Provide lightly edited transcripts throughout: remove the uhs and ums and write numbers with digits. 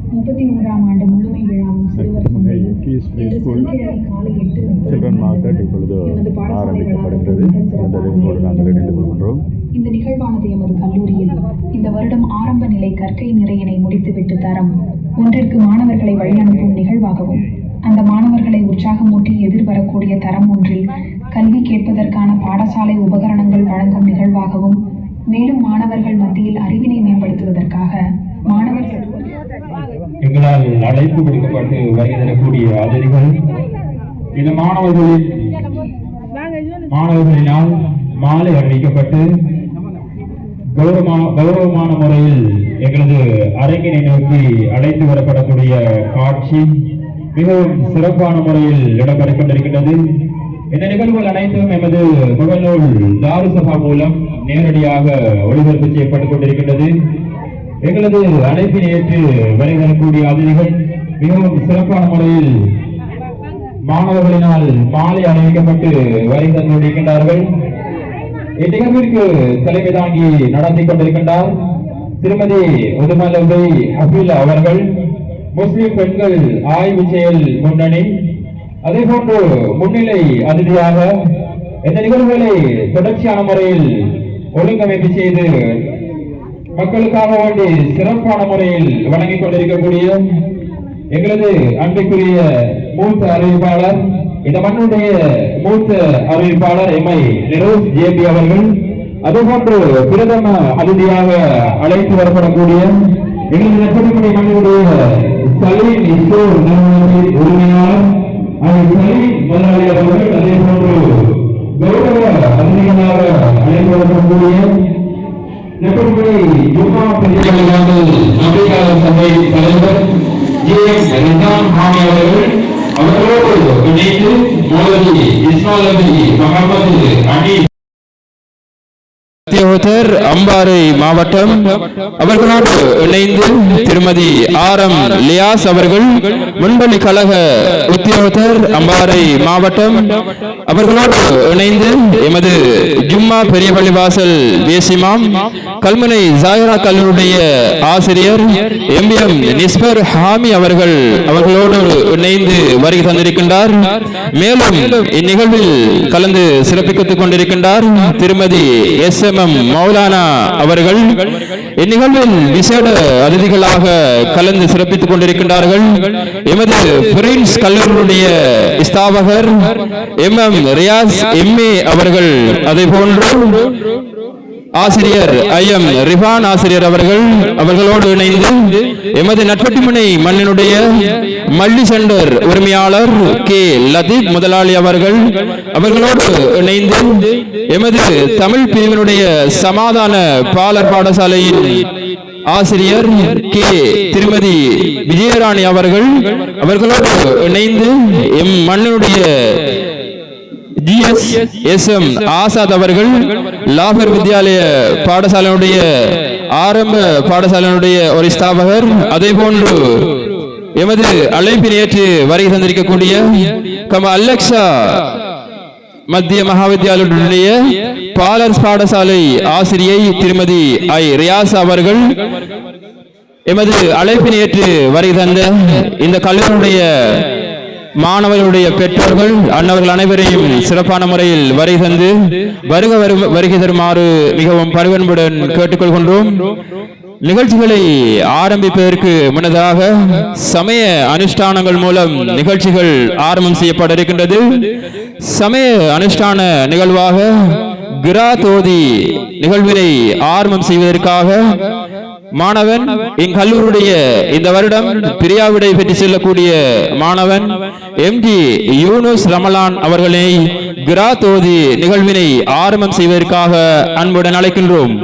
33ஆம் ஆண்டு முழுமை விழாவும் சிறுவர் சந்தையும் காலை 8 சில்ட்ரன் மார்க்கெட் இப்பொழுது ஆரம்பிக்கப்படுகிறது. நாங்கள் இணைந்து கொள்கின்றோம். இந்த நிகழ்வானது எமது கல்லூரியில் இந்த வருடம் ஆரம்ப நிலை கற்கை நிறையினை முடித்துவிட்டு தரம் ஒன்றிற்கு மாணவர்களை வழியனுப்பும் நிகழ்வாகவும் அந்த மாணவர்களை உற்சாகமூட்டி எதிர்வரக்கூடிய தரம் ஒன்றில் கல்வி கேட்பதற்கான பாடசாலை உபகரணங்கள் வழங்கும் நிகழ்வாகவும் மேலும் மாணவர்கள் மத்தியில் அறிவினை மேம்படுத்துவதற்காக மாணவர்கள் எங்களால் அழைப்பு கொடுக்கப்பட்டு வருகை தரக்கூடிய ஆசிரியர்கள் இந்த மாணவர்களினால் மாலை அணிவிக்கப்பட்டு கௌரவமான முறையில் எங்களது அரங்கினை நோக்கி அழைத்து வரப்படக்கூடிய காட்சி மிகவும் சிறப்பான முறையில் இடம்பெற்றுக் கொண்டிருக்கின்றது. இந்த நிகழ்வுகள் அனைத்தும் எமது முகநூல் தாருசபா மூலம் நேரடியாக ஒளிபரப்பு செய்யப்பட்டுக் கொண்டிருக்கின்றது. எங்களது அழைப்பினை ஏற்று வருகை தரக்கூடிய ஆசிரியர்கள் மிகவும் சிறப்பான முறையில் மாணவர்களினால் மாலை அணிவிக்கப்பட்டு வருகை தந்து கொண்டிருக்கின்றார்கள். இந்நிகழ்விற்கு தலைமை தாங்கி நடத்தி கொண்டிருக்கின்றார் திருமதி உதுமலவை அபிலா அவர்கள், முஸ்லிம் பெண்கள் ஆய்வு செயல் முன்னணி. அதே போன்று முன்னிலை அதிதியாக இந்த நிகழ்வுகளை தொடர்ச்சியான முறையில் ஒழுங்கமைப்பு செய்து மக்களுக்காக வேண்டி சிறப்பான முறையில் வழங்கிக் கொண்டிருக்கக்கூடிய எங்களது அன்பைக்குரிய மூத்த அறிவிப்பாளர், இந்த மண்ணுடைய மூத்த அறிவிப்பாளர் எம்ஐ நிரோஸ் ஜேபி அவர்கள், அதுபோன்று பிரதம அதிதியாக அழைத்து வரப்படக்கூடிய எங்களது நெற்படி மண்ணுடைய சலீம் இஸ்ரோர் நிறுவனத்தின் உரிமையாளர் சலீம் முதலாளி அவர்கள், அதே போன்று கௌரவ அதிதிகளாக அழைத்து வரப்படக்கூடிய நெற்படி ஜும்மா பெரியவர்கள் நம்பிக்கையாளர் சபை தலைவர் ஜே.எஸ். ரிசான் ஹாமி அவர்கள், அவர்களோடு இணைந்து மௌலவி இஸ்மாயில் அலி முகமது அனி அம்பாறை மாவட்டம் அவர்களோடு இணைந்து திருமதி ஆர்.எம். லியாஸ் அவர்கள், முன்பள்ளி கழக உத்தியோகத்தர் அம்பாறை மாவட்டம் அவர்களோடு இணைந்து எமது ஜும்மா பெரிய பள்ளிவாசல் வேசிமாம் கல்முனை ஜாயிரா கல்லூரிய ஆசிரியர் எம்.எம். நிஸ்பர் ஹாமி அவர்களோடு இணைந்து வருகை தந்திருக்கின்றார். மேலும் இந்நிகழ்வில் கலந்து சிறப்பித்துக் கொண்டிருக்கின்றார் திருமதி எஸ்.எம். மௌலானா அவர்கள். இந்நிகழ்வில் விசேட அதிதிகளாக கலந்து சிறப்பித்துக் கொண்டிருக்கின்றார்கள் எமது பிரின்ஸ் கல்லூரியுடைய ஸ்தாபகர் எம்.எம். ரியாஸ் எம்.ஏ. அவர்கள், அதே போன்று ஆசிரியர் ஐ.எம். ரிஃபான் ஆசிரியர் அவர்களோடு இணைந்து எமது நட்பட்டிமுனை மண்ணினுடைய மல்லி சென்டர் உரிமையாளர் கே லதீப் முதலாளி அவர்களோடு இணைந்து எமது தமிழ் பிரிவினுடைய சமாதான பாலர் பாடசாலையின் ஆசிரியர் கே திருமதி விஜயராணி அவர்களோடு இணைந்து எம் மண்ணினுடைய GS.SM. ஆசாத் அவர்கள், லாகர் வித்யாலய பாடசாலையுடைய ஆரம்ப பாடசாலையுடைய ஒரு ஸ்தாபகர், அதே போன்று எமது அழைப்பினை ஏற்று வருகை தந்திருக்கக்கூடிய அலெக்சா மத்திய மகாவித்யாலயுடைய பாலர் பாடசாலை ஆசிரியை திருமதி ஐ. ரியாஸ் அவர்கள், எமது அழைப்பினை ஏற்று வருகை தந்த இந்த கல்லூரியுடைய மாணவர்களுடைய பெற்றோர்கள் அன்னவர்கள் அனைவரையும் சிறப்பான முறையில் வருகை தந்து வருகை தருமாறு மிகவும் பரிவன்புடன் கேட்டுக்கொள்கின்றோம். நிகழ்ச்சிகளை ஆரம்பிப்பதற்கு முன்னதாக சமய அனுஷ்டானங்கள் மூலம் நிகழ்ச்சிகள் ஆரம்பம் செய்யப்பட இருக்கின்றது. சமய அனுஷ்டான நிகழ்வாக கிரா தோதி நிகழ்வினை ஆரம்பம் செய்வதற்காக மாணவன் இக்கல்லூருடைய இந்த வருடம் பிரியாவிடை பெற்று செல்லக்கூடிய மாணவன் எம்.ஜி. யூனுஸ் ரமலான் அவர்களை கிரா தோதி நிகழ்வினை ஆரம்பம் செய்வதற்காக அன்புடன் அழைக்கின்றோம்.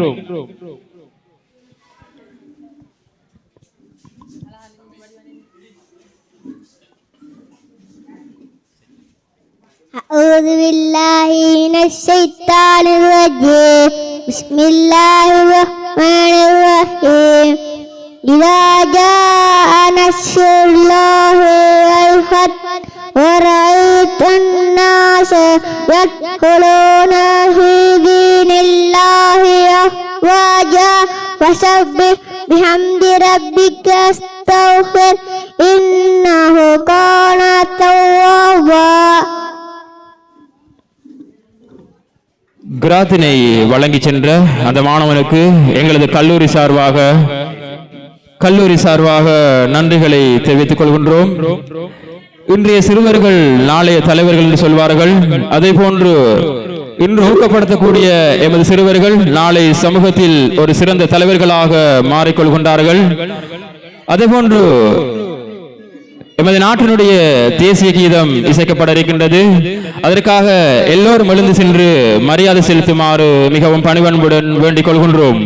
أعوذ بالله من الشيطان الرجيم بسم الله الرحمن الرحيم إذا جاء نصر الله والفتح ورأيت الناس يدخلون في دين الله أفواجا فسبح بحمد ربك واستغفر إنه كان توابا. கிராத்தினை வழங்கி சென்ற அந்த மாணவனுக்கு எங்களது கல்லூரி சார்பாக நன்றிகளை தெரிவித்துக் கொள்கின்றோம். இன்றைய சிறுவர்கள் நாளைய தலைவர்கள் என்று சொல்வார்கள். அதே போன்று இன்று ஊக்கப்படுத்தக்கூடிய எமது சிறுவர்கள் நாளை சமூகத்தில் ஒரு சிறந்த தலைவர்களாக மாறிக்கொள்கின்றார்கள். அதே போன்று எமது நாட்டினுடைய தேசிய கீதம் இசைக்கப்பட இருக்கின்றது. அதற்காக எல்லோரும் எழுந்து சென்று மரியாதை செலுத்துமாறு மிகவும் பணிவன்புடன் வேண்டிக் கொள்கின்றோம்.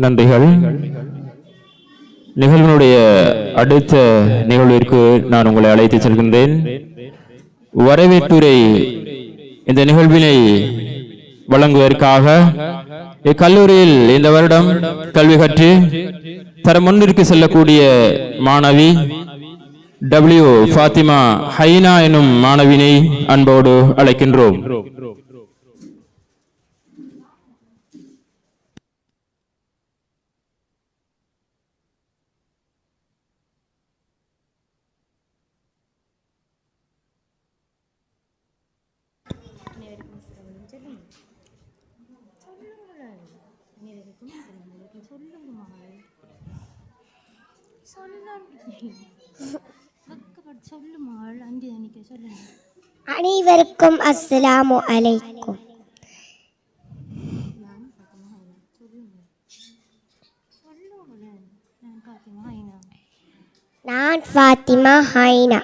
நன்றிகள். நிகழ்வினுடைய அடுத்த நிகழ்விற்கு நான் உங்களை அழைத்து செல்கின்றேன். வரவேற்புரை இந்த நிகழ்வினை வழங்குவதற்காக இக்கல்லூரியில் இந்த வருடம் கல்வி கற்று தரம் ஒன்றிற்கு செல்லக்கூடிய மாணவி W ஃபாத்திமா ஹைனா எனும் மாணவினை அன்போடு அழைக்கின்றோம். அனைவருக்கும் அஸ்ஸலாமு அலைக்கும். நான் ஃபாத்திமா ஹைனா.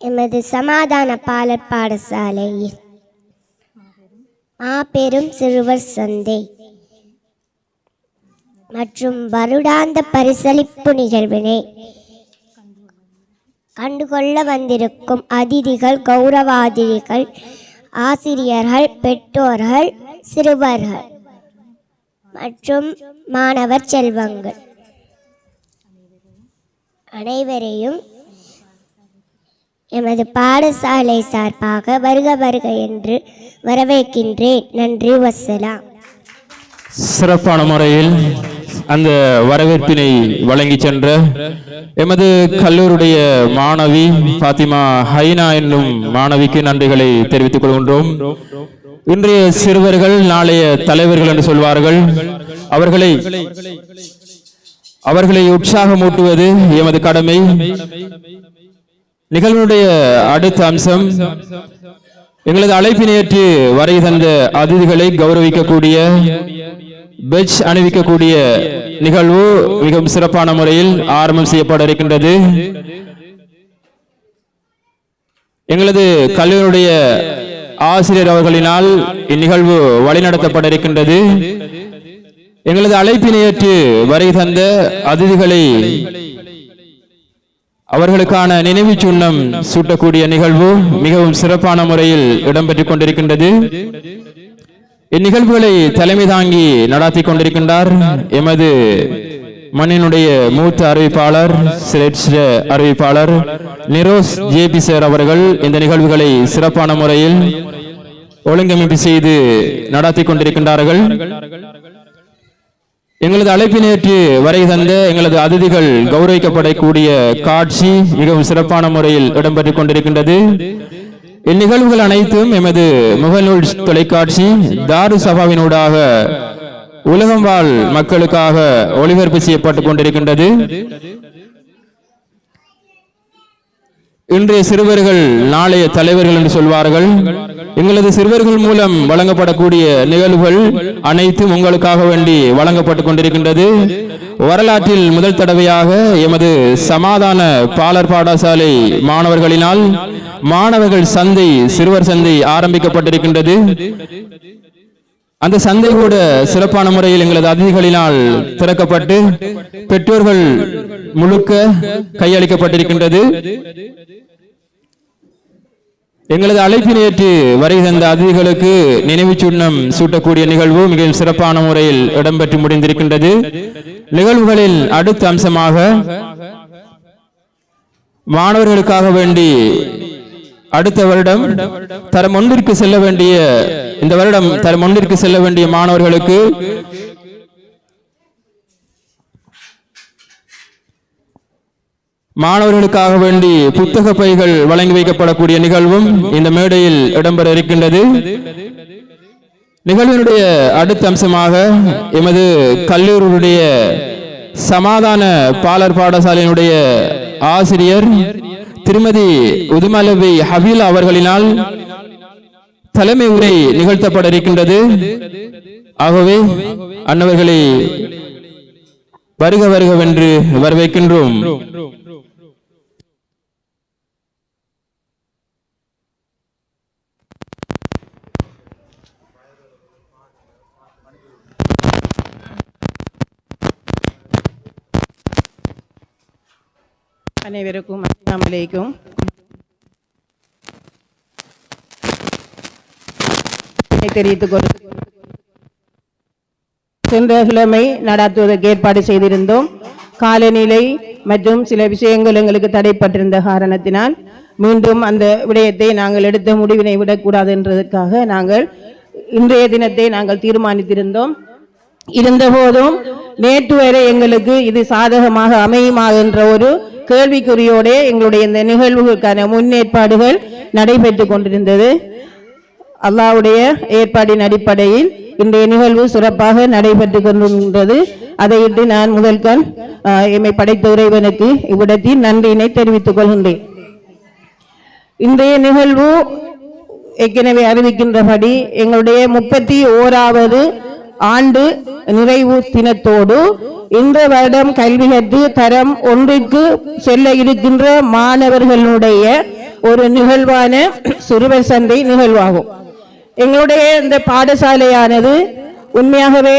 எமது சமாதான பாலர் பாடசாலையில் மாபெரும் சிறுவர் சந்தை மற்றும் வருடாந்த பரிசளிப்பு நிகழ்வினை கண்டுகொள்ள வந்திருக்கும் அதிதிகள், கௌரவாதிகள், ஆசிரியர்கள், பெற்றோர்கள், சிறுவர்கள் மற்றும் மாணவர் செல்வங்கள் அனைவரையும் எமது பாடசாலை சார்பாக வருக வருக என்று வரவேற்கின்றேன். நன்றி, வஸ்ஸலாம். சிறப்பான முறையில் அந்த வரவேற்பினை வழங்கி சென்ற எமது கல்லூருடைய மாணவி ஃபாத்திமா ஹைனா என்னும் மாணவிக்கு நன்றிகளை தெரிவித்துக் கொள்கின்றோம். இன்றைய சிறுவர்கள் நாளைய தலைவர்கள் என்று சொல்வார்கள். அவர்களை உற்சாகமூட்டுவது எமது கடமை. நிகழ்வுடைய அடுத்த அம்சம் எங்களது அழைப்பினை ஏற்று வரை தந்த அதிதிகளை கௌரவிக்கக்கூடிய, பெட்ஜ் அணிவிக்கக்கூடிய நிகழ்வு மிகவும் சிறப்பான முறையில் ஆரம்பம் செய்யப்பட இருக்கின்றது. எங்களது கல்லூரியுடைய ஆசிரியர் அவர்களினால் இந்நிகழ்வு வழிநடத்தப்பட இருக்கின்றது. எங்களது அழைப்பினை ஏற்று வரை தந்த அதிதிகளை அவர்களுக்கான நினைவு சின்னம் சூட்டக்கூடிய நிகழ்வு மிகவும் சிறப்பான முறையில் இடம்பெற்றுக் கொண்டிருக்கின்றது. இந்நிகழ்வுகளை தலைமை தாங்கி நடாத்தி கொண்டிருக்கின்றார் எமது மண்ணினுடைய மூத்த அறிவிப்பாளர், சிரேஷ்ட அறிவிப்பாளர் நிரோஸ் ஜேபி சார் அவர்கள் இந்த நிகழ்வுகளை சிறப்பான முறையில் ஒழுங்கமைப்பு செய்து நடாத்தி கொண்டிருக்கின்றார்கள். எங்களது அழைப்பினேற்று வரை தந்த எங்களது அதிதிகள் கௌரவிக்கப்படக்கூடிய காட்சி மிகவும் சிறப்பான முறையில் இடம்பெற்றுக் கொண்டிருக்கின்றது. இந்நிகழ்வுகள் அனைத்தும் எமது முகநூல் தொலைக்காட்சி தாரு சபாவினூடாக உலகம் வாழ் மக்களுக்காக ஒளிபரப்பு செய்யப்பட்டுக் கொண்டிருக்கின்றது. இன்றைய சிறுவர்கள் நாளைய தலைவர்கள் என்று சொல்வார்கள். எங்களது சிறுவர்கள் மூலம் வழங்கப்படக்கூடிய நிகழ்வுகள் அனைத்தும் உங்களுக்காக வேண்டி வழங்கப்பட்டுக் கொண்டிருக்கின்றது. வரலாற்றில் முதல் தடவையாக எமது சமாதான பாலர் பாடசாலை மாணவர்களினால் மாணவர்கள் சந்தை, சிறுவர் சந்தை ஆரம்பிக்கப்பட்டிருக்கின்றது. அந்த சந்தை கூட சிறப்பான முறையில் எங்களது அதிதிகளினால் திறக்கப்பட்டு பெற்றோர்கள் முழுக்க கையளிக்கப்பட்டிருக்கின்றது. எங்களது அழைப்பினை ஏற்று வரை தந்த அதிதிகளுக்கு நினைவு சின்னம் சூட்டக்கூடிய நிகழ்வு மிகவும் சிறப்பான முறையில் இடம்பெற்று முடிந்திருக்கின்றது. நிகழ்வுகளில் அடுத்த அம்சமாக மாணவர்களுக்காக வேண்டி அடுத்த வருடம் தரம் ஒன்றிற்கு செல்ல வேண்டிய, இந்த வருடம் தரம் ஒன்றிற்கு செல்ல வேண்டிய மாணவர்களுக்கு மாணவர்களுக்காக வேண்டி புத்தக பைகள் வழங்கி வைக்கப்படக்கூடிய நிகழ்வும் இந்த மேடையில் இடம்பெற இருக்கின்றது. நிகழ்வினுடைய அடுத்த அம்சமாக எமது கல்லூரியுடைய சமாதான பாலர் பாடசாலையினுடைய ஆசிரியர் திருமதி உதுமலவி ஹபீலா அவர்களினால் தலைமை உரை நிகழ்த்தப்பட இருக்கின்றது. ஆகவே அன்னவர்களை வருக வருகவென்று வரவேற்கின்றோம். அனைவருக்கும் அஸ்ஸலாமு அலைக்கும். தெரிவித்துக் கொள்ள சென்ற கிழமை நடாத்துவதற்கு ஏற்பாடு செய்திருந்தோம். காலநிலை மற்றும் சில விஷயங்கள் எங்களுக்கு தடைப்பட்டிருந்த காரணத்தினால் மீண்டும் அந்த விடயத்தை நாங்கள் எடுத்த முடிவினை விடக்கூடாது என்றதற்காக நாங்கள் இன்றைய தினத்தை நாங்கள் தீர்மானித்திருந்தோம். இருந்தபோதும் நேற்று வரை எங்களுக்கு இது சாதகமாக அமையுமா என்ற ஒரு கேள்விக்குறியோட எங்களுடைய இந்த நிகழ்வுகளுக்கான முன்னேற்பாடுகள் நடைபெற்று கொண்டிருந்தது. அல்லாஹ்வுடைய ஏற்பாடின் அடிப்படையில் இன்றைய நிகழ்வு சிறப்பாக நடைபெற்று கொண்டிருந்தது. அதையிட்டு நான் முதல்கண் எம்மை படைத்த இறைவனுக்கு இவ்விடத்தில் நன்றியினை தெரிவித்துக் கொள்கின்றேன். இன்றைய நிகழ்வு ஏற்கனவே அறிவிக்கின்றபடி எங்களுடைய 31வது ஆண்டு நிறைவு தினத்தோடு இந்த வருடம் கல்வி கற்று தரம் 1க்கு செல்ல இருக்கின்ற மாணவர்களுடைய ஒரு நிகழ்வான சிறுவர் சந்தை நிகழ்வாகும். எங்களுடைய இந்த பாடசாலையானது உண்மையாகவே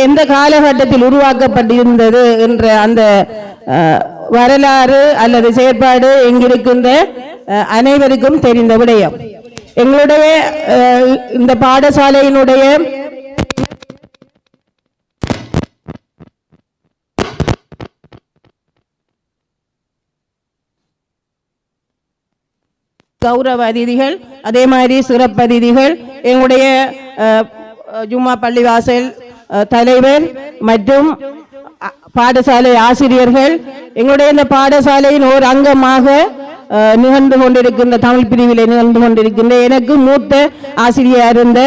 எந்த காலகட்டத்தில் உருவாக்கப்பட்டிருந்தது என்ற அந்த வரலாறு அல்லது செயற்பாடு எங்கிருக்கின்ற அனைவருக்கும் தெரிந்த விடயம். எங்களுடைய இந்த பாடசாலையினுடைய கௌரவ அதிதிகள், அதே மாதிரி சிறப்பு அதிதிகள், எங்களுடைய ஜும்மா பள்ளிவாசல் தலைவர் மற்றும் பாடசாலை ஆசிரியர்கள், எங்களுடைய இந்த பாடசாலையின் ஒரு அங்கமாக நிகழ்ந்து கொண்டிருக்கின்ற தமிழ் பிரிவிலே நிகழ்ந்து கொண்டிருக்கின்ற எனக்கு மூத்த ஆசிரியர் இருந்த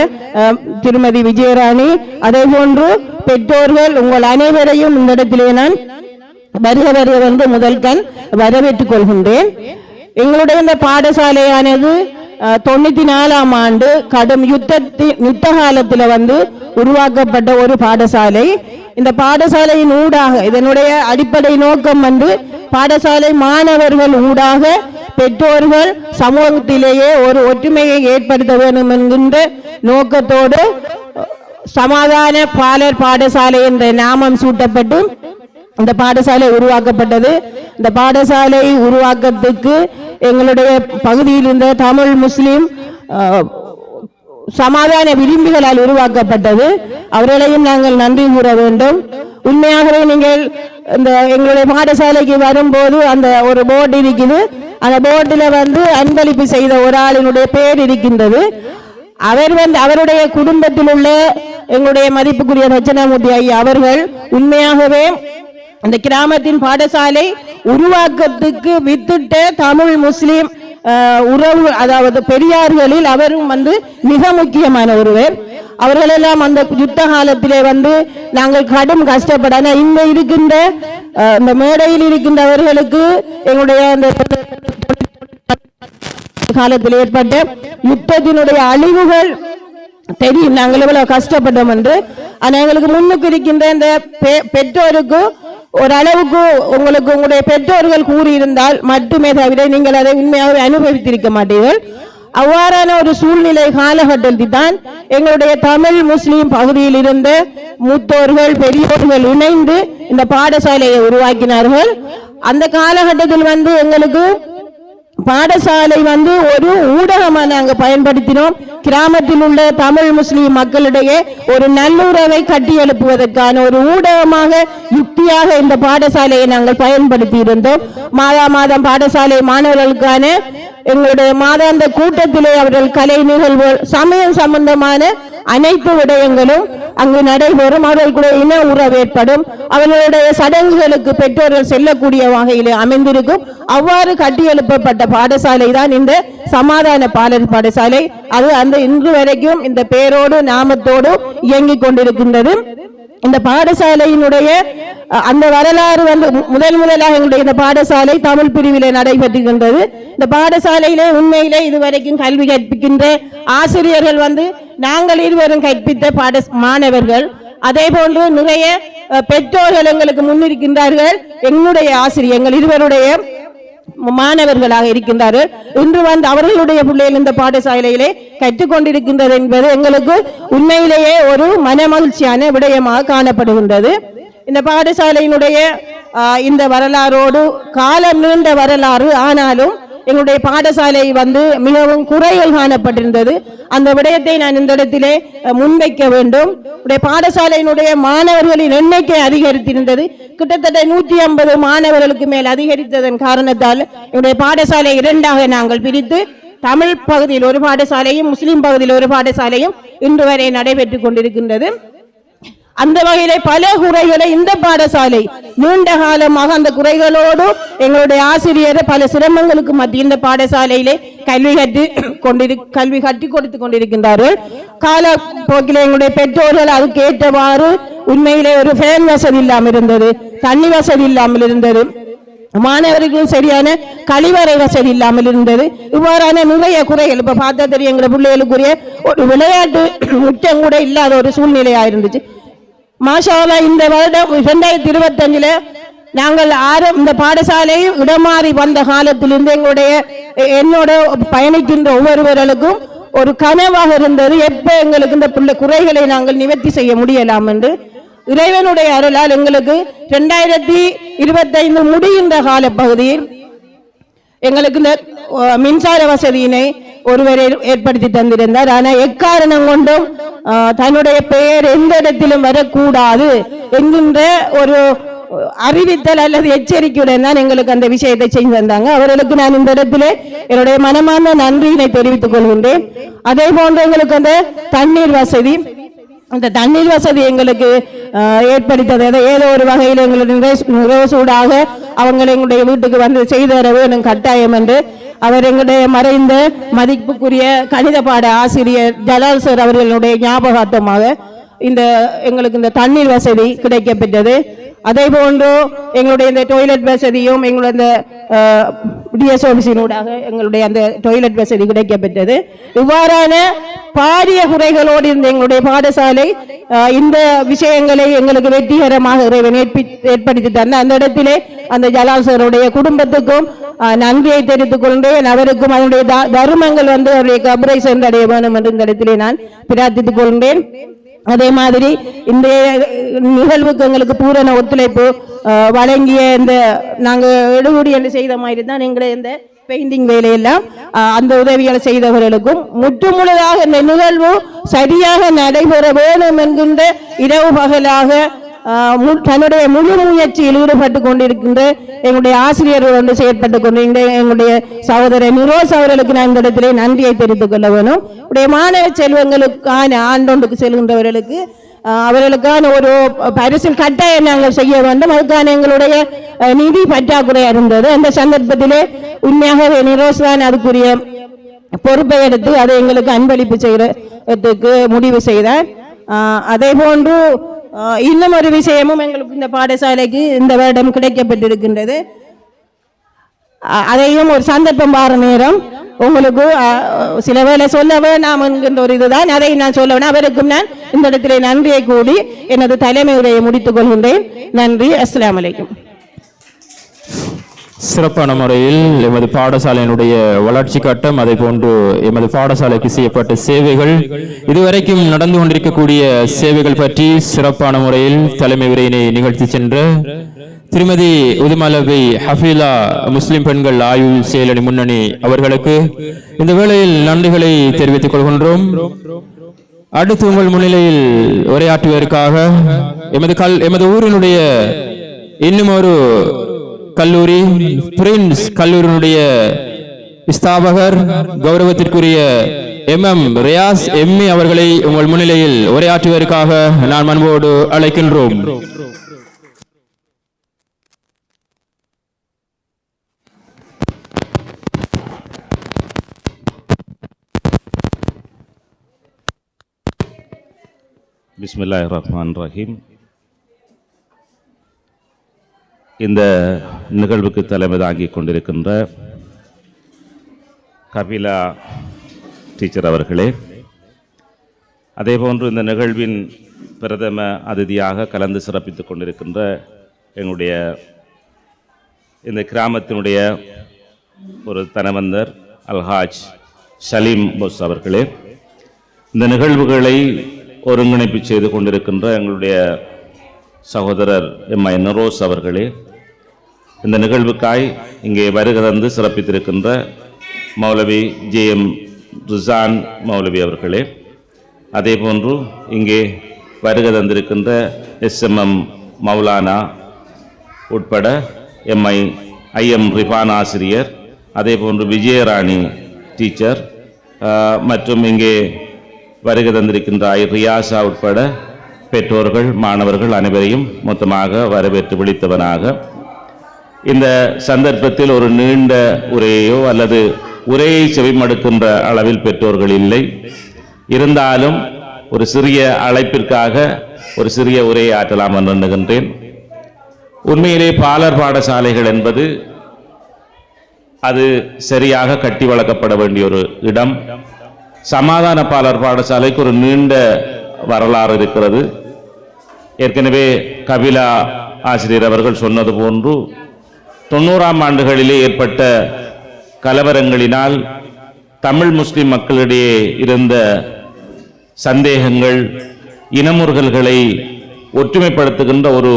திருமதி விஜயராணி, அதே போன்று பெற்றோர்கள் உங்கள் அனைவரையும் இந்த இடத்திலே நான் வருக வந்து முதல்கண் வரவேற்றுக் கொள்கின்றேன். எங்களுடைய இந்த பாடசாலையானது 94ஆம் ஆண்டு கடும் யுத்த காலத்தில் வந்து உருவாக்கப்பட்ட ஒரு பாடசாலை. இந்த பாடசாலையின் ஊடாக இதனுடைய அடிப்படை நோக்கம் வந்து பாடசாலை மாணவர்கள் ஊடாக பெற்றோர்கள் சமூகத்திலேயே ஒரு ஒற்றுமையை ஏற்படுத்த வேண்டும் என்கின்ற நோக்கத்தோடு சமாதான பாலர் பாடசாலை என்ற நாமம் சூட்டப்பட்டு இந்த பாடசாலை உருவாக்கப்பட்டது. இந்த பாடசாலை உருவாக்கத்துக்கு எங்களுடைய பகுதியில் இருந்த தமிழ் முஸ்லிம் சமாதான விரும்பிகளால் உருவாக்கப்பட்டது. அவர்களையும் நாங்கள் நன்றி கூற வேண்டும். உண்மையாகவே நீங்கள் இந்த எங்களுடைய பாடசாலைக்கு வரும்போது அந்த ஒரு போர்டு இருக்குது. அந்த போர்டில் வந்து அன்பளிப்பு செய்த ஒரு ஆளினுடைய பெயர் இருக்கின்றது. அவர் வந்து அவருடைய குடும்பத்தில் உள்ள எங்களுடைய மதிப்புக்குரிய தட்சணாமூர்த்தி ஐயா அவர்கள் உண்மையாகவே அந்த கிராமத்தின் பாடசாலை உருவாக்கத்துக்கு வித்திட்ட தமிழ் முஸ்லிம் உறவு, அதாவது பெரியார்களில் அவரும் வந்து மிக முக்கியமான ஒருவர். அவர்களெல்லாம் அந்த யுத்த காலத்திலே வந்து நாங்கள் கடும் கஷ்டப்பட இந்த இருக்கின்ற இந்த மேடையில் இருக்கின்றவர்களுக்கு எங்களுடைய அந்த காலத்தில் ஏற்பட்ட யுத்தத்தினுடைய அழிவுகள் தெரியும், நாங்கள் எவ்வளவு கஷ்டப்பட்டோம் என்று. ஆனால் எங்களுக்கு முன்னுக்கு இருக்கின்ற இந்த பெற்றோருக்கு ஓரளவுக்கு உங்களுக்கு உங்களுடைய பெற்றோர்கள் கூறியிருந்தால் மட்டுமே தவிர நீங்கள் அதை உண்மையாக அனுபவித்திருக்க மாட்டீர்கள். அவ்வாறான ஒரு சூழ்நிலை காலகட்டத்தில் தான் எங்களுடைய தமிழ் முஸ்லிம் பகுதியில் இருந்த மூத்தோர்கள் பெரியோர்கள் இணைந்து இந்த பாடசாலையை உருவாக்கினார்கள். அந்த காலகட்டத்தில் வந்து எங்களுக்கு பாடசாலை வந்து ஒரு ஊடகமா நாங்க பயன்படுத்தினோம். கிராமத்தில் உள்ள தமிழ் முஸ்லிம் மக்களிடையே ஒரு நல்லுறவை கட்டி எழுப்புவதற்கான ஒரு ஊடகமாக யுக்தியாக இந்த பாடசாலையை நாங்கள் பயன்படுத்தி இருந்தோம். மாதம் பாடசாலை மாணவர்களுக்கான எங்களுடைய மாதாந்த கூட்டத்திலே அவர்கள் கலை நிகழ்வுகள் சமயம் சம்பந்தமான அனைத்து விடயங்களும் அங்கு நடைபெறும். அவர்களுடைய இன உறவு ஏற்படும். அவர்களுடைய சடங்குகளுக்கு பெற்றோர்கள் செல்லக்கூடிய வகையிலே அமைந்திருக்கும். அவ்வாறு கட்டியெழுப்பப்பட்ட பாடசாலை தான் இந்த சமாதான பாலர் பாடசாலை. அது அந்த இன்று வரைக்கும் இந்த பேரோடு நாமத்தோடு இயங்கிக் கொண்டிருக்கின்றது. இந்த பாடசாலையினுடைய அந்த வரலாறு வந்து முதலாக எங்களுடைய இந்த பாடசாலை தமிழ் பிரிவிலே நடைபெற்றுகின்றது. இந்த பாடசாலையிலே உண்மையிலே இதுவரைக்கும் கல்வி கற்பிக்கின்ற ஆசிரியர்கள் வந்து நாங்கள் இருவரும் கற்பித்த மாணவர்கள். அதே போன்று நிறைய பெற்றோர்கள் எங்களுக்கு முன்னிருக்கின்றார்கள். எங்களுடைய ஆசிரியர்கள் இருவருடைய மாணவர்களாக இருக்கின்றார்கள். இன்று வந்து அவர்களுடைய பிள்ளைகள் இந்த பாடசாலையிலே கற்றுக்கொண்டிருக்கின்றது என்பது எங்களுக்கு உண்மையிலேயே ஒரு மனமகிழ்ச்சியான விடயமாக காணப்படுகின்றது. இந்த பாடசாலையினுடைய இந்த வரலாறோடு காலம் நீண்ட வரலாறு, ஆனாலும் எங்களுடைய பாடசாலை வந்து மிகவும் குறைகள் காணப்பட்டிருந்தது. அந்த விடயத்தை நான் இந்த இடத்திலே முன்வைக்க வேண்டும். பாடசாலையினுடைய மாணவர்களின் எண்ணிக்கை அதிகரித்திருந்தது. கிட்டத்தட்ட 150 மாணவர்களுக்கு மேல் அதிகரித்ததன் காரணத்தால் என்னுடைய பாடசாலை இரண்டாக நாங்கள் பிரித்து தமிழ் பகுதியில் ஒரு பாடசாலையும் முஸ்லிம் பகுதியில் ஒரு பாடசாலையும் இன்று வரை நடைபெற்றுக் கொண்டிருக்கின்றது. அந்த வகையிலே பல குறைகளை இந்த பாடசாலை நீண்ட காலமாக அந்த குறைகளோடு எங்களுடைய ஆசிரியர் பல சிரமங்களுக்கு மத்திய இந்த பாடசாலையிலே கல்வி கட்டி கொடுத்து கொண்டிருக்கின்றார்கள். காலப்போக்கில் எங்களுடைய பெற்றோர்கள் அதுக்கு ஏற்றவாறு உண்மையிலே ஒரு ஃபேன் வசதி இல்லாமல் இருந்தது, தண்ணி வசதி இல்லாமல் இருந்தது, மாணவர்களுக்கு சரியான கழிவறை வசதி இல்லாமல் இருந்தது. இவ்வாறான நிறைய குறைகள் இப்ப பார்த்தா தெரியும். எங்களை பிள்ளைகளுக்குரிய ஒரு விளையாட்டு முற்றம் கூட இல்லாத ஒரு சூழ்நிலையா இருந்துச்சு. மாஷா அல்லாஹ் இந்த வருடம் 2025 நாங்கள் இந்த பாடசாலை இடமாறி வந்த காலத்திலிருந்து என்னோட பயணிக்கின்ற ஒவ்வொருவர்களுக்கும் ஒரு கனவாக இருந்தது, எப்ப எங்களுக்கு இந்த குறைகளை நாங்கள் நிவர்த்தி செய்ய முடியலாம் என்று. இறைவனுடைய அருளால் எங்களுக்கு 2025 முடிகின்ற கால பகுதியில் எங்களுக்கு இந்த மின்சார வசதியினை ஒருவர் ஏற்படுத்தி தந்திருந்தார். ஆனால் எக்காரணம் கொண்டும் தன்னுடைய பெயர் எந்த இடத்திலும் வரக்கூடாது என்கின்ற ஒரு அறிவித்தல் அல்லது எச்சரிக்கையுடன் தான் எங்களுக்கு அந்த விஷயத்தை செய்து தந்தாங்க. அவர்களுக்கு நான் இந்த இடத்திலே என்னுடைய மனமான நன்றியினை தெரிவித்துக் கொள்கின்றேன். அதே போன்று எங்களுக்கு அந்த தண்ணீர் வசதி எங்களுக்கு ஏற்படுத்தது ஏதோ ஒரு வகையில் எங்களுடைய சூடாக அவங்க எங்களுடைய வீட்டுக்கு வந்து செய்து தர வேணும் கட்டாயம் என்று அவர் எங்களுடைய மறைந்த மதிப்புக்குரிய கணித பாட ஆசிரியர் ஜலால் சார் அவர்களுடைய ஞாபகார்த்தமாக எங்களுக்கு இந்த தண்ணீர் வசதி கிடைக்கப்பெற்றது. அதே போன்று எங்களுடைய இந்த டாய்லெட் வசதியும் எங்களுடைய டிஎஸ்ஓபிசினூடாக எங்களுடைய அந்த டாய்லெட் வசதி கிடைக்கப்பெற்றது. இவ்வாறான பாரிய குறைகளோடு இருந்த எங்களுடைய பாடசாலை இந்த விஷயங்களை எங்களுக்கு வெற்றிகரமாக ஏற்படுத்தி தந்த அந்த இடத்திலே அந்த ஜலால் சாருடைய குடும்பத்துக்கும் நன்றியை தெரிவித்துக் கொண்டேன். அவருக்கும் அதனுடைய தர்மங்கள் அவருடைய கபரை சென்றடைய வேண்டும் என்று இந்த இடத்திலே நான் பிரார்த்தித்துக் கொண்டேன். அதே மாதிரி இந்த நிகழ்வுக்கு எங்களுக்கு பூரண ஒத்துழைப்பு வழங்கிய இந்த நாங்கள் எடுபடி என்று செய்த மாதிரி தான் எங்களுடைய இந்த பெயிண்டிங் வேலையெல்லாம் அந்த உதவிகளை செய்தவர்களுக்கும் முற்றுமுழுதாக இந்த நிகழ்வு சரியாக நடைபெற வேண்டும் என்கின்ற இரவு பகலாக தன்னுடைய முழு முயற்சியில் ஈடுபட்டு கொண்டிருக்கின்ற எங்களுடைய ஆசிரியர்கள் செயற்பட்டுக் கொண்டிருக்கின்ற எங்களுடைய சகோதரர் நிரோஸ் அவர்களுக்கு நான் இந்த இடத்திலே நன்றியை தெரிவித்துக் கொள்ள வேணும். மாணவ செல்வங்களுக்கான ஆண்டொன்றுக்கு செல்கின்றவர்களுக்கு அவர்களுக்கான ஒரு பரிசில் கட்டாயம் நாங்கள் செய்ய வேண்டும். அதுக்கான எங்களுடைய நிதி பற்றாக்குறையா இருந்தது. அந்த சந்தர்ப்பத்திலே உண்மையாக நிரோஸ் தான் அதுக்குரிய பொறுப்பை எடுத்து அதை எங்களுக்கு அன்பளிப்பு செய்யறதுக்கு முடிவு செய்தார். அதே போன்று இன்னும் ஒரு விஷயமும் எங்களுக்கு இந்த பாடசாலைக்கு இந்த வருடம் கிடைக்கப்பட்டிருக்கின்றது. அதையும் ஒரு சந்தர்ப்பம் வார நேரம் உங்களுக்கு சில வேளை சொல்ல வேண்டாம் என்கின்ற ஒரு இதுதான், அதை நான் சொல்ல வேணும். அவருக்கும் நான் இந்த இடத்திலே நன்றியை கூடி எனது தலைமை உரையை முடித்துக் கொள்கின்றேன். நன்றி. அஸ்ஸலாமு அலைக்கும். சிறப்பான முறையில் எமது பாடசாலையினுடைய வளர்ச்சி கட்டம், அதை போன்று எமது பாடசாலைக்கு செய்யப்பட்ட சேவைகள், இதுவரைக்கும் நடந்து கொண்டிருக்கக்கூடிய சேவைகள் பற்றி சிறப்பான முறையில் தலைமை உரையினை நிகழ்த்தி சென்ற திருமதி உதுமலபி ஹஃபீலா முஸ்லிம் பெண்கள் ஆய்வு செயலணி முன்னணி அவர்களுக்கு இந்த வேளையில் நன்றிகளை தெரிவித்துக் கொள்கின்றோம். அடுத்து உங்கள் முன்னிலையில் உரையாற்றுவதற்காக எமது ஊரினுடைய இன்னும் ஒரு கல்லூரி பிரின்ஸ் கல்லூரியினுடைய ஸ்தாபகர் கௌரவத்திற்குரிய MM ரியாஸ் MA அவர்களை உங்கள் முன்னிலையில் உரையாற்றுவதற்காக நான் அன்போடு அழைக்கின்றோம். பிஸ்மில்லாஹிர் ரஹ்மானிர் ரஹீம். இந்த நிகழ்வுக்கு தலைமை தாங்கிக் கொண்டிருக்கின்ற கபிலா டீச்சர் அவர்களே, அதேபோன்று இந்த நிகழ்வின் பிரதம அதிதியாக கலந்து சிறப்பித்துக் கொண்டிருக்கின்ற எங்களுடைய இந்த கிராமத்தினுடைய ஒரு தனவந்தர் அல்ஹாஜ் சலீம் போஸ் அவர்களே, இந்த நிகழ்வுகளை ஒருங்கிணைப்பு செய்து கொண்டிருக்கின்ற எங்களுடைய சகோதரர் MI நிரோஸ் அவர்களே, இந்த நிகழ்வுக்காய் இங்கே வருகை தந்து சிறப்பித்திருக்கின்ற மௌலவி JM ரிசான் மௌலவி அவர்களே, அதே போன்று இங்கே வருகை தந்திருக்கின்ற SMM மௌலானா உட்பட IM ரிஃபான் ஆசிரியர், அதே போன்று விஜயராணி டீச்சர் மற்றும் இங்கே வருகை தந்திருக்கின்ற ரியாசா உட்பட பெற்றோர்கள், மாணவர்கள் அனைவரையும் மொத்தமாக வரவேற்று விழித்தவனாக இந்த சந்தர்ப்பத்தில் ஒரு நீண்ட உரையோ அல்லது உரையை செவிமடுக்கின்ற அளவில் பெற்றோர்கள் இல்லை. இருந்தாலும் ஒரு சிறிய அழைப்பிற்காக ஒரு சிறிய உரையை ஆற்றலாம் என்று எண்ணுகின்றேன். உண்மையிலே பாலர் பாடசாலைகள் என்பது அது சரியாக கட்டி வளர்க்கப்பட வேண்டிய ஒரு இடம். சமாதான பாலர் பாடசாலைக்கு ஒரு நீண்ட வரலாறு இருக்கிறது. ஏற்கனவே கபிலா ஆசிரியர் அவர்கள் சொன்னது போன்று 90ஆம் ஆண்டுகளிலே ஏற்பட்ட கலவரங்களினால் தமிழ் முஸ்லிம் மக்களிடையே இருந்த சந்தேகங்கள், இனமுறுகல்களை ஒற்றுமைப்படுத்துகின்ற ஒரு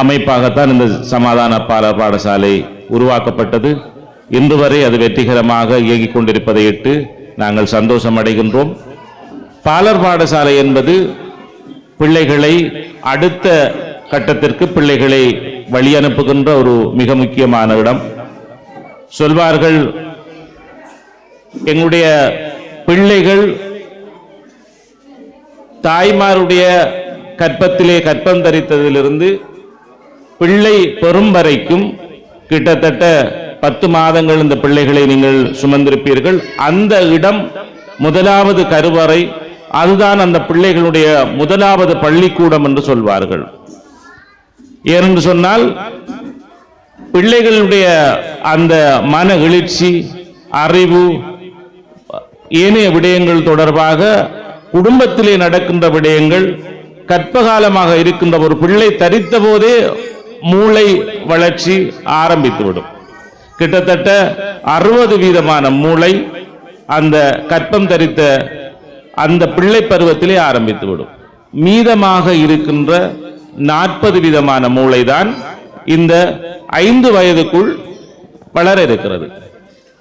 அமைப்பாகத்தான் இந்த சமாதான பாலர் பாடசாலை உருவாக்கப்பட்டது. இன்று வரை அது வெற்றிகரமாக இயங்கிக் கொண்டிருப்பதையிட்டு நாங்கள் சந்தோஷம் அடைகின்றோம். பாலர் பாடசாலை என்பது பிள்ளைகளை அடுத்த கட்டத்திற்கு பிள்ளைகளை வழி அனுப்புகின்ற ஒரு மிக முக்கியமான இடம். சொல்வார்கள், எங்களுடைய பிள்ளைகள் தாய்மாருடைய கற்பத்திலே கற்பம் தரித்ததிலிருந்து பிள்ளை பெறும் வரைக்கும் கிட்டத்தட்ட 10 மாதங்கள் இந்த பிள்ளைகளை நீங்கள் சுமந்திருப்பீர்கள். அந்த இடம் முதலாவது கருவறை, அதுதான் அந்த பிள்ளைகளுடைய முதலாவது பள்ளிக்கூடம் என்று சொல்வார்கள். ஏனென்று சொன்னால் பிள்ளைகளுடைய அந்த மன எழுச்சி, அறிவு, ஏனைய விடயங்கள் தொடர்பாக குடும்பத்திலே நடக்கின்ற விடயங்கள் கற்பகாலமாக இருக்கின்ற ஒரு பிள்ளை தரித்த போதே மூளை வளர்ச்சி ஆரம்பித்துவிடும். கிட்டத்தட்ட 60% மூளை அந்த கற்பம் தரித்த அந்த பிள்ளை பருவத்திலே ஆரம்பித்துவிடும். மீதமாக இருக்கின்ற 40% மூளைதான் இந்த 5 வயதுக்குள் வளர இருக்கிறது.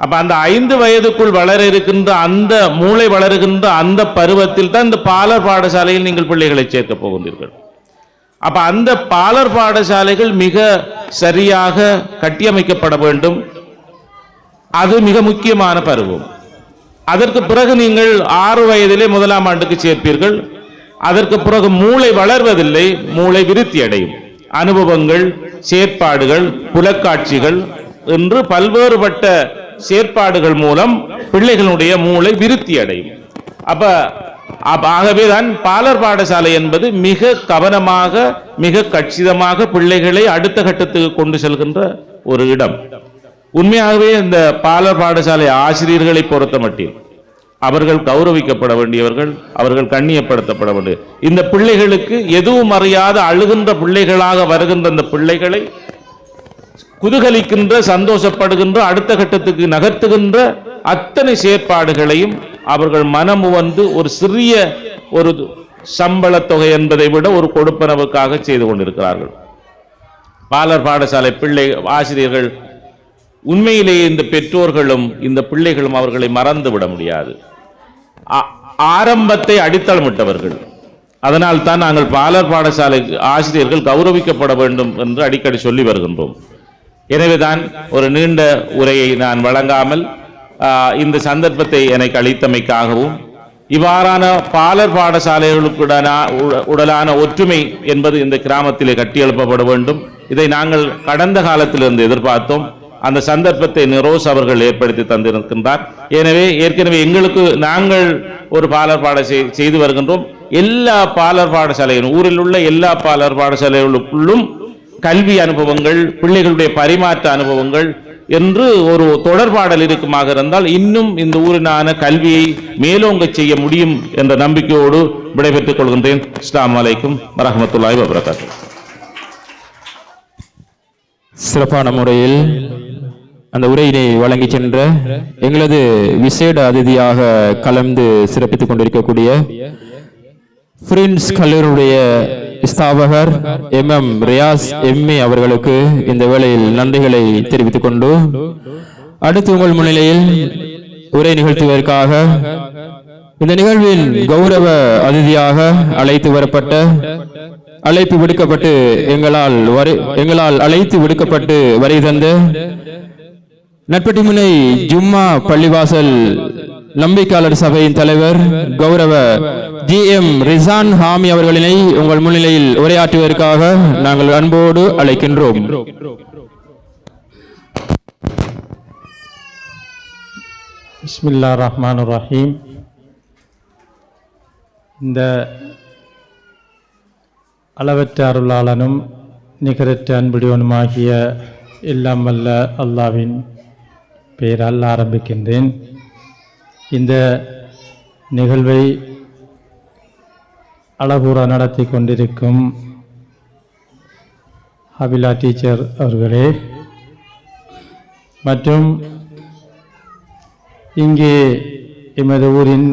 அப்ப அந்த 5 வயதுக்குள் வளர இருக்கின்ற அந்த மூளை வளருகின்ற அந்த பருவத்தில் தான் இந்த பாலர் பாடசாலையில் நீங்கள் பிள்ளைகளை சேர்க்க போகின்றீர்கள். அப்ப அந்த பாலர் பாடசாலைகள் மிக சரியாக கட்டியமைக்கப்பட வேண்டும். அது மிக முக்கியமான பருவம். அதற்கு பிறகு நீங்கள் 6 வயதிலே 1ஆம் ஆண்டுக்கு சேர்ப்பீர்கள். அதற்கு பிறகு மூளை வளர்வதில்லை, மூளை விருத்தி அடையும். அனுபவங்கள், செயற்பாடுகள், புலக்காட்சிகள் என்று பல்வேறுபட்ட செயற்பாடுகள் மூலம் பிள்ளைகளுடைய மூளை விருத்தி அடையும். ஆகவேதான் பாலர் பாடசாலை என்பது மிக கவனமாக, மிக கச்சிதமாக பிள்ளைகளை அடுத்த கட்டத்துக்கு கொண்டு செல்கின்ற ஒரு இடம். உண்மையாகவே இந்த பாலர் பாடசாலை ஆசிரியர்களை பொறுத்த மட்டில் அவர்கள் கௌரவிக்கப்பட வேண்டியவர்கள், அவர்கள் கண்ணியப்படுத்தப்பட வேண்டிய. இந்த பிள்ளைகளுக்கு எதுவும் அறியாத அழுகின்ற பிள்ளைகளாக வருகின்ற இந்த பிள்ளைகளை குதூகலிக்கின்ற, சந்தோஷப்படுகின்ற, அடுத்த கட்டத்துக்கு நகர்த்துகின்ற அத்தனை செயற்பாடுகளையும் அவர்கள் மனமுவந்து ஒரு சிறிய ஒரு சம்பள தொகை என்பதை விட ஒரு கொடுப்பனவுக்காக செய்து கொண்டிருக்கிறார்கள். பாலர் பாடசாலை பிள்ளை ஆசிரியர்கள் உண்மையிலேயே இந்த பெற்றோர்களும் இந்த பிள்ளைகளும் அவர்களை மறந்து விட முடியாது. ஆரம்பத்தை அடித்தளமிட்டவர்கள். அதனால் தான் நாங்கள் பாலர் பாடசாலை ஆசிரியர்கள் கௌரவிக்கப்பட வேண்டும் என்று அடிக்கடி சொல்லி வருகின்றோம். எனவேதான் ஒரு நீண்ட உரையை நான் வழங்காமல் இந்த சந்தர்ப்பத்தை எனக்கு அளித்தமைக்காகவும், இவ்வாறான பாலர் பாடசாலைகளுக்குடனான ஒற்றுமை என்பது இந்த கிராமத்திலே கட்டியெழுப்பப்பட வேண்டும். இதை நாங்கள் கடந்த காலத்திலிருந்து எதிர்பார்த்தோம். அந்த சந்தர்ப்பத்தை நிரோஸ் அவர்கள் ஏற்படுத்தி தந்திருக்கின்றார். எனவே ஏற்கனவே எங்களுக்கு நாங்கள் ஒரு பாலர் பாடசாலை செய்து வருகின்றோம். எல்லா பாலர் பாடசாலைகளும், ஊரில் உள்ள எல்லா பாலர் பாடசாலைகளுக்குள்ளும் கல்வி அனுபவங்கள், பிள்ளைகளுடைய பரிமாற்ற அனுபவங்கள் என்று ஒரு தொடர்பாடல் இருக்குமாக இருந்தால் இன்னும் இந்த ஊரினான கல்வியை மேலோங்க செய்ய முடியும் என்ற நம்பிக்கையோடு விடைபெற்றுக் கொள்கின்றேன். அஸ்ஸலாமு அலைக்கும் வரஹ்மத்துல்லாஹி வபரகாத்துஹு. சிறப்பான முறையில் அந்த உரையினை வழங்கி சென்ற எங்களது விசேட அதிதியாக கலந்து சிறப்பித்துக் கொண்டிருக்கக்கூடிய பிரின்ஸ் கல்லூரியுடைய ஸ்தாபகர் MM ரியாஸ் MA அவர்களுக்கு இந்த வேளையில் நன்றிகளை தெரிவித்துக் கொண்டு, அடுத்து உங்கள் முன்னிலையில் உரை நிகழ்த்துவதற்காக இந்த நிகழ்வின் கௌரவ அதிதியாக அழைத்து வரப்பட்ட, அழைப்பு விடுக்கப்பட்டு எங்களால் அழைத்து விடுக்கப்பட்டு வரை தந்த நட்பட்டிமுனை ஜும்மா பள்ளிவாசல் நம்பிக்கையாளர் சபையின் தலைவர் கௌரவ GM ரிசான் ஹாமி அவர்களினை உங்கள் முன்னிலையில் உரையாற்றுவதற்காக நாங்கள் அன்போடு அழைக்கின்றோம். பிஸ்மில்லாஹிர் ரஹ்மானிர் ரஹீம். இந்த அளவற்ற அருளாளனும் நிகரற்ற அன்புடையவனுமாகிய எல்லாம் வல்ல அல்லாஹ்வின் பெயரால் ஆரம்பிக்கின்றேன். இந்த நிகழ்வை அழகுற நடத்தி கொண்டிருக்கும் ஹபிலா டீச்சர் அவர்களே மற்றும் இங்கே எமது ஊரின்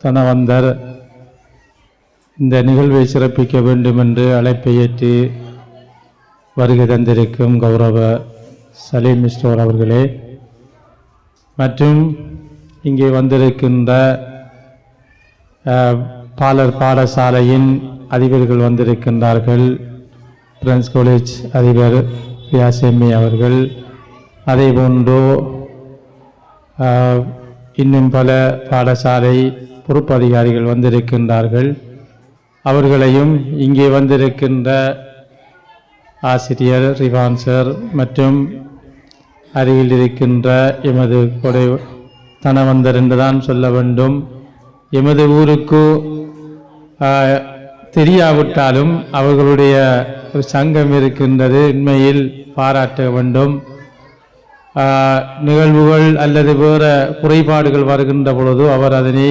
தனவந்தர் இந்த நிகழ்வை சிறப்பிக்க வேண்டும் என்று அழைப்பை ஏற்று வருகை தந்திருக்கும் கௌரவ சலீம் மிஸ்டோர் அவர்களே மற்றும் இங்கே வந்திருக்கின்ற பாலர் பாடசாலையின் அதிபர்கள் வந்திருக்கின்றார்கள். பிரின்ஸ் காலேஜ் அதிபர் வியாசெம்மி அவர்கள், அதேபோன்று இன்னும் பல பாடசாலை பொறுப்பு அதிகாரிகள் வந்திருக்கின்றார்கள். அவர்களையும் இங்கே வந்திருக்கின்ற ஆசிரியர் ரிவான் சார் மற்றும் அருகில் இருக்கின்ற எமது கொடை தனவந்தர் என்றுதான் சொல்ல வேண்டும். எமது ஊருக்கு தெரியாவிட்டாலும் அவர்களுடைய ஒரு சங்கம் இருக்கின்றது, உண்மையில் பாராட்ட வேண்டும். நிகழ்வுகள் அல்லது வேறு குறைபாடுகள் வருகின்ற பொழுது அவர் அதனை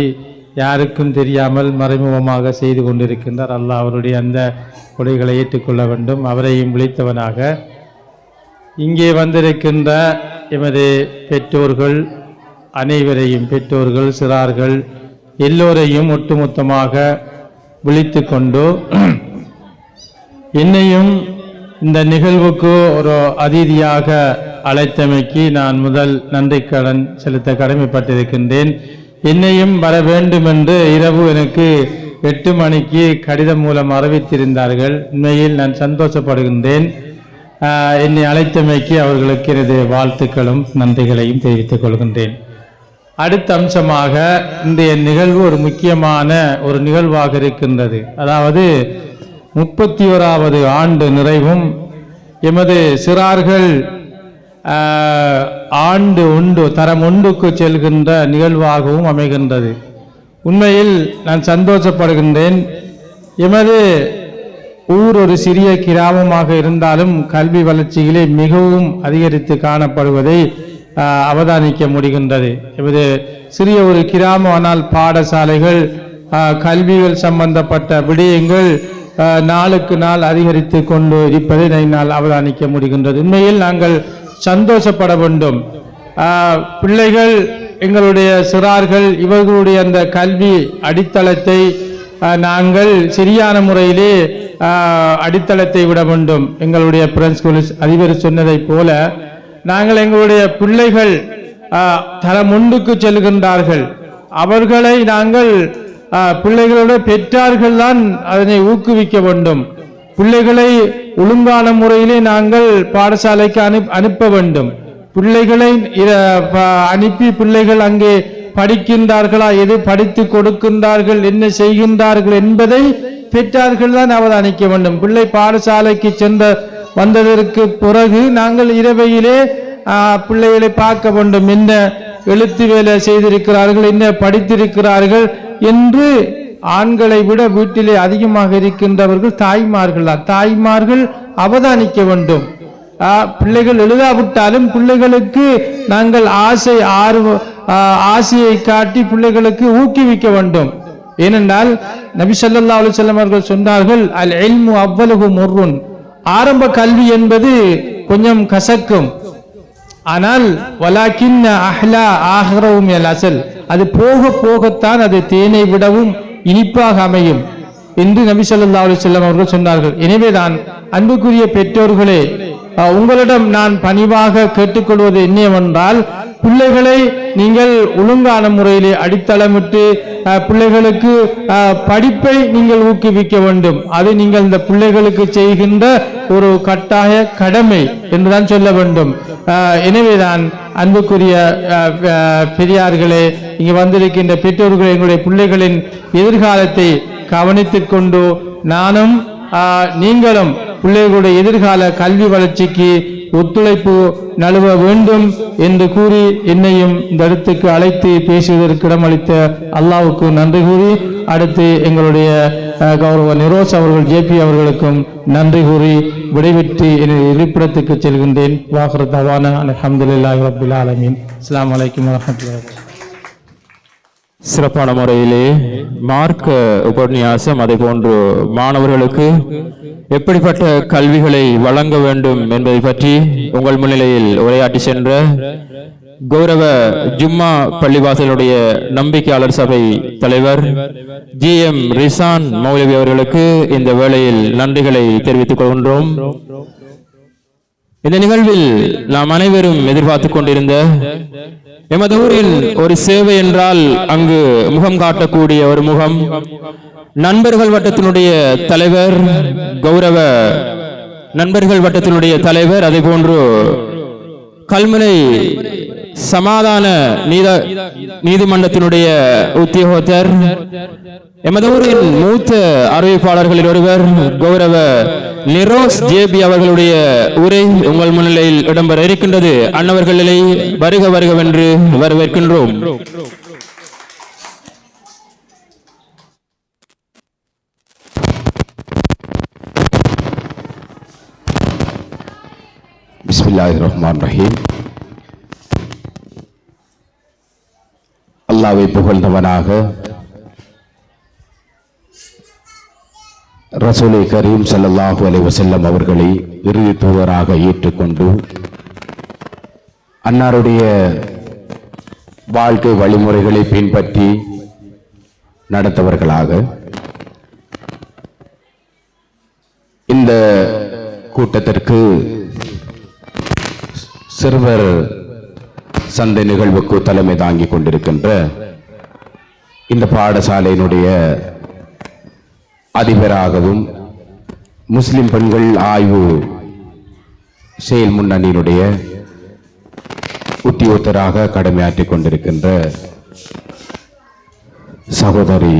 யாருக்கும் தெரியாமல் மறைமுகமாக செய்து கொண்டிருக்கின்றார். அல்லாஹ் அவருடைய அந்த கொடைகளை ஏற்றுக்கொள்ள வேண்டும். அவரையும் விழித்தவனாக இங்கே வந்திருக்கின்ற எமது பெற்றோர்கள் அனைவரையும், பெற்றோர்கள் சிறார்கள் எல்லோரையும் ஒட்டுமொத்தமாக விழித்து கொண்டு என்னையும் இந்த நிகழ்வுக்கு ஒரு அதிதியாக அழைத்தமைக்கு நான் முதல் நன்றி கடன் செலுத்த கடமைப்பட்டிருக்கின்றேன். என்னையும் வர வேண்டும் என்று இரவு எனக்கு 8 மணிக்கு கடிதம் மூலம் அறிவித்திருந்தார்கள். உண்மையில் நான் சந்தோஷப்படுகின்றேன். என்னை அழைத்தமைக்கு அவர்களுக்கு எனது வாழ்த்துக்களும் நன்றிகளையும் தெரிவித்துக் கொள்கின்றேன். அடுத்த அம்சமாக இன்றைய நிகழ்வு ஒரு முக்கியமான ஒரு நிகழ்வாக இருக்கின்றது. அதாவது 31வது ஆண்டு நிறைவும் எமது சிறார்கள் ஆண்டு ஒன்று தரம் ஒன்றுக்கு செல்கின்ற நிகழ்வாகவும் அமைகின்றது. உண்மையில் நான் சந்தோஷப்படுகின்றேன். எமது ஊர் ஒரு சிறிய கிராமமாக இருந்தாலும் கல்வி வளர்ச்சியிலே மிகவும் அதிகரித்து காணப்படுவதை அவதானிக்க முடிகின்றது. எமது சிறிய ஒரு கிராமம், ஆனால் பாடசாலைகள் கல்விகள் சம்பந்தப்பட்ட விடயங்கள் நாளுக்கு நாள் அதிகரித்து கொண்டு இருப்பதை என்னால் அவதானிக்க முடிகின்றது. உண்மையில் நாங்கள் சந்தோஷப்பட வேண்டும். பிள்ளைகள், எங்களுடைய சிறார்கள், இவர்களுடைய அந்த கல்வி அடித்தளத்தை நாங்கள் சரியான முறையிலே அடித்தளத்தை விட வேண்டும். எங்களுடைய பிரின்ஸ் காலேஜ் அதிபர் சொன்னதைப் போல நாங்கள் எங்களுடைய பிள்ளைகள் தரம் ஒன்றுக்கு செல்கின்றார்கள். அவர்களை நாங்கள் பிள்ளைகளுடைய பெற்றார்கள் தான் அதனை ஊக்குவிக்க வேண்டும். பிள்ளைகளை ஒழுங்கான முறையிலே நாங்கள் பாடசாலைக்கு அனுப்ப வேண்டும். பிள்ளைகளை அனுப்பி பிள்ளைகள் அங்கே படிக்கின்றார்களா, எது படித்து கொடுக்கின்றார்கள், என்ன செய்கின்றார்கள் என்பதை பெற்றார்கள் தான் அவதானிக்க வேண்டும். பிள்ளை பாடசாலைக்கு வந்ததற்கு பிறகு நாங்கள் இரவையிலே பிள்ளைகளை பார்க்க வேண்டும். என்ன எழுத்து வேலை செய்திருக்கிறார்கள், என்ன படித்திருக்கிறார்கள் என்று. ஆண்களை விட வீட்டிலே அதிகமாக இருக்கின்றவர்கள் தாய்மார்கள் அவதானிக்க வேண்டும். பிள்ளைகள் எழுதாவிட்டாலும் பிள்ளைகளுக்கு நாங்கள் ஆசையை காட்டி பிள்ளைகளுக்கு ஊக்குவிக்க வேண்டும். ஏனென்றால் நபி ஸல்லல்லாஹு அலைஹி வஸல்லம் அவர்கள் சொன்னார்கள், அல் இல்மு அவ்வலஹு முர்ருன், ஆரம்ப கல்வி என்பது கொஞ்சம் கசக்கும், ஆனால் வலாக்கின் அஹ்லா ஆஹிரஹு மினல் அஸல், அது போக போகத்தான் அது தேனை விடவும் இனிப்பாக அமையும் என்று நபி ஸல்லல்லாஹு அலைஹி வஸல்லம் அவர்கள் சொன்னார்கள். எனவேதான் அன்புக்குரிய பெற்றோர்களே, உங்களிடம் நான் பணிவாக கேட்டுக்கொள்வது என்னவென்றால், பிள்ளைகளை நீங்கள் ஒழுங்கான முறையிலே அடித்தளமிட்டு பிள்ளைகளுக்கு படிப்பை நீங்கள் ஊக்குவிக்க வேண்டும். அது நீங்கள் இந்த பிள்ளைகளுக்கு செய்கின்ற ஒரு கட்டாய கடமை என்றுதான் சொல்ல வேண்டும். எனவேதான் அன்புக்குரிய பெரியார்களே, இங்கு வந்திருக்கின்ற பெற்றோர்களே, எங்களுடைய பிள்ளைகளின் எதிர்காலத்தை கவனித்துக் கொண்டு நானும் நீங்களும் பிள்ளைகளுடைய எதிர்கால கல்வி வளர்ச்சிக்கு ஒத்துழைப்பு நழுவ வேண்டும் என்று கூறி என்னையும் இந்த இடத்துக்கு அழைத்து பேசுவதற்கு இடமளித்த அல்லாஹ்வுக்கு நன்றி கூறி, அடுத்து எங்களுடைய கௌரவ நிரோஸ் அவர்கள் ஜேபி அவர்களுக்கும் நன்றி கூறி விடைபெற்று எனது இருப்பிடத்துக்கு செல்கின்றேன். வாஹிரு தவானா அல்ஹம்துலில்லாஹி ரப்பில் ஆலமீன். அஸ்ஸலாமு அலைக்கும் வரஹ்மத்துல்லாஹி. சிறப்பான முறையிலே மார்க்க உபன்யாசம், அதே போன்று மாணவர்களுக்கு எப்படிப்பட்ட கல்விகளை வழங்க வேண்டும் என்பதை பற்றி உங்கள் முன்னிலையில் உரையாற்றி சென்ற கௌரவ ஜும்மா பள்ளிவாசலுடைய நம்பிக்கையாளர் சபை தலைவர் GM ரிசான் மௌலவி அவர்களுக்கு இந்த வேளையில் நன்றிகளை தெரிவித்துக் கொள்கின்றோம். இந்த நிகழ்வில் நாம் அனைவரும் எதிர்பார்த்துக் கொண்டிருந்த எமது ஊரில் ஒரு சேவை என்றால் அங்கு முகம் காட்டக்கூடிய ஒரு முகம், நண்பர்கள் வட்டத்தினுடைய தலைவர், கௌரவ நண்பர்கள் வட்டத்தினுடைய தலைவர், அதே போன்று கல்முனை சமாதான நீதிமன்றத்தினுடைய உத்தியோகத்தர், எமது ஊரின் மூத்த அறிவிப்பாளர்களில் ஒருவர் கௌரவ நிரோஸ் ஜேபி அவர்களுடைய உரை உங்கள் முன்னிலையில் இடம்பெற இருக்கின்றது. அன்னவர்களை வருக வருகவென்று வரவேற்கின்றோம். பிஸ்மில்லாஹிர் ரஹ்மானிர் ரஹீம். அல்லாஹ்வை புகழ்ந்தவனாக ரசூலை கரீம் ஸல்லல்லாஹு அலைஹி வஸல்லம் அவர்களை இறுதி தூதராக ஏற்றுக்கொண்டு அன்னாருடைய வாழ்க்கை வழிமுறைகளை பின்பற்றி நடந்தவர்களாக இந்த கூட்டத்திற்கு சிறுவர் சந்தை நிகழ்வுக்கு தலைமை தாங்கிக் கொண்டிருக்கின்ற இந்த பாடசாலையினுடைய அதிபராகவும் முஸ்லிம் பெண்கள் ஆய்வு செயல் முன்னணியினுடைய உத்தியோகத்தராக கடமையாற்றிக் கொண்டிருக்கின்ற சகோதரி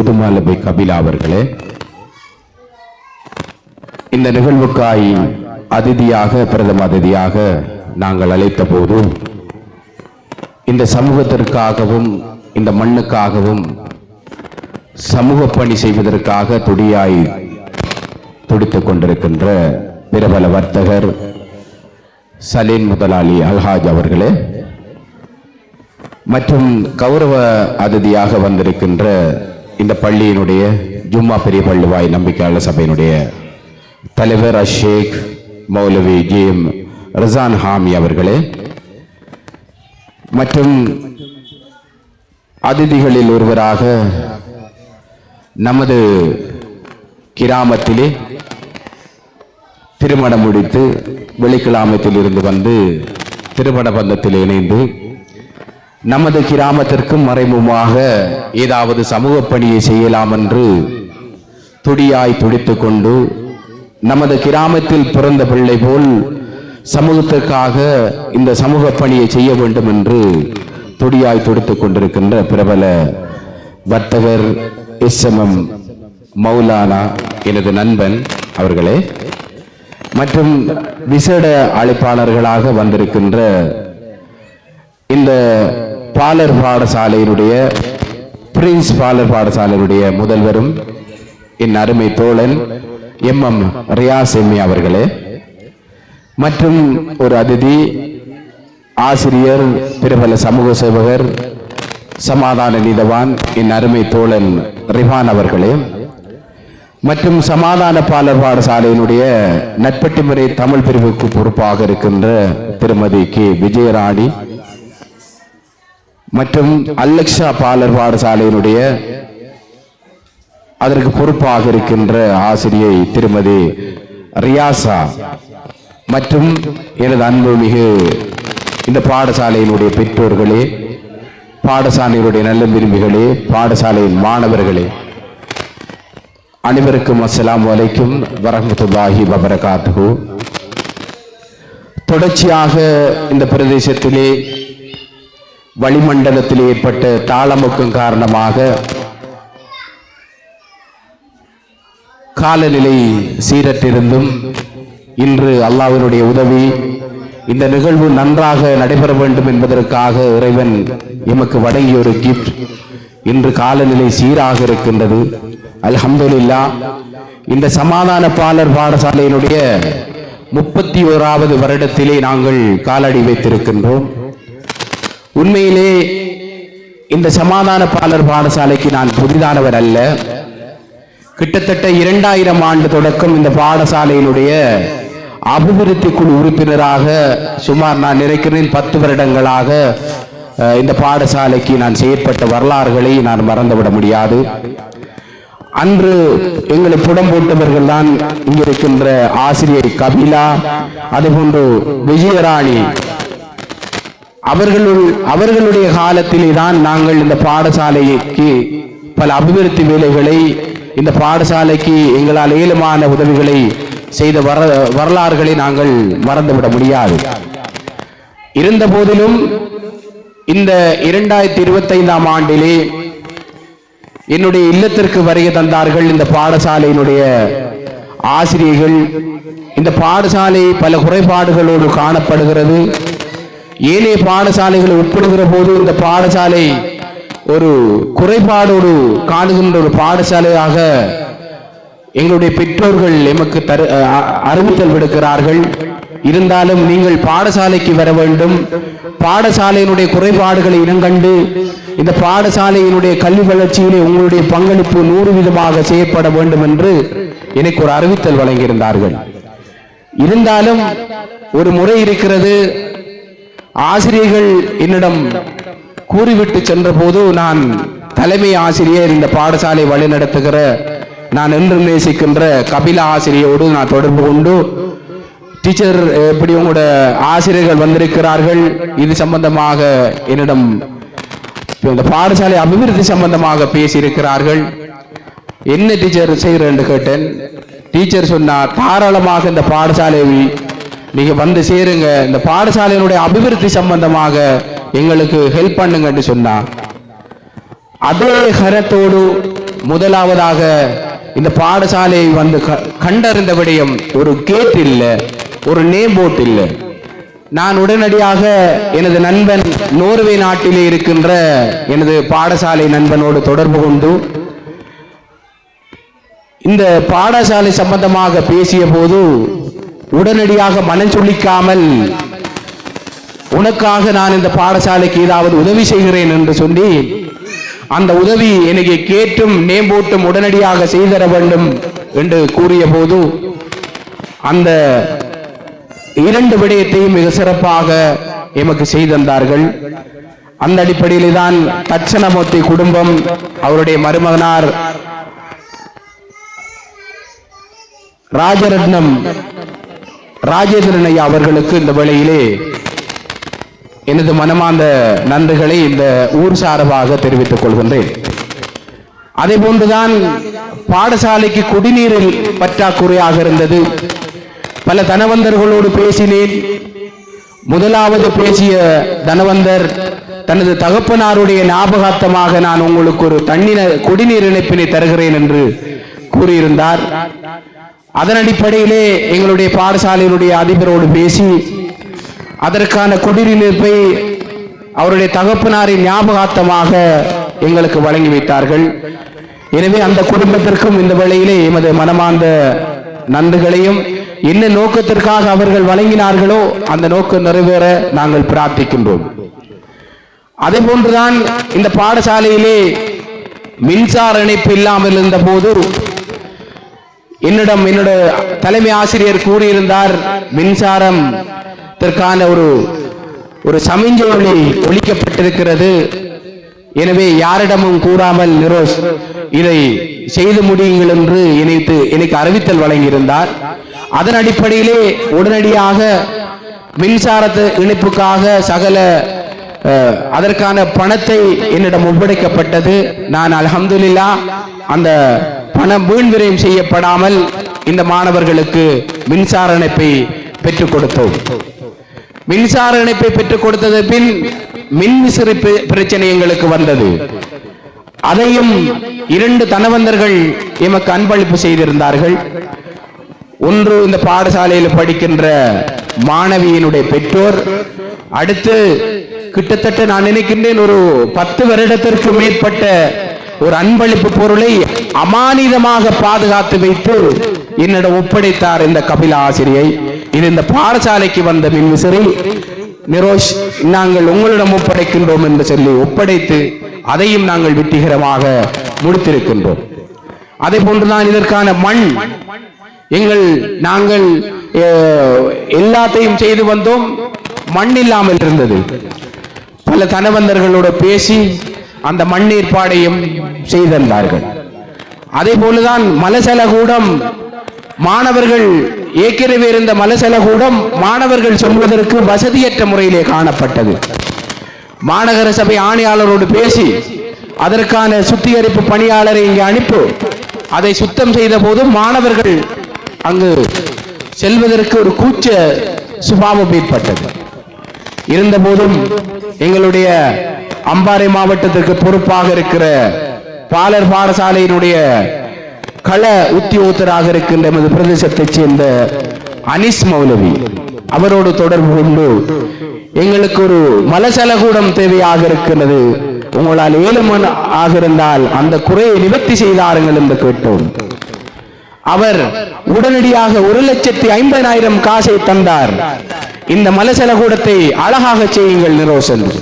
உதுமாலபை கபிலா அவர்களே, இந்த நிகழ்வுக்காய் அதிதியாக, பிரதம அதிதியாக நாங்கள் அழைத்த போது இந்த சமூகத்திற்காகவும் இந்த மண்ணுக்காகவும் சமூக பணி செய்வதற்காக துடியாய் துடித்துக் கொண்டிருக்கின்ற பிரபல வர்த்தகர் சலீம் முதலாளி அல்ஹாஜ் அவர்களே, மற்றும் கௌரவ அதிதியாக வந்திருக்கின்ற இந்த பள்ளியினுடைய ஜும்மா பெரிய பள்ளிவாய் நம்பிக்கையாளர் சபையினுடைய தலைவர் ஷேக் மௌலவி GM ரிசான் ஹாமி அவர்களே, மற்றும் அதிதிகளில் ஒருவராக நமது கிராமத்திலே திருமணம் முடித்து வெளிக்கிராமத்தில் இருந்து வந்து திருமண பந்தத்தில் இணைந்து நமது கிராமத்திற்கும் மறைமுகமாக ஏதாவது சமூக பணியை செய்யலாம் என்று துடியாய் துடித்துக் கொண்டு நமது கிராமத்தில் பிறந்த பிள்ளை போல் சமூகத்திற்காக இந்த சமூக பணியை செய்ய வேண்டும் என்று துடியாய் துடித்துக் கொண்டிருக்கின்ற பிரபல வர்த்தகர் SMM மௌலானா எனது நண்பன் அவர்களே, மற்றும் விசேட அழைப்பாளர்களாக வந்திருக்கின்ற இந்த பாலர் பாடசாலையினுடைய பிரின்ஸ் பாலர் பாடசாலையினுடைய முதல்வரும் என் அருமை தோழன் MM ரியாஸ் எம்மி அவர்களே, மற்றும் ஒரு அதிதி ஆசிரியர், பிரபல சமூக சேவகர், சமாதான நீதவான் என் அருமை தோழன் ரிஹான் அவர்களே, மற்றும் சமாதான பாலர் பாடசாலையினுடைய நட்பட்டிமுறை தமிழ் பிரிவுக்கு பொறுப்பாக இருக்கின்ற திருமதி K விஜயராணி, மற்றும் அல்லக்ஷா பாலர் பாடசாலையினுடைய அதற்கு பொறுப்பாக இருக்கின்ற ஆசிரியை திருமதி ரியாசா மற்றும் எனது அன்புமிகு இந்த பாடசாலையினுடைய பெற்றோர்களே, பாடசாலையினுடைய நல்ல விரும்பிகளே, பாடசாலையின் மாணவர்களே, அனைவருக்கும் அஸ்ஸலாமு அலைக்கும் வரஹ்மத்துல்லாஹி வபரகாத்துஹு. தொடர்ச்சியாக இந்த பிரதேசத்திலே வளிமண்டலத்தில் ஏற்பட்ட தாளமுக்கம் காரணமாக காலநிலை சீரற்றிருந்தும் இன்று அல்லாஹ்வினுடைய உதவி இந்த நிகழ்வு நன்றாக நடைபெற வேண்டும் என்பதற்காக இறைவன் எமக்கு வழங்கிய ஒரு கிஃப்ட். இன்று காலநிலை சீராக இருக்கின்றது. அல்ஹம்துலில்லாஹ். இந்த சமாதான பாலர் பாடசாலையினுடைய 31வது வருடத்திலே நாங்கள் காலடி வைத்திருக்கின்றோம். உண்மையிலே இந்த சமாதான பாலர் பாடசாலைக்கு நான் புதிதானவர் அல்ல. கிட்டத்தட்ட 2000 ஆண்டு தொடக்கம் இந்த பாடசாலையினுடைய அபிவிருத்தி குழு உறுப்பினராக சுமார் நான் நினைக்கிறேன் 10 வருடங்களாக இந்த பாடசாலைக்கு நான் செயற்பட்ட வரலாறுகளை நான் மறந்துவிட முடியாது. அன்று எங்களை புடம் போட்டவர்கள் தான் இங்க இருக்கின்ற ஆசிரியர் கபிலா, அதுபோன்று விஜயராணி. அவர்களுடைய காலத்திலே தான் நாங்கள் இந்த பாடசாலைக்கு பல அபிவிருத்தி வேலைகளை, இந்த பாடசாலைக்கு எங்களால் ஏழுமான உதவிகளை செய்த வரலாறுகளை நாங்கள் மறந்துவிட முடியாது. இருந்த போதிலும் இந்த 2025ஆம் ஆண்டிலே என்னுடைய இல்லத்திற்கு வருகை தந்தார்கள் இந்த பாடசாலையினுடைய ஆசிரியர்கள். இந்த பாடசாலை பல குறைபாடுகளோடு காணப்படுகிறது. ஏனைய பாடசாலைகளை ஒப்பிடுகிற போது இந்த பாடசாலை ஒரு குறைபாடோடு காணுகின்ற ஒரு பாடசாலையாக எங்களுடைய பெற்றோர்கள் எமக்கு அறிவித்தல் விடுக்கிறார்கள். இருந்தாலும் நீங்கள் பாடசாலைக்கு வர வேண்டும், பாடசாலையினுடைய குறைபாடுகளை இனங்கண்டு இந்த பாடசாலையினுடைய கல்வி வளர்ச்சியிலே உங்களுடைய பங்களிப்பு 100% செய்யப்பட வேண்டும் என்று எனக்கு ஒரு அறிவித்தல் வழங்கியிருந்தார்கள். இருந்தாலும் ஒரு முறை இருக்கிறது, ஆசிரியர்கள் என்னிடம் கூறிவிட்டு சென்ற போது நான் தலைமை ஆசிரியர், இந்த பாடசாலை வழி நடத்துகிற நான் என்று நேசிக்கின்ற கபிலா ஆசிரியரோடு நான் தொடர்பு கொண்டு, டீச்சர் எப்படி உங்களோட ஆசிரியர்கள் வந்திருக்கிறார்கள், இது சம்பந்தமாக என்னிடம் இந்த பாடசாலை அபிவிருத்தி சம்பந்தமாக பேசியிருக்கிறார்கள், என்ன டீச்சர் செய்கிறேன் என்று கேட்டேன். டீச்சர் சொன்னார், தாராளமாக இந்த பாடசாலையை நீங்க வந்து சேருங்க, இந்த பாடசாலையினுடைய அபிவிருத்தி சம்பந்தமாக எங்களுக்கு ஹெல்ப் பண்ணுங்க என்று சொன்னார். அதே கரத்தோடு முதலாவதாக இந்த பாடசாலையை வந்து கண்டறிந்த விடயம் ஒரு கேட் இல்லை, ஒரு நேம் போர்ட் இல்லை. நான் உடனடியாக எனது நண்பன் நோர்வே நாட்டிலே இருக்கின்ற எனது பாடசாலை நண்பனோடு தொடர்பு கொண்டு இந்த பாடசாலை சம்பந்தமாக பேசிய போது உடனடியாக மனம் சொல்லிக்காமல், உனக்காக நான் இந்த பாடசாலைக்கு ஏதாவது உதவி செய்கிறேன் என்று சொல்லி அந்த உதவி எனக்கு கேட்டும் நேம் போட்டும் உடனடியாக செய்தர வேண்டும் என்று கூறிய போது அந்த 2 விடயத்தையும் மிக சிறப்பாக எமக்கு செய்தந்தார்கள். அந்த அடிப்படையிலே தான் தட்சணமூர்த்தி குடும்பம், அவருடைய மருமகனார் ராஜரத்னம் ராஜேந்திரன் ஐயா அவர்களுக்கு இந்த வேளையிலே எனது மனமார்ந்த நன்றிகளை இந்த ஊர் சார்பாக தெரிவித்துக் கொள்கின்றேன். அதே போன்றுதான் பாடசாலைக்கு குடிநீரில் பற்றாக்குறையாக இருந்தது. பல தனவந்தர்களோடு பேசினேன். முதலாவது பேசிய தனவந்தர் தனது தகப்பனாருடைய ஞாபகார்த்தமாக நான் உங்களுக்கு ஒரு குடிநீர் இணைப்பினை தருகிறேன் என்று கூறியிருந்தார். அதன் அடிப்படையிலே எங்களுடைய பாடசாலையினுடைய அதிபரோடு பேசி அதற்கான குடிநீர் இணைப்பை அவருடைய தகப்பனாரின் ஞாபகார்த்தமாக எங்களுக்கு வழங்கி வைத்தார்கள். எனவே அந்த குடும்பத்திற்கும் இந்த வேளையிலே எமது மனமார்ந்த நன்றிகளையும், என்ன நோக்கத்திற்காக அவர்கள் வழங்கினார்களோ அந்த நோக்கம் நிறைவேற நாங்கள் பிரார்த்திக்கின்றோம். அதே போன்றுதான் இந்த பாடசாலையிலே மின்சார இணைப்பு இல்லாமல் இருந்த போது என்னிடம் என்னுடைய தலைமை ஆசிரியர் கூறியிருந்தார், மின்சாரத்திற்கான ஒரு சமிஞ்சை ஒளி ஒலிக்கப்பட்டிருக்கிறது, எனவே யாரிடமும் கூறாமல் நிரோஷ் இதை செய்து முடியுங்கள் என்று எனக்கு அறிவித்தல் வழங்கியிருந்தார். அதன் அடிப்படையிலே உடனடியாக மின்சாரத்து இணைப்புக்காக சகல அதற்கான பணத்தை என்னிடம் ஒப்படைக்கப்பட்டது. நான் அல்ஹம்துலில்லாஹ் அந்த பணம் வீண் விரயம் செய்யப்படாமல் இந்த மாணவர்களுக்கு மின்சார இணைப்பை பெற்றுக் கொடுத்தோம். மின்சார இணைப்பை பெற்றுக் கொடுத்தது பின் மின்விசிறி பிரச்சனை எங்களுக்கு வந்தது. அதையும் 2 தனவந்தர்கள் எமக்கு அன்பளிப்பு செய்திருந்தார்கள். ஒன்று இந்த பாடசாலையில் படிக்கின்ற மாணவியினுடைய பெற்றோர், அடுத்து கிட்டத்தட்ட நான் நினைக்கின்றேன் ஒரு 10 வருடத்திற்கு மேற்பட்ட ஒரு அன்பளிப்பு பொருளை அமானிதமாக பாதுகாத்து வைத்து என்னிடம் ஒப்படைத்தார் இந்த கபில ஆசிரியை. இது இந்த பாடசாலைக்கு வந்த மின்விசிறி. நிரோஷ், நாங்கள் உங்களிடம் ஒப்படைக்கின்றோம் என்று சொல்லி ஒப்படைத்து அதையும் நாங்கள் வெற்றிகரமாக முடித்திருக்கின்றோம். அதே போன்றுதான் இதற்கான மண் நாங்கள் எல்லாத்தையும் செய்து வந்தோம். மண் இல்லாமல் இருந்தது. பல தனவந்தர்களோடு பேசி அந்த மண் ஏற்பாடையும் செய்திருந்தார்கள். அதே போலதான் மலசலகூடம் மாணவர்கள் ஏற்கனவே இருந்த மலசலகூடம் மாணவர்கள் சொல்வதற்கு வசதியற்ற முறையிலே காணப்பட்டது. மாநகர சபை ஆணையாளரோடு பேசி அதற்கான சுத்திகரிப்பு பணியாளரை இங்கே அனுப்பி அதை சுத்தம் செய்த போதும் மாணவர்கள் அங்கு செல்வதற்கு ஒரு கூச்ச சுபாவம் ஏற்பட்டது. இருந்த போதும் எங்களுடைய அம்பாறை மாவட்டத்திற்கு பொறுப்பாக இருக்கிற பாலர் பாடசாலையினுடைய கள உத்தியோகத்தராக இருக்கின்ற எமது பிரதேசத்தைச் சேர்ந்த அனிஸ் மௌலவி அவரோடு தொடர்பு கொண்டு எங்களுக்கு ஒரு மலசலகூடம் தேவையாக இருக்கிறது, உங்களால் ஏழுமன் ஆக இருந்தால் அந்த குறையை நிவர்த்தி செய்தாருங்கள் என்று கேட்டோம். அவர் உடனடியாக 1,50,000 காசை தந்தார். இந்த மலசலகூடத்தை அழகாக செய்யுங்கள் நிரோஷ் என்று.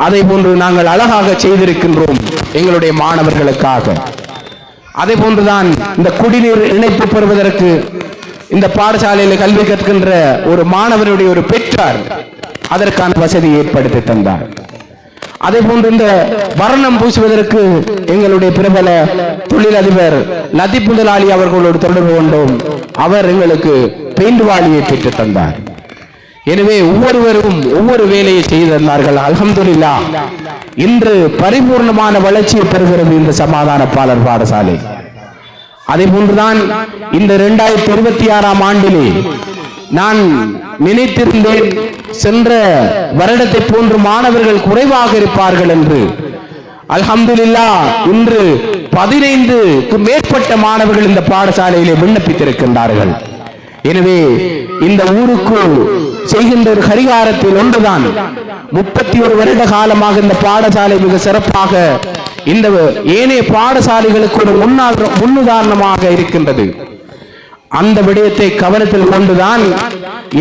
அதை போன்று நாங்கள் அழகாக செய்திருக்கின்றோம் எங்களுடைய மாணவர்களுக்காக. அதே போன்றுதான் இந்த குடிநீர் இணைப்பு பெறுவதற்கு இந்த பாடசாலையில் கல்வி கற்கின்ற ஒரு மாணவனுடைய ஒரு பெற்றார் அதற்கான வசதி ஏற்படுத்தி தந்தார். அதே போன்று இந்த வர்ணம் பூசுவதற்கு எங்களுடைய பிரபல தொழிலதிபர் லதீப் முதலாளி அவர்களோடு தொடர்பு கொண்டோம். அவர் எங்களுக்கு பெயிண்ட் வாளியை பெற்று தந்தார். எனவே ஒவ்வொருவரும் ஒவ்வொரு வேலையை செய்திருந்தார்கள். அல்ஹம்துலில்லாஹ் இன்று பரிபூர்ணமான வளர்ச்சியை பெறுகிறது இந்த சமாதான பாலர் பாடசாலை. அதே போன்றுதான் இந்த 2026ஆம் ஆண்டிலே நான் நினைத்திருந்தேன் சென்ற வருடத்தை போன்று மாணவர்கள் குறைவாக இருப்பார்கள் என்று. அல்ஹம்துலில்லாஹ் இன்று 15க்கு மேற்பட்ட மாணவர்கள் இந்த பாடசாலையிலே விண்ணப்பித்திருக்கின்றார்கள். எனவே இந்த ஊருக்கு செய்கின்ற ஒரு கரிகாரத்தில் ஒன்றுதான் 31 வருட காலமாக இந்த பாடசாலை மிக சிறப்பாக இந்த ஏனைய பாடசாலைகளுக்கு ஒரு முன்னுதாரணமாக இருக்கின்றது. அந்த விடயத்தை கவனத்தில் கொண்டுதான்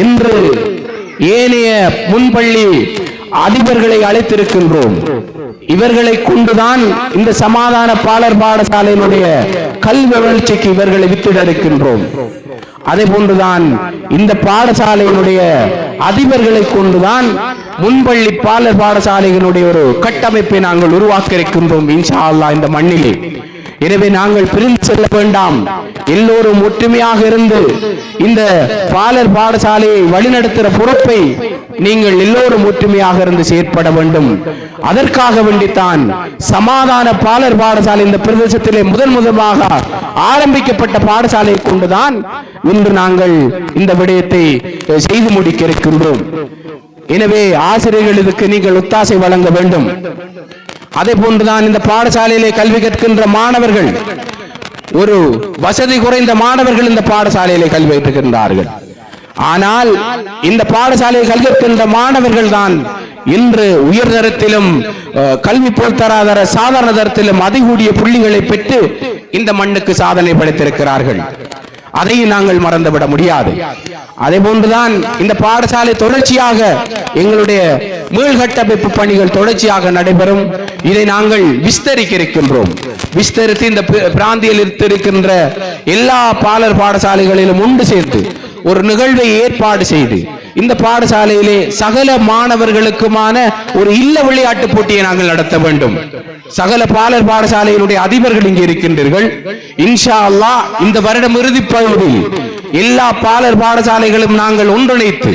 இன்று ஏனைய முன்பள்ளி அதிபர்களை அழைத்திருக்கின்றோம். இவர்களை கொண்டுதான் இந்த சமாதான பாலர் பாடசாலையினுடைய கல்வி வளர்ச்சிக்கு இவர்களை வித்திட இருக்கின்றோம். அதே போன்றுதான் இந்த பாடசாலையினுடைய அதிபர்களை கொண்டுதான் முன்பள்ளி பாலர் பாடசாலைகளுடைய ஒரு கட்டமைப்பை நாங்கள் உருவாக்க இருக்கின்றோம் இன்ஷா அல்லாஹ் இந்த மண்ணிலே. எனவே நாங்கள் பிரிந்து செல்ல வேண்டாம், எல்லோரும் ஒற்றுமையாக இருந்து இந்த பாலர் பாடசாலையை வழிநடத்துகிற பொறுப்பை நீங்கள் எல்லோரும் ஒற்றுமையாக இருந்து செயற்பட வேண்டும். அதற்காக வேண்டித்தான் சமாதான பாலர் பாடசாலை இந்த பிரதேசத்திலே முதலாக ஆரம்பிக்கப்பட்ட பாடசாலையை கொண்டுதான் இன்று நாங்கள் இந்த விடயத்தை செய்து முடிக்க இருக்கின்றோம். எனவே ஆசிரியர்கள் இதுக்கு நீங்கள் ஒத்தாசை வழங்க வேண்டும். அதே போன்றுதான் இந்த பாடசாலையிலே கல்வி கற்கின்ற மாணவர்கள், ஒரு வசதி குறைந்த மாணவர்கள் இந்த பாடசாலையிலே கல்வி கற்கின்றார்கள். ஆனால் இந்த பாடசாலையை கல்வி கற்கின்ற மாணவர்கள் தான் இன்று உயர்தரத்திலும் கல்வி பொருத்தராதர சாதாரண தரத்திலும் அதிகூடிய புள்ளிகளை பெற்று இந்த மண்ணுக்கு சாதனை படைத்திருக்கிறார்கள். அதையும் நாங்கள் மறந்துவிட முடியாது. அதே போன்றுதான் இந்த பாடசாலை தொடர்ச்சியாக எங்களுடைய மீள்கட்டமைப்பு பணிகள் தொடர்ச்சியாக நடைபெறும். இதை நாங்கள் விஸ்தரிக்க இருக்கின்றோம். விஸ்தரித்து இந்த பிராந்தியில் இருக்கின்ற எல்லா பாலர் பாடசாலைகளிலும் ஒன்று சேர்த்து ஒரு நிகழ்வை ஏற்பாடு செய்து இந்த பாடசாலையிலே சகல மாணவர்களுக்குமான ஒரு இல்ல விளையாட்டு போட்டியை நாங்கள் நடத்த வேண்டும். சகல பாலர் பாடசாலையினுடைய அதிபர்கள் இங்கே இருக்கின்றீர்கள். இன்ஷா அல்லாஹ் இந்த வருடம் இறுதி பகுதியில் எல்லா பாலர் பாடசாலைகளும் நாங்கள் ஒன்றிணைத்து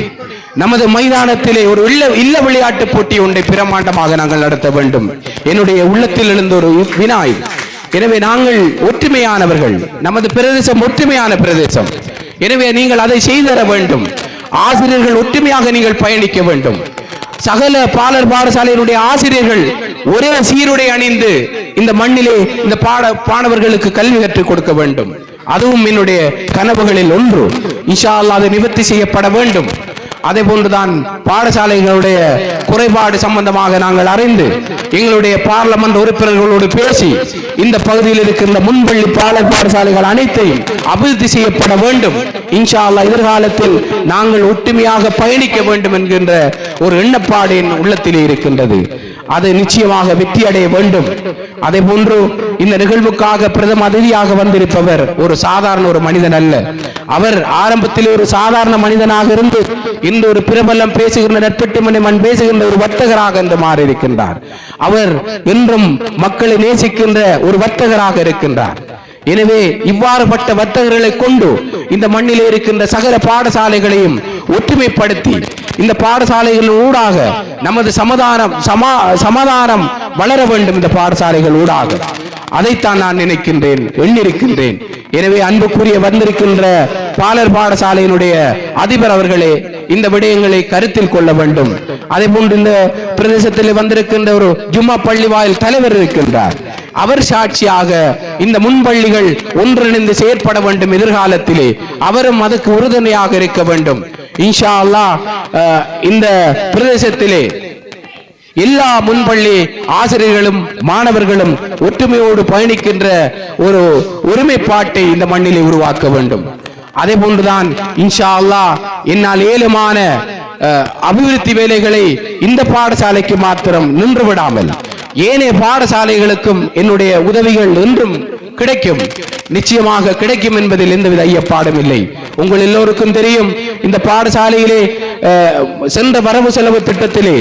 நமது மைதானத்திலே ஒரு இல்ல விளையாட்டு போட்டி ஒன்றை பிரமாண்டமாக நாங்கள் நடத்த வேண்டும். என்னுடைய உள்ளத்தில் எழுந்த ஒரு வினாய். எனவே நாங்கள் ஒற்றுமையானவர்கள், நமது பிரதேசம் ஒற்றுமையான பிரதேசம். எனவே நீங்கள் அதை செய்தர வேண்டும். ஆசிரியர்கள் ஒற்றுமையாக நீங்கள் பயணிக்க வேண்டும். சகல பாலர் பாடசாலையினுடைய ஆசிரியர்கள் ஒரே சீருடை அணிந்து இந்த மண்ணிலே இந்த மாணவர்களுக்கு கல்வி கற்றுக் கொடுக்க வேண்டும். அதுவும் என்னுடைய கனவுகளில் ஒன்று. இன்ஷா அல்லாஹ் அது நிவர்த்தி செய்யப்பட வேண்டும். அதே போன்றுதான் பாடசாலைகளுடைய குறைபாடு சம்பந்தமாக நாங்கள் அறிந்து எங்களுடைய பார்லமெண்ட் உறுப்பினர்களோடு பேசி இந்த பகுதியில் இருக்கின்ற முன்பள்ளி பாலர் பாடசாலைகள் அனைத்தையும் அபிவிருத்தி செய்யப்பட வேண்டும். இன்ஷா அல்லாஹ் எதிர்காலத்தில் நாங்கள் ஒற்றுமையாக பயணிக்க வேண்டும் என்கின்ற ஒரு எண்ணப்பாடு என் உள்ளத்திலே இருக்கின்றது. அது நிச்சயமாக வெற்றி அடைய வேண்டும். அதே போன்று இந்த நிகழ்வுக்காக பிரதம அதிதியாக வந்திருப்பவர் ஒரு சாதாரண ஒரு மனிதன் அல்ல. அவர் ஆரம்பத்தில் ஒரு சாதாரண மனிதனாக இருந்து இன்று ஒரு பிரபலம் பேசுகின்ற நட்பெட்டு மண் பேசுகின்ற ஒரு வர்த்தகராக என்று மாறி இருக்கின்றார். அவர் என்றும் மக்களை நேசிக்கின்ற ஒரு வர்த்தகராக இருக்கின்றார். எனவே இவ்வாறுபட்ட வர்த்தகர்களை கொண்டு இந்த மண்ணிலே இருக்கின்ற சகல பாடசாலைகளையும் ஒற்றுமைப்படுத்தி இந்த பாடசாலைகள் ஊடாக நமது சமாதானம் வளர வேண்டும். இந்த பாடசாலைகள் ஊடாக அதைத்தான் நான் நினைக்கின்றேன், எண்ணிருக்கின்றேன். எனவே அன்புக்குரிய வந்திருக்கின்ற பாலர் பாடசாலையினுடைய அதிபர் அவர்களே இந்த விடயங்களை கருத்தில் கொள்ள வேண்டும். அதே போன்று இந்த பிரதேசத்தில் வந்திருக்கின்ற ஒரு ஜும்மா பள்ளி வாயில் தலைவர் இருக்கின்றார். அவர் சாட்சியாக இந்த முன்பள்ளிகள் ஒன்றிணைந்து செயற்பட வேண்டும். எதிர்காலத்திலே அவரும் அதுக்கு உறுதுணையாக இருக்க வேண்டும். இன்ஷா அல்லாஹ் இந்த பிரதேசத்திலே எல்லா முன்பள்ளி ஆசிரியர்களும் மாணவர்களும் ஒற்றுமையோடு பயணிக்கின்ற ஒரு ஒருமைப்பாட்டை இந்த மண்ணிலே உருவாக்க வேண்டும். அதே போன்றுதான் இன்ஷா அல்லாஹ் என்னால் ஏழுமான அபிவிருத்தி வேலைகளை இந்த பாடசாலைக்கு மாத்திரம் நின்று விடாமல் ஏனைய பாடசாலைகளுக்கும் என்னுடைய உதவிகள் என்றும் கிடைக்கும், நிச்சயமாக கிடைக்கும் என்பதில் எந்தவித ஐயப்பாடும் இல்லை. உங்கள் எல்லோருக்கும் தெரியும், இந்த பாடசாலையிலே சென்ற வரவு செலவு திட்டத்திலே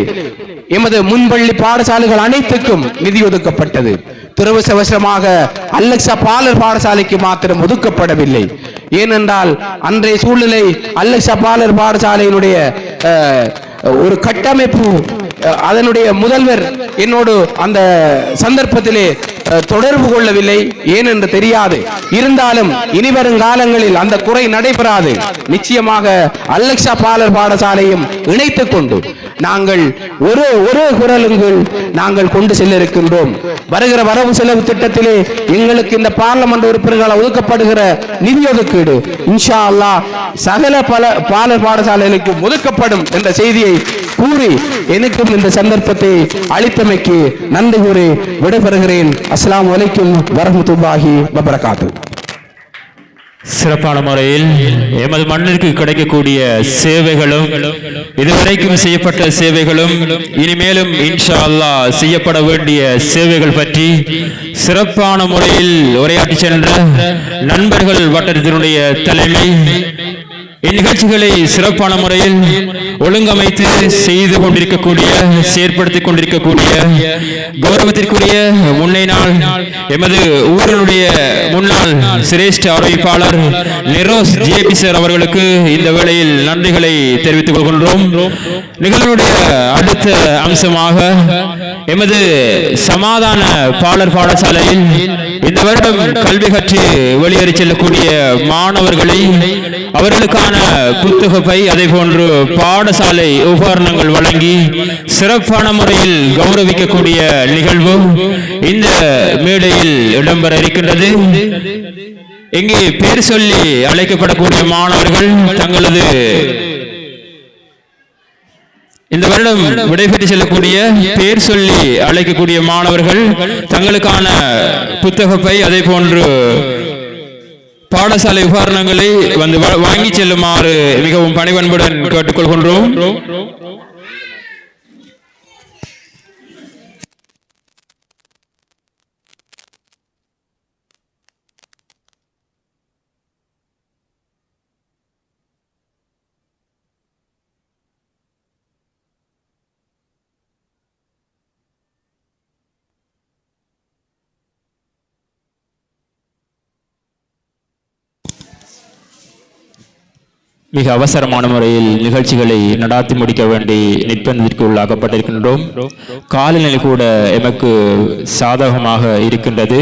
எமது முன்பள்ளி பாடசாலைகள் அனைத்துக்கும் நிதி ஒதுக்கப்பட்டது. துரவசவசமாக அல்லக்ஸா பாலர் பாடசாலைக்கு மாத்திரம் ஒதுக்கப்படவில்லை. ஏனென்றால் அன்றைய சூழ்நிலை அல்லக்ஸா பாலர் பாடசாலையினுடைய ஒரு கட்டமைப்பு, அதனுடைய முதல்வர் என்னோடு அந்த சந்தர்ப்பத்திலே தொடர்பு கொள்ளவில்லை, ஏனென்று தெரியாது. இருந்தாலும் இனிவரும் காலங்களில் அந்த குறை நடைபெறாது. நிச்சயமாக அல்லக்ஸா பாலர் பாடசாலையும் இணைத்துக் கொண்டு நாங்கள் ஒரு குரலுங்கள் நாங்கள் கொண்டு செல்ல இருக்கின்றோம். வருகிற வரவு செலவு திட்டத்திலே எங்களுக்கு இந்த பார்லமெண்ட் உறுப்பினர்களால் ஒதுக்கப்படுகிற நிதி ஒதுக்கீடு இன்ஷா அல்லாஹ் சகல பாலர் பாடசாலைகளுக்கு ஒதுக்கப்படும் என்ற செய்தியை கூறி எனக்கும் இந்த சந்தர்ப்பத்தை அளித்தமைக்கு நன்றி கூறி விடைபெறுகிறேன். அஸ்ஸலாமு அலைக்கும் வரஹ்மத்துல்லாஹி வபரகாத்துஹு. சிறப்பான முறையில் எமது மண்ணிற்கு கிடைக்கக்கூடிய சேவைகளும் இதுவரைக்கும் செய்யப்பட்ட சேவைகளும் இனிமேலும் இன்ஷா அல்லாஹ் செய்யப்பட வேண்டிய சேவைகள் பற்றி சிறப்பான முறையில் உரையாற்றி சென்ற நண்பர்கள் வட்டத்தினுடைய தலைமை இந்நிகழ்ச்சிகளை சிறப்பான முறையில் ஒழுங்கமைத்து செய்து கொண்டிருக்கக்கூடிய செயற்படுத்திக் கொண்டிருக்கக்கூடிய கௌரவத்திற்குரிய முன்னை நாள் எமது ஊரினுடைய முன்னாள் சிரேஷ்ட அறிவிப்பாளர் நிரோஸ் ஜேபி சார் அவர்களுக்கு இந்த வேளையில் நன்றிகளை தெரிவித்துக் கொள்கின்றோம். நிகழ்வுடைய அடுத்த அம்சமாக எமது சமாதான பாலர் பாடசாலையில் இந்த வருடம் கல்வி கற்று வெளியேறி செல்லக்கூடிய மாணவர்களை அவர்களுக்கான புத்தகப்பை அதே போன்று பாடசாலை உபகரணங்கள் வழங்கி சிறப்பான முறையில் கௌரவிக்கக்கூடிய நிகழ்வு இந்த மேடையில் இடம்பெற இருக்கின்றது. இங்கே பேர் சொல்லி அழைக்கப்படக்கூடிய மாணவர்கள் தங்களது இந்த வருடம் விடைபெற்று செல்லக்கூடிய பேர் சொல்லி அழைக்கக்கூடிய மாணவர்கள் தங்களுக்கான புத்தகப்பை அதே போன்று பாடசாலை உபகரணங்களை வந்து வாங்கி செல்லுமாறு மிகவும் பணிவன்புடன் கேட்டுக்கொள்கின்றோம். மிக அவசரமான முறையில் நிகழ்ச்சிகளை நடாத்தி முடிக்க வேண்டி நிர்பந்தத்திற்கு உள்ளாக்கப்பட்டிருக்கின்றோம். காலநிலை கூட எமக்கு சாதகமாக இருக்கின்றது.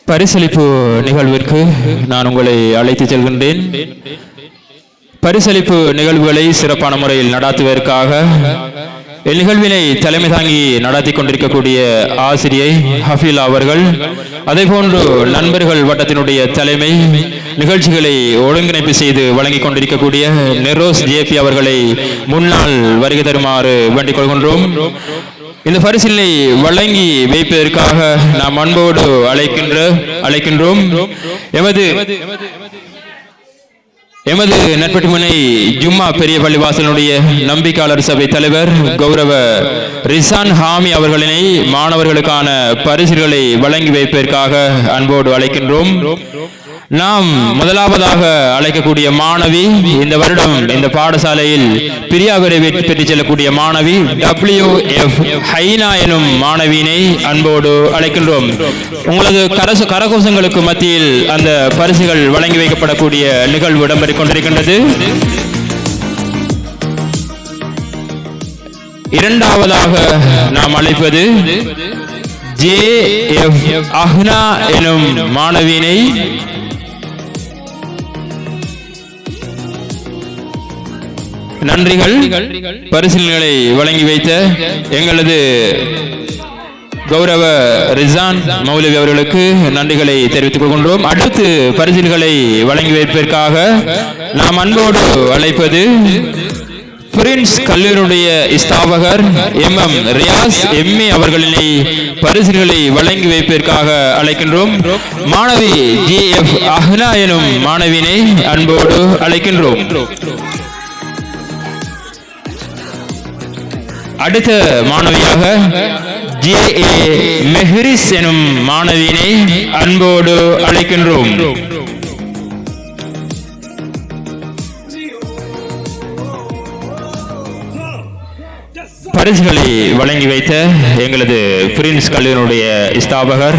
பரிசளிப்பு நிகழ்விற்கு நான் உங்களை அழைத்து செல்கின்றேன். பரிசளிப்பு நிகழ்வுகளை சிறப்பான முறையில் நடாத்துவதற்காக இந்நிகழ்வினை தலைமை தாங்கி நடாத்தி கொண்டிருக்கக்கூடிய ஆசிரியை ஹஃபீலா அவர்கள், அதேபோன்று நண்பர்கள் வட்டத்தினுடைய தலைமை நிகழ்ச்சிகளை ஒருங்கிணைப்பு செய்து வழங்கிக் கொண்டிருக்கக்கூடிய நெரோஸ் ஜேபி அவர்களை முன்னால் வருகை தருமாறு வேண்டிக் கொள்கின்றோம். இந்த பரிசிலை வழங்கி வைப்பதற்காக நாம் அன்போடு அழைக்கின்றோம். எமது நட்பட்டுமனை ஜும்மா பெரிய பள்ளிவாசலுடைய நம்பிக்கையாளர் சபை தலைவர் கௌரவ ரிசான் ஹாமி அவர்களினை மாணவர்களுக்கான பரிசுகளை வழங்கி வைப்பதற்காக அன்போடு அழைக்கின்றோம். நாம் முதலாவதாக அழைக்கக்கூடிய மாணவி, இந்த வருடம் இந்த பாடசாலையில் பிரியாவிரை பெற்று செல்லக்கூடிய மாணவி WF ஹைனா எனும் மாணவியினை அன்போடு அழைக்கின்றோம். உங்களது கரகோஷங்களுக்கு மத்தியில் அந்த பரிசுகள் வழங்கி வைக்கப்படக்கூடிய நிகழ்வு இடம்பெற்றுக் கொண்டிருக்கின்றது. இரண்டாவதாக நாம் அழைப்பது JF அஹ்னா எனும் மாணவியினை நன்றிகள். பரிசீலனைகளை வழங்கி வைத்த எங்களது கௌரவ ரிசான் மௌலவி அவர்களுக்கு நன்றிகளை தெரிவித்துக் கொள்கின்றோம். அடுத்து பரிசீலனைகளை வழங்கி வைப்பதற்காக நாம் அன்போடு அழைப்பது பிரின்ஸ் கல்லூரியுடைய ஸ்தாபகர் MM ரியாஸ் MA அவர்களினை பரிசுகளை வழங்கி வைப்பதற்காக அழைக்கின்றோம். மாணவி JF அஹ்னா எனும் மாணவியினை அன்போடு அழைக்கின்றோம். அடுத்த மாணவியாக JA மெஹரிஸ் எனும் மாணவியினை அன்போடு அழைக்கின்றோம். பரிசுகளை வழங்கி வைத்த எங்களது பிரின்ஸ் கல்லூரியினுடைய ஸ்தாபகர்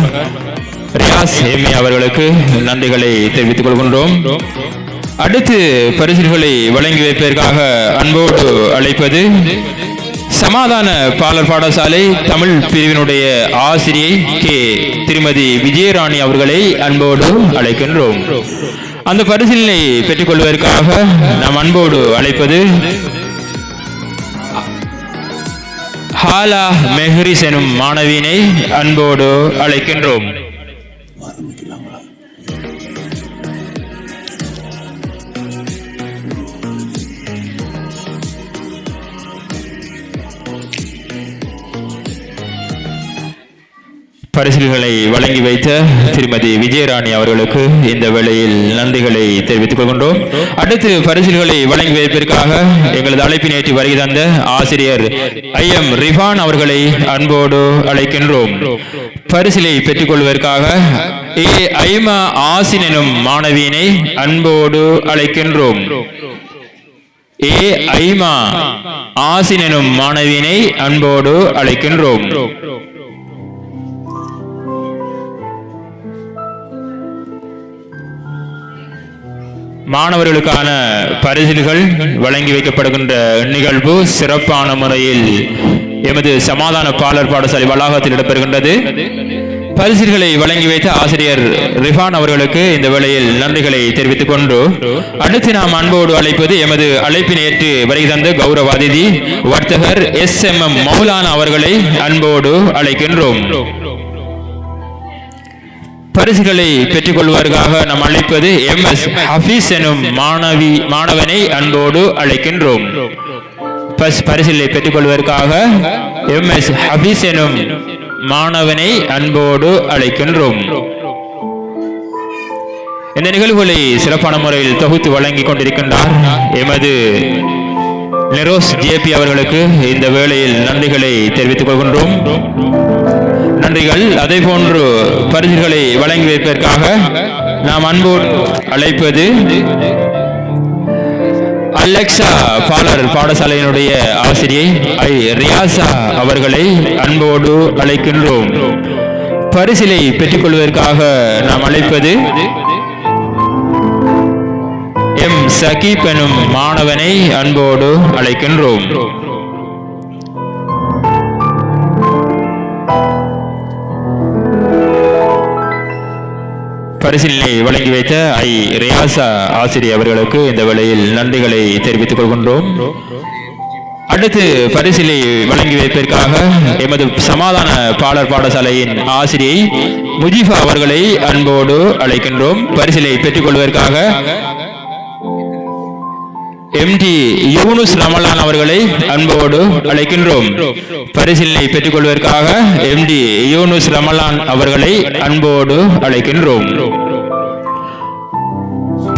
ரியாஸ் MA அவர்களுக்கு நன்றிகளை தெரிவித்துக் கொள்கின்றோம். அடுத்து பரிசுகளை வழங்கி வைப்பதற்காக அன்போடு அழைப்பது சமாதான பாலர் பாடசாலை தமிழ் பிரிவினுடைய ஆசிரியை திருமதி விஜயராணி அவர்களை அன்போடு அழைக்கின்றோம். அந்த பரிசிலை பெற்றுக் கொள்வதற்காக நாம் அன்போடு அழைப்பது ஹாலா மெஹரிஸ் எனும் மாணவியினை அன்போடு அழைக்கின்றோம். பரிசுகளை வழங்கி வைத்த திருமதி விஜயராணி அவர்களுக்கு இந்த வேளையில் நன்றிகளை தெரிவித்துக் கொள்கின்றோம். அடுத்து பரிசுகளை வழங்கி வைப்பதற்காக எங்களது அழைப்பினை ஏற்றி வருகை தந்த ஆசிரியர் IM ரிஃபான் அவர்களை அன்போடு அழைக்கின்றோம். பரிசிலை பெற்றுக் கொள்வதற்காக ஐமா ஆசின் எனும் மாணவியினை அன்போடு அழைக்கின்றோம். ஐமா ஆசின் எனும் மாணவியினை அன்போடு அழைக்கின்றோம். மாணவர்களுக்கான பரிசுகள் வழங்கி வைக்கப்படுகின்ற நிகழ்வு சிறப்பான முறையில் எமது சமாதான பாலர் பாடசாலை வளாகத்தில் இடம்பெறுகின்றது. பரிசுகளை வழங்கி வைத்த ஆசிரியர் ரிஃபான் அவர்களுக்கு இந்த வேளையில் நன்றிகளை தெரிவித்துக் கொண்டு அடுத்து நாம் அன்போடு அழைப்பது எமது அழைப்பினை ஏற்று வருகை தந்த கௌரவ அதிதி வர்த்தகர் SMM மௌலானா அவர்களை அன்போடு அழைக்கின்றோம். பரிசுகளை பெற்றுக் கொள்வதற்காக நாம் அழைப்பது MS ஹபீஸ் எனும் மாணவனை அன்போடு அழைக்கின்றோம். பரிசுகளை பெற்றுக் கொள்வதற்காக MS ஹபீஸ் எனும் மாணவனை அன்போடு அழைக்கின்றோம். இந்த நிகழ்வுகளை சிறப்பான முறையில் தொகுத்து வழங்கிக் கொண்டிருக்கின்றார் எமது நெரோஸ் JP அவர்களுக்கு இந்த வேளையில் நன்றிகளை தெரிவித்துக் கொள்கின்றோம். நன்றிகள். அதே போன்று பரிசுகளை வழங்கி வைப்பதற்காக நாம் அன்போடு அழைப்பது அலெக்சா பாடசாலையினுடைய ஆசிரியை ஐ ரியாசா அவர்களை அன்போடு அழைக்கின்றோம். பரிசிலை பெற்றுக்கொள்வதற்காக நாம் அழைப்பது எம் சகீப் எனும் மாணவனை அன்போடு அழைக்கின்றோம். பரிசிலை வழங்கி வைத்த ஐ ரியாசா ஆசிரியர் அவர்களுக்கு இந்த வேளையில் நன்றிகளை தெரிவித்துக் கொள்கின்றோம். அடுத்து பரிசிலை வழங்கி வைப்பதற்காக எமது சமாதான பாடசாலையின் ஆசிரியை முஜிஃபா அவர்களை அன்போடு அழைக்கின்றோம். பரிசிலை பெற்றுக் கொள்வதற்காக எம்டி யூனுஸ் ரமலான் அவர்களை அன்போடு அழைக்கின்றோம். பரிசிலை பெற்றுக் கொள்வதற்காக எம்டி யூனுஸ் ரமலான் அவர்களை அன்போடு அழைக்கின்றோம்.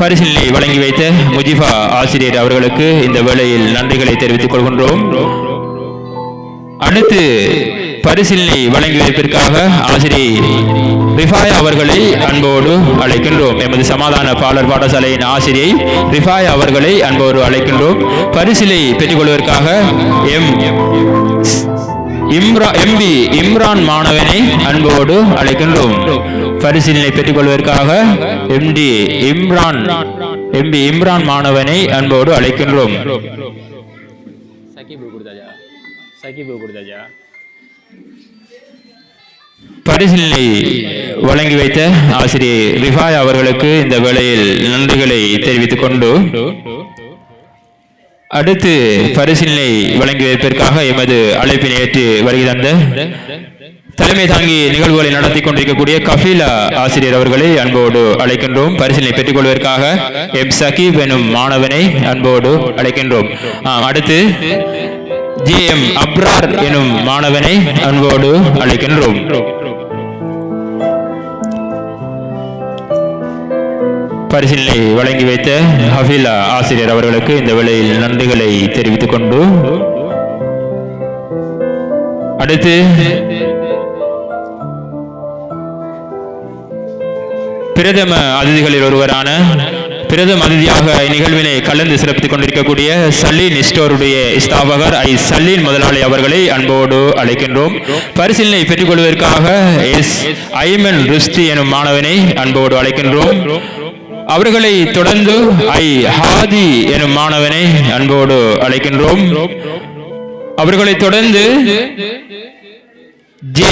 பரிசிலை வழங்கி வைத்த முஜிஃபா ஆசிரியர் அவர்களுக்கு இந்த வேளையில் நன்றிகளை தெரிவித்துக் கொள்கின்றோம். அடுத்து பரிசிலை வழங்கி வைப்பதற்காக ஆசிரியர் ரிஃபாயா அவர்களை அன்போடு அழைக்கின்றோம். எமது சமாதான பாடசாலையின் ஆசிரியை ரிஃபாயா அவர்களை அன்போடு அழைக்கின்றோம். பரிசிலை பெற்றுக் கொள்வதற்காக எம்பி இம்ரான் மாணவனை அன்போடு அழைக்கின்றோம். பரிசிலை பெற்றுக் கொள்வதற்காக எம்பி இம்ரான் மாணவனை அன்போடு அழைக்கின்றோம். பரிசிலை வழங்கி வைத்த ஆசிரியர் ரிஃபாயா அவர்களுக்கு இந்த வேளையில் நன்றிகளை தெரிவித்துக் கொண்டு அடுத்து பரிசிலை வழங்கி வைப்பதற்காக எமது அழைப்பினை ஏற்று வருகை தந்த தலைமை தாங்கி நிகழ்வுகளை நடத்தி கொண்டிருக்கக்கூடிய கஃபீலா ஆசிரியர் அவர்களை அன்போடு அழைக்கின்றோம். பரிசிலை பெற்றுக் கொள்வதற்காக எம் சகீப் எனும் மாணவனை அன்போடு அழைக்கின்றோம். அடுத்து ஜே.எம். அப்ரார் எனும் மாணவனை அன்போடு அழைக்கின்றோம். பரிசிலை வழங்கி வைத்த ஹஃபீலா ஆசிரியர் அவர்களுக்கு இந்த வேளையில் நன்றிகளை தெரிவித்துக் கொண்டு அடுத்து பிரதம அதிதிகளில் ஒருவரான பிரதம அதிதியாக இந்நிகழ்வினை கலந்து சிறப்பித்துக் கொண்டிருக்கக்கூடிய சலீன் ஸ்டோருடைய ஸ்தாபகர் ஐ சலீன் முதலாளி அவர்களை அன்போடு அழைக்கின்றோம். பரிசிலை பெற்றுக் கொள்வதற்காக எஸ் ஐமன் ருஸ்தி எனும் மாணவனை அன்போடு அழைக்கின்றோம். அவர்களை தொடர்ந்து ஐ ஹாதி எனும் மாணவனை அன்போடு அழைக்கின்றோம். அவர்களை தொடர்ந்து ஜே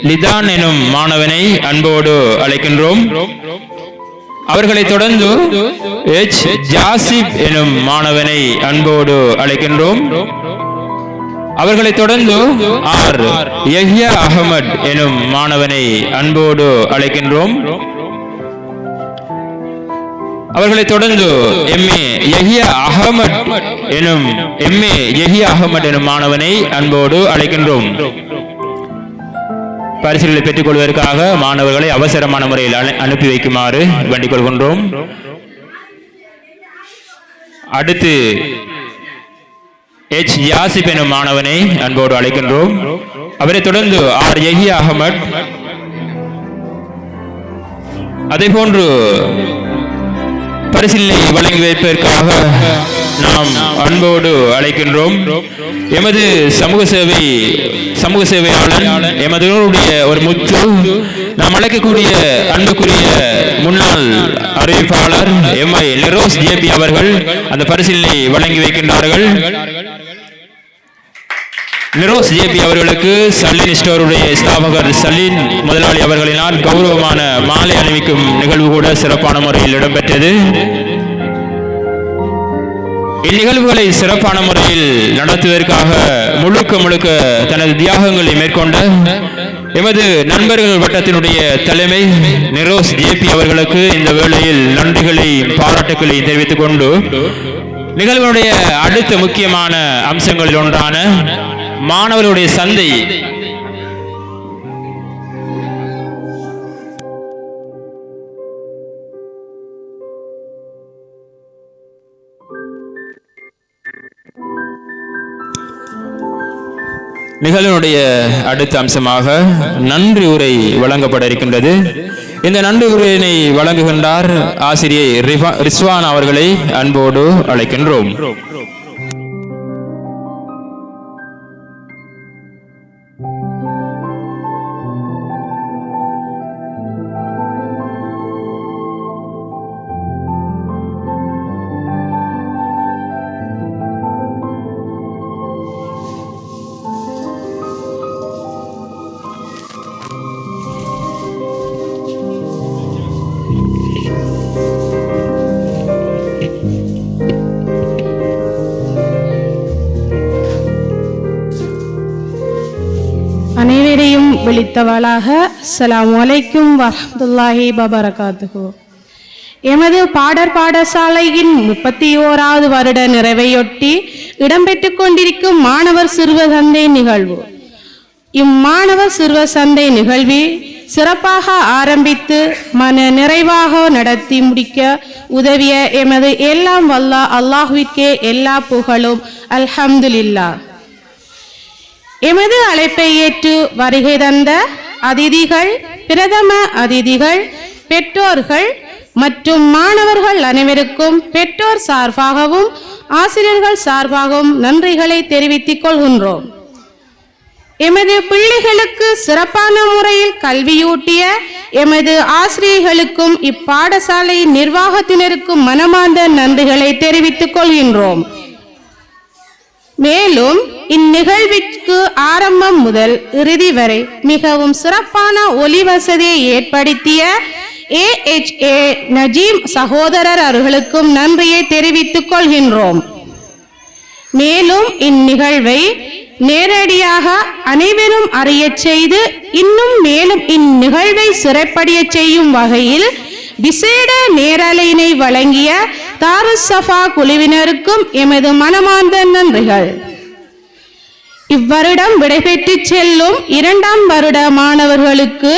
லிதான் எனும் மாணவனை அன்போடு அழைக்கின்றோம். அவர்களை தொடர்ந்து எச் ஜாசிப் எனும் மாணவனை அன்போடு அழைக்கின்றோம். அவர்களை தொடர்ந்து ஆர் யஹ்யா அகமது எனும் மாணவனை அன்போடு அழைக்கின்றோம். அவர்களை தொடர்ந்து எம்ஏ யஹ்யா அகமது எனும் மாணவனை அன்போடு அழைக்கின்றோம். பரிசுகளை பெற்றுக் கொள்வதற்காக மாணவர்களை அவசரமான முறையில் அனுப்பி வைக்குமாறு வேண்டிக் கொள்கின்றோம். அடுத்து எச் யாசிப் எனும் மாணவனை அன்போடு அழைக்கின்றோம். அவரை தொடர்ந்து ஆர் யஹ்யா அகமது, அதே போன்று பரிசிலை வழங்கி வைப்பதற்காக நாம் அன்போடு அழைக்கின்றோம். எமது சமூக சேவையாளர் எமது ஒரு முத்து நாம் அழைக்கக்கூடிய அன்புக்குரிய முன்னாள் அறிவிப்பாளர் எம்.ஐ. நிரோஸ் ஜே.பி. அவர்கள் அந்த பரிசிலை வழங்கி வைக்கின்றார்கள். நிரோஸ் ஜே.பி. அவர்களுக்கு சலீன் ஸ்டோருடைய ஸ்தாபகர் சலீன் முதலாளி அவர்களினால் கௌரவமான மாலை அணிவிக்கும் நிகழ்வு கூட சிறப்பான முறையில் இடம்பெற்றது. இந்நிகழ்வுகளை சிறப்பான முறையில் நடத்துவதற்காக முழுக்க தனது தியாகங்களை மேற்கொண்ட எமது நண்பர்கள் வட்டத்தினுடைய தலைமை நிரோஸ் ஜே.பி. அவர்களுக்கு இந்த வேளையில் நன்றிகளை பாராட்டுக்களை தெரிவித்துக் கொண்டு நிகழ்வுடைய அடுத்த முக்கியமான அம்சங்களில் ஒன்றான மாணவர்களுடைய சந்தை நிகழ்வுடைய அடுத்த அம்சமாக நன்றி உரை வழங்கப்பட இருக்கின்றது. இந்த நன்றி உரையினை வழங்குகின்றார் ஆசிரியை ரிஸ்வான் அவர்களை அன்போடு அழைக்கின்றோம். அனைவரையும் விழித்தவளாக அஸ்ஸலாமு அலைக்கும் வரஹ்மத்துல்லாஹி வபரகாத்துஹு. எமது பாடசாலையின் 31வது வருட நிறைவையொட்டி இடம்பெற்றுக் கொண்டிருக்கும் மாணவர் சிறுவ சந்தை நிகழ்வு. இம்மாணவர் சிறுவ சந்தை நிகழ்வி சிறப்பாக ஆரம்பித்து மன நிறைவாக நடத்தி முடிக்க உதவிய எமது எல்லாம் வல்ல அல்லாஹ்விற்கே எல்லா புகழும் அல்ஹம்துலில்லாஹ். எமது அழைப்பை ஏற்று வருகை தந்த அதிதிகள், பிரதம அதிதிகள், பெற்றோர்கள் மற்றும் மாணவர்கள் அனைவருக்கும் பெற்றோர் சார்பாகவும் ஆசிரியர்கள் சார்பாகவும் நன்றிகளை தெரிவித்துக் கொள்கின்றோம். எமது பிள்ளைகளுக்கு சிறப்பான முறையில் கல்வியூட்டிய எமது ஆசிரியர்களுக்கும் இப்பாடசாலை நிர்வாகத்தினருக்கும் மனமார்ந்த நன்றிகளை தெரிவித்துக் கொள்கின்றோம். மேலும் இந்நிகழ்விற்கு ஆரம்பம் முதல் இறுதி வரை மிகவும் சிறப்பான ஒலி வசதியை ஏற்படுத்திய AHA நஜீம் சகோதரர் அவர்களுக்கும் நன்றியை தெரிவித்துக் கொள்கின்றோம். மேலும் இந்நிகழ்வை நேரடியாக அனைவரும் அறியச் செய்து இன்னும் மேலும் இந்நிகழ்வை சிறப்படைய செய்யும் வகையில் விசேட நேரலையினை வழங்கிய தாருஸ் சஃபா குழுவினருக்கும் எமது மனமார்ந்த நன்றிகள். இவ்வருடம் விடைபெற்று செல்லும் 2ஆம் வருட மாணவர்களுக்கு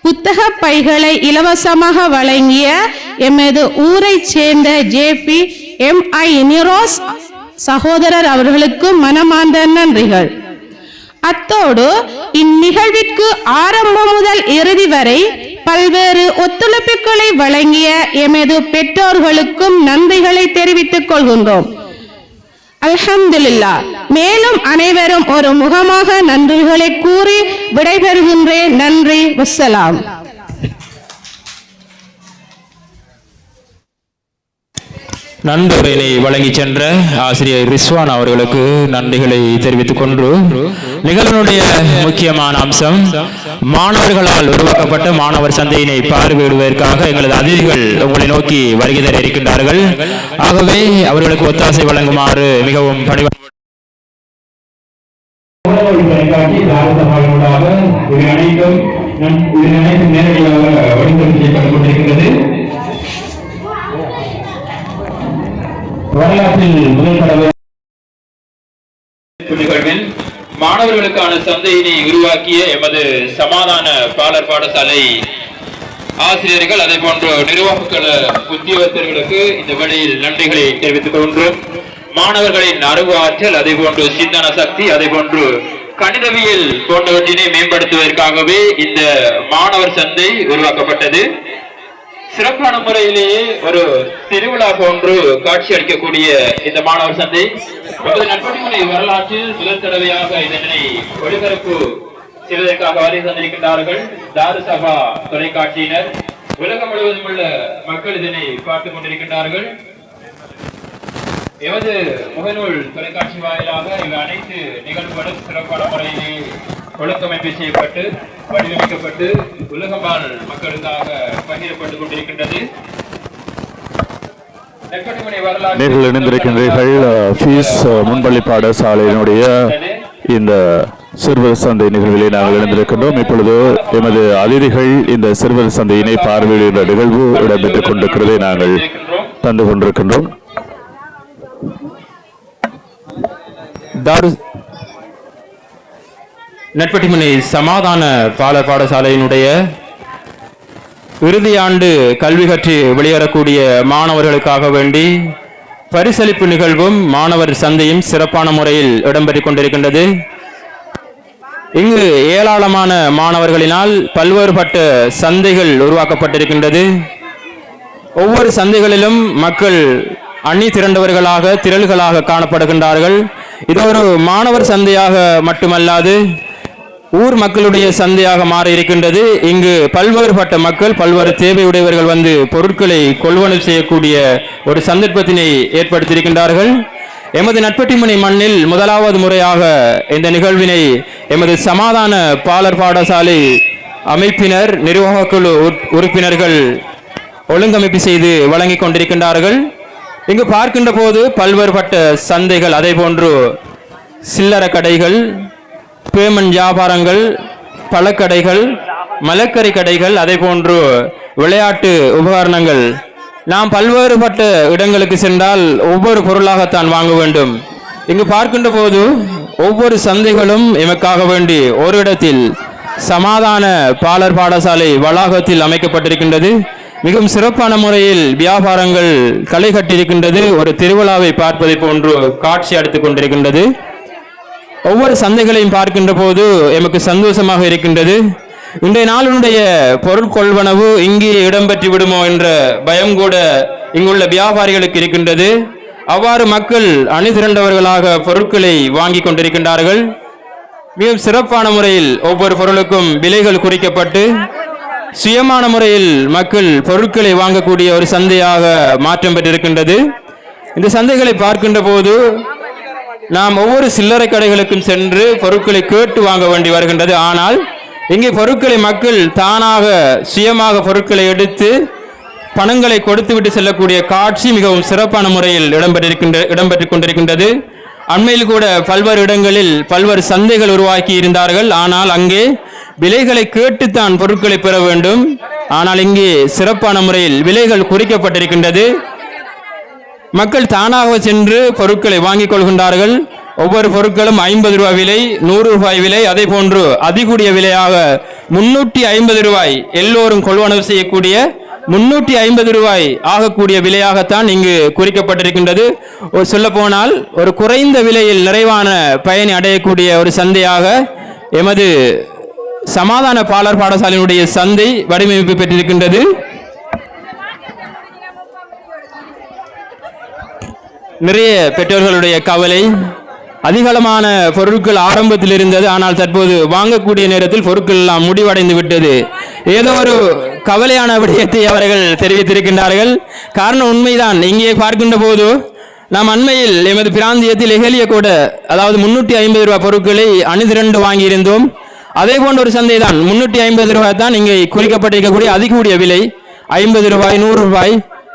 புத்தக பைகளை இலவசமாக வழங்கிய எமது ஊரைச் சேர்ந்த JPMI நிரோஸ் சகோதரர் அவர்களுக்கும் மனமார்ந்த நன்றிகள். அத்தோடு இந்நிகழ்விற்கு ஆரம்பம் முதல் இறுதி வரை பல்வேறு ஒத்துழைப்புகளை வழங்கிய எமது பெற்றோர்களுக்கும் நன்றிகளை தெரிவித்துக் கொள்கின்றோம். அல்ஹம்துலில்லாஹ். மேலும் அனைவரும் ஒரு முகமாக நன்றிகளை கூறி விடைபெறுகின்றேன். நன்றி, வஸ்ஸலாம். நன்றினை வழங்கி சென்ற ஆசிரியர் ரிஸ்வான் அவர்களுக்கு நன்றிகளை தெரிவித்துக் கொண்டு நிகழ்வினுடைய முக்கியமான அம்சம் மாணவர்களால் உருவாக்கப்பட்ட மாணவர் சந்தையினை பார்வையிடுவதற்காக எங்களது அதிதிகள் உங்களை நோக்கி வருகை தர இருக்கின்றார்கள். ஆகவே அவர்களுக்கு ஒத்தாசை வழங்குமாறு மிகவும் பணிவாக நேரடியாக வடிவம் செய்யப்பட்டுக் கொண்டிருக்கிறது. வரலாற்றில் முதல் தடவை நிகழ்வில் மாணவர்களுக்கான சந்தையினை உருவாக்கிய எமது சமாதான பாலர் பாடசாலை ஆசிரியர்கள் அதே போன்ற நிர்வாக உத்தியோகத்தர்களுக்கு இந்த வழியில் நன்றிகளை தெரிவித்துக் கொள்கின்றோம். மாணவர்களின் அறிவு ஆற்றல், அதே போன்று சிந்தன சக்தி, அதே போன்று கணிதவியல் போன்றவற்றினை மேம்படுத்துவதற்காகவே இந்த மாணவர் சந்தை உருவாக்கப்பட்டது. சிறப்பான முறையிலேயே ஒரு திருவிழா போன்று காட்சி அளிக்கக்கூடிய இந்த மாணவர் சந்தை நட்புகளை வரலாற்றில் முதல் தடவையாக இதனை ஒளிபரப்பு செய்வதற்காக வருகை தந்திருக்கின்றார்கள். தாருஸ் சஃபா தொலைக்காட்சியினர், உலகம் முழுவதும் உள்ள மக்கள் இதனை பார்த்துக் கொண்டிருக்கின்றார்கள். எமது முகநூல் தொலைக்காட்சி வாயிலாக இவை அனைத்து நிகழ்வுகளும் சிறப்பான முறையிலே ஒழுங்கமைப்பு செய்யப்பட்டு வடிவமைக்கப்பட்டு உலகமால் மக்களுக்காக பகிரப்பட்டுக் கொண்டிருக்கின்றது. நீங்கள் இணைந்திருக்கின்றீர்கள் ஃபீஸ் முன்பள்ளி பாடசாலையினுடைய இந்த சிறுவர் சந்தை நிகழ்விலே நாங்கள் இணைந்திருக்கின்றோம். இப்பொழுது எமது அதிதிகள் இந்த சிறுவர் சந்தையினை பார்வையிடுகின்ற நிகழ்வு இடம்பெற்றுக் கொண்டிருக்கிறதை நாங்கள் தந்து கொண்டிருக்கின்றோம். நட்பட்டிமனை சமாதான பாலர் பாடசாலையினுடைய இறுதியாண்டு கல்வி கற்று வெளியேறக்கூடிய மாணவர்களுக்காக வேண்டி பரிசளிப்பு நிகழ்வும் மாணவர் சந்தையும் சிறப்பான முறையில் இடம்பெற்றுக் கொண்டிருக்கின்றது. இங்கு ஏராளமான மாணவர்களினால் பல்வேறுபட்ட சந்தைகள் உருவாக்கப்பட்டிருக்கின்றது. ஒவ்வொரு சந்தைகளிலும் மக்கள் அணி திரண்டவர்களாக திரள்களாக காணப்படுகின்றார்கள். இது ஒரு மாணவர் சந்தையாக மட்டுமல்லாது ஊர் மக்களுடைய சந்தையாக மாறி இருக்கின்றது. இங்கு பல்வேறுபட்ட மக்கள் பல்வேறு தேவையுடையவர்கள் வந்து பொருட்களை கொள்வனவு செய்யக்கூடிய ஒரு சந்தர்ப்பத்தினை ஏற்படுத்தியிருக்கின்றார்கள். எமது நட்பட்டிமனை மண்ணில் முதலாவது முறையாக இந்த நிகழ்வினை எமது சமாதான பாலர் பாடசாலை அமைப்பினர் நிர்வாக குழு உறுப்பினர்கள் ஒழுங்கமைப்பு செய்து வழங்கி கொண்டிருக்கின்றார்கள். இங்கு பார்க்கின்ற போது பல்வேறுபட்ட சந்தைகள், அதே போன்று சில்லறை கடைகள், பேமெண்ட் வியாபாரங்கள், பழக்கடைகள், மலக்கறி கடைகள், அதே போன்று விளையாட்டு உபகரணங்கள். நாம் பல்வேறுபட்ட இடங்களுக்கு சென்றால் ஒவ்வொரு பொருளாகத்தான் வாங்க வேண்டும். இங்கு பார்க்கின்ற போது ஒவ்வொரு சந்தைகளும் எமக்காக வேண்டி ஒரு இடத்தில் சமாதான பாலர் பாடசாலை வளாகத்தில் அமைக்கப்பட்டிருக்கின்றது. மிகவும் சிறப்பான முறையில் வியாபாரங்கள் களை கட்டியிருக்கின்றது. ஒரு திருவிழாவை பார்ப்பதை போன்று காட்சி அளித்துக் கொண்டிருக்கின்றது. ஒவ்வொரு சந்தைகளையும் பார்க்கின்ற போது எமக்கு சந்தோஷமாக இருக்கின்றது. இன்றைய நாளினுடைய பொருட்கொள்வனவு இங்கே இடம்பெற்று விடுமோ என்ற பயம் கூட இங்குள்ள வியாபாரிகளுக்கு இருக்கின்றது. அவ்வாறு மக்கள் அணி திரண்டவர்களாக பொருட்களை வாங்கி கொண்டிருக்கின்றார்கள். மிகவும் சிறப்பான முறையில் ஒவ்வொரு பொருளுக்கும் விலைகள் குறிக்கப்பட்டு சுயமான முறையில் மக்கள் பொருட்களை வாங்கக்கூடிய ஒரு சந்தையாக மாற்றம் பெற்றிருக்கின்றது. இந்த சந்தைகளை பார்க்கின்ற போது நாம் ஒவ்வொரு சில்லறை கடைகளுக்கும் சென்று பொருட்களை கேட்டு வாங்க வேண்டி வருகின்றது. ஆனால் இங்கே பொருட்களை மக்கள் தானாக சுயமாக பொருட்களை எடுத்து பணங்களை கொடுத்துவிட்டு செல்லக்கூடிய காட்சி மிகவும் சிறப்பான முறையில் இடம்பெற்றுக் கொண்டிருக்கின்றது. அண்மையில் கூட பல்வேறு இடங்களில் பல்வேறு சந்தைகள் உருவாக்கி இருந்தார்கள். ஆனால் அங்கே விலைகளை கேட்டுத்தான் பொருட்களை பெற வேண்டும். ஆனால் இங்கே சிறப்பான முறையில் விலைகள் குறிக்கப்பட்டிருக்கின்றது. மக்கள் தானாக சென்று பொருட்களை வாங்கிக் கொள்கின்றார்கள். ஒவ்வொரு பொருட்களும் 50 ரூபாய் விலை, 100 ரூபாய் விலை, அதே போன்று அதிகூடிய விலையாக 350 ரூபாய், எல்லோரும் கொள்வனவு செய்யக்கூடிய 350 ரூபாய் ஆகக்கூடிய விலையாகத்தான் இங்கு குறிக்கப்பட்டிருக்கின்றது. சொல்ல போனால் ஒரு குறைந்த விலையில் நிறைவான பயனை அடையக்கூடிய ஒரு சந்தையாக எமது சமாதான பாலர் பாடசாலையினுடைய சந்தை வடிவமைப்பு பெற்றிருக்கின்றது. நிறைய பெற்றோர்களுடைய கவலை, அதிகளமான பொருட்கள் ஆரம்பத்தில் இருந்தது. ஆனால் தற்போது வாங்கக்கூடிய நேரத்தில் பொருட்கள் எல்லாம் முடிவடைந்து விட்டது. ஏதோ ஒரு கவலையான விடயத்தை அவர்கள் தெரிவித்திருக்கின்றார்கள். காரணம் உண்மைதான். இங்கே பார்க்கின்ற போது நாம் அண்மையில் எமது பிராந்தியத்தில் எகலிய கூட, அதாவது 350 ரூபாய் பொருட்களை அணிதிரண்டு வாங்கியிருந்தோம். அதே போன்ற ஒரு சந்தை தான் 350 ரூபாய் தான் இங்கே குறிக்கப்பட்டிருக்கக்கூடிய அதிகூடிய விலை. 50 ரூபாய், 100 ரூபாய்,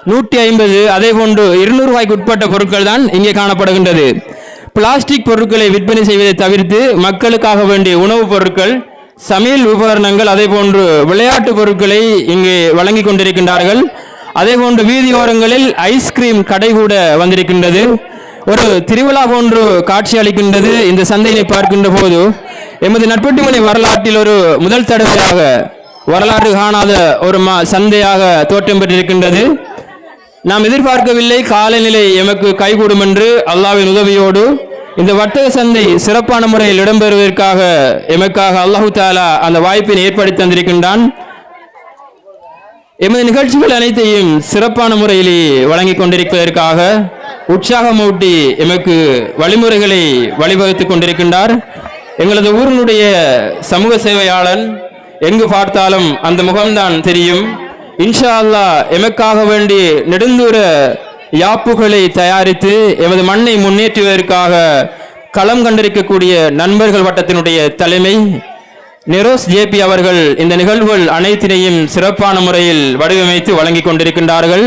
150, அதே போன்று 200 ரூபாய்க்கு உட்பட்ட பொருட்கள் தான் இங்கே காணப்படுகின்றது. பிளாஸ்டிக் பொருட்களை விற்பனை செய்வதை தவிர்த்து மக்களுக்காக வேண்டிய உணவுப் பொருட்கள், சமையல் உபகரணங்கள், அதே போன்று விளையாட்டு பொருட்களை இங்கே வழங்கி கொண்டிருக்கின்றார்கள். அதே போன்று வீதியோரங்களில் ஐஸ்கிரீம் கடை கூட வந்திருக்கின்றது. ஒரு திருவிழா போன்று காட்சி அளிக்கின்றது. இந்த சந்தையை பார்க்கின்ற போது எமது நட்பட்டிமனை வரலாற்றில் ஒரு முதல் தடவையாக வரலாறு காணாத ஒரு சந்தையாக தோற்றம் பெற்றிருக்கின்றது. நாம் எதிர்பார்க்கவில்லை. காலநிலை எமக்கு கைகூடும் என்று அல்லாஹ்வின் உதவியோடு இந்த வர்த்தக சந்தை சிறப்பான முறையில் இடம்பெறுவதற்காக எமக்காக அல்லாஹு தஆலா அந்த வாய்ப்பினை ஏற்படுத்தி தந்திருக்கின்றான். எமது நிகழ்ச்சிகள் அனைத்தையும் சிறப்பான முறையில் வழங்கிக் கொண்டிருப்பதற்காக உற்சாகமூட்டி எமக்கு வழிமுறைகளை வழிவகுத்துக் கொண்டிருக்கின்றார் எங்களது ஊரினுடைய சமூக சேவையாளன். எங்கு பார்த்தாலும் அந்த முகம்தான் தெரியும். இன்ஷா அல்லாஹ் எமக்காக வேண்டி நெடுந்தூர யாப்புகளை தயாரித்து எமது மண்ணை முன்னேற்றுவதற்காக களம் கண்டிருக்கக்கூடிய நண்பர்கள் வட்டத்தினுடைய தலைமை நெரோஸ் ஜேபி அவர்கள் இந்த நிகழ்வுகள் அனைத்தினையும் சிறப்பான முறையில் வடிவமைத்து வழங்கி கொண்டிருக்கின்றார்கள்.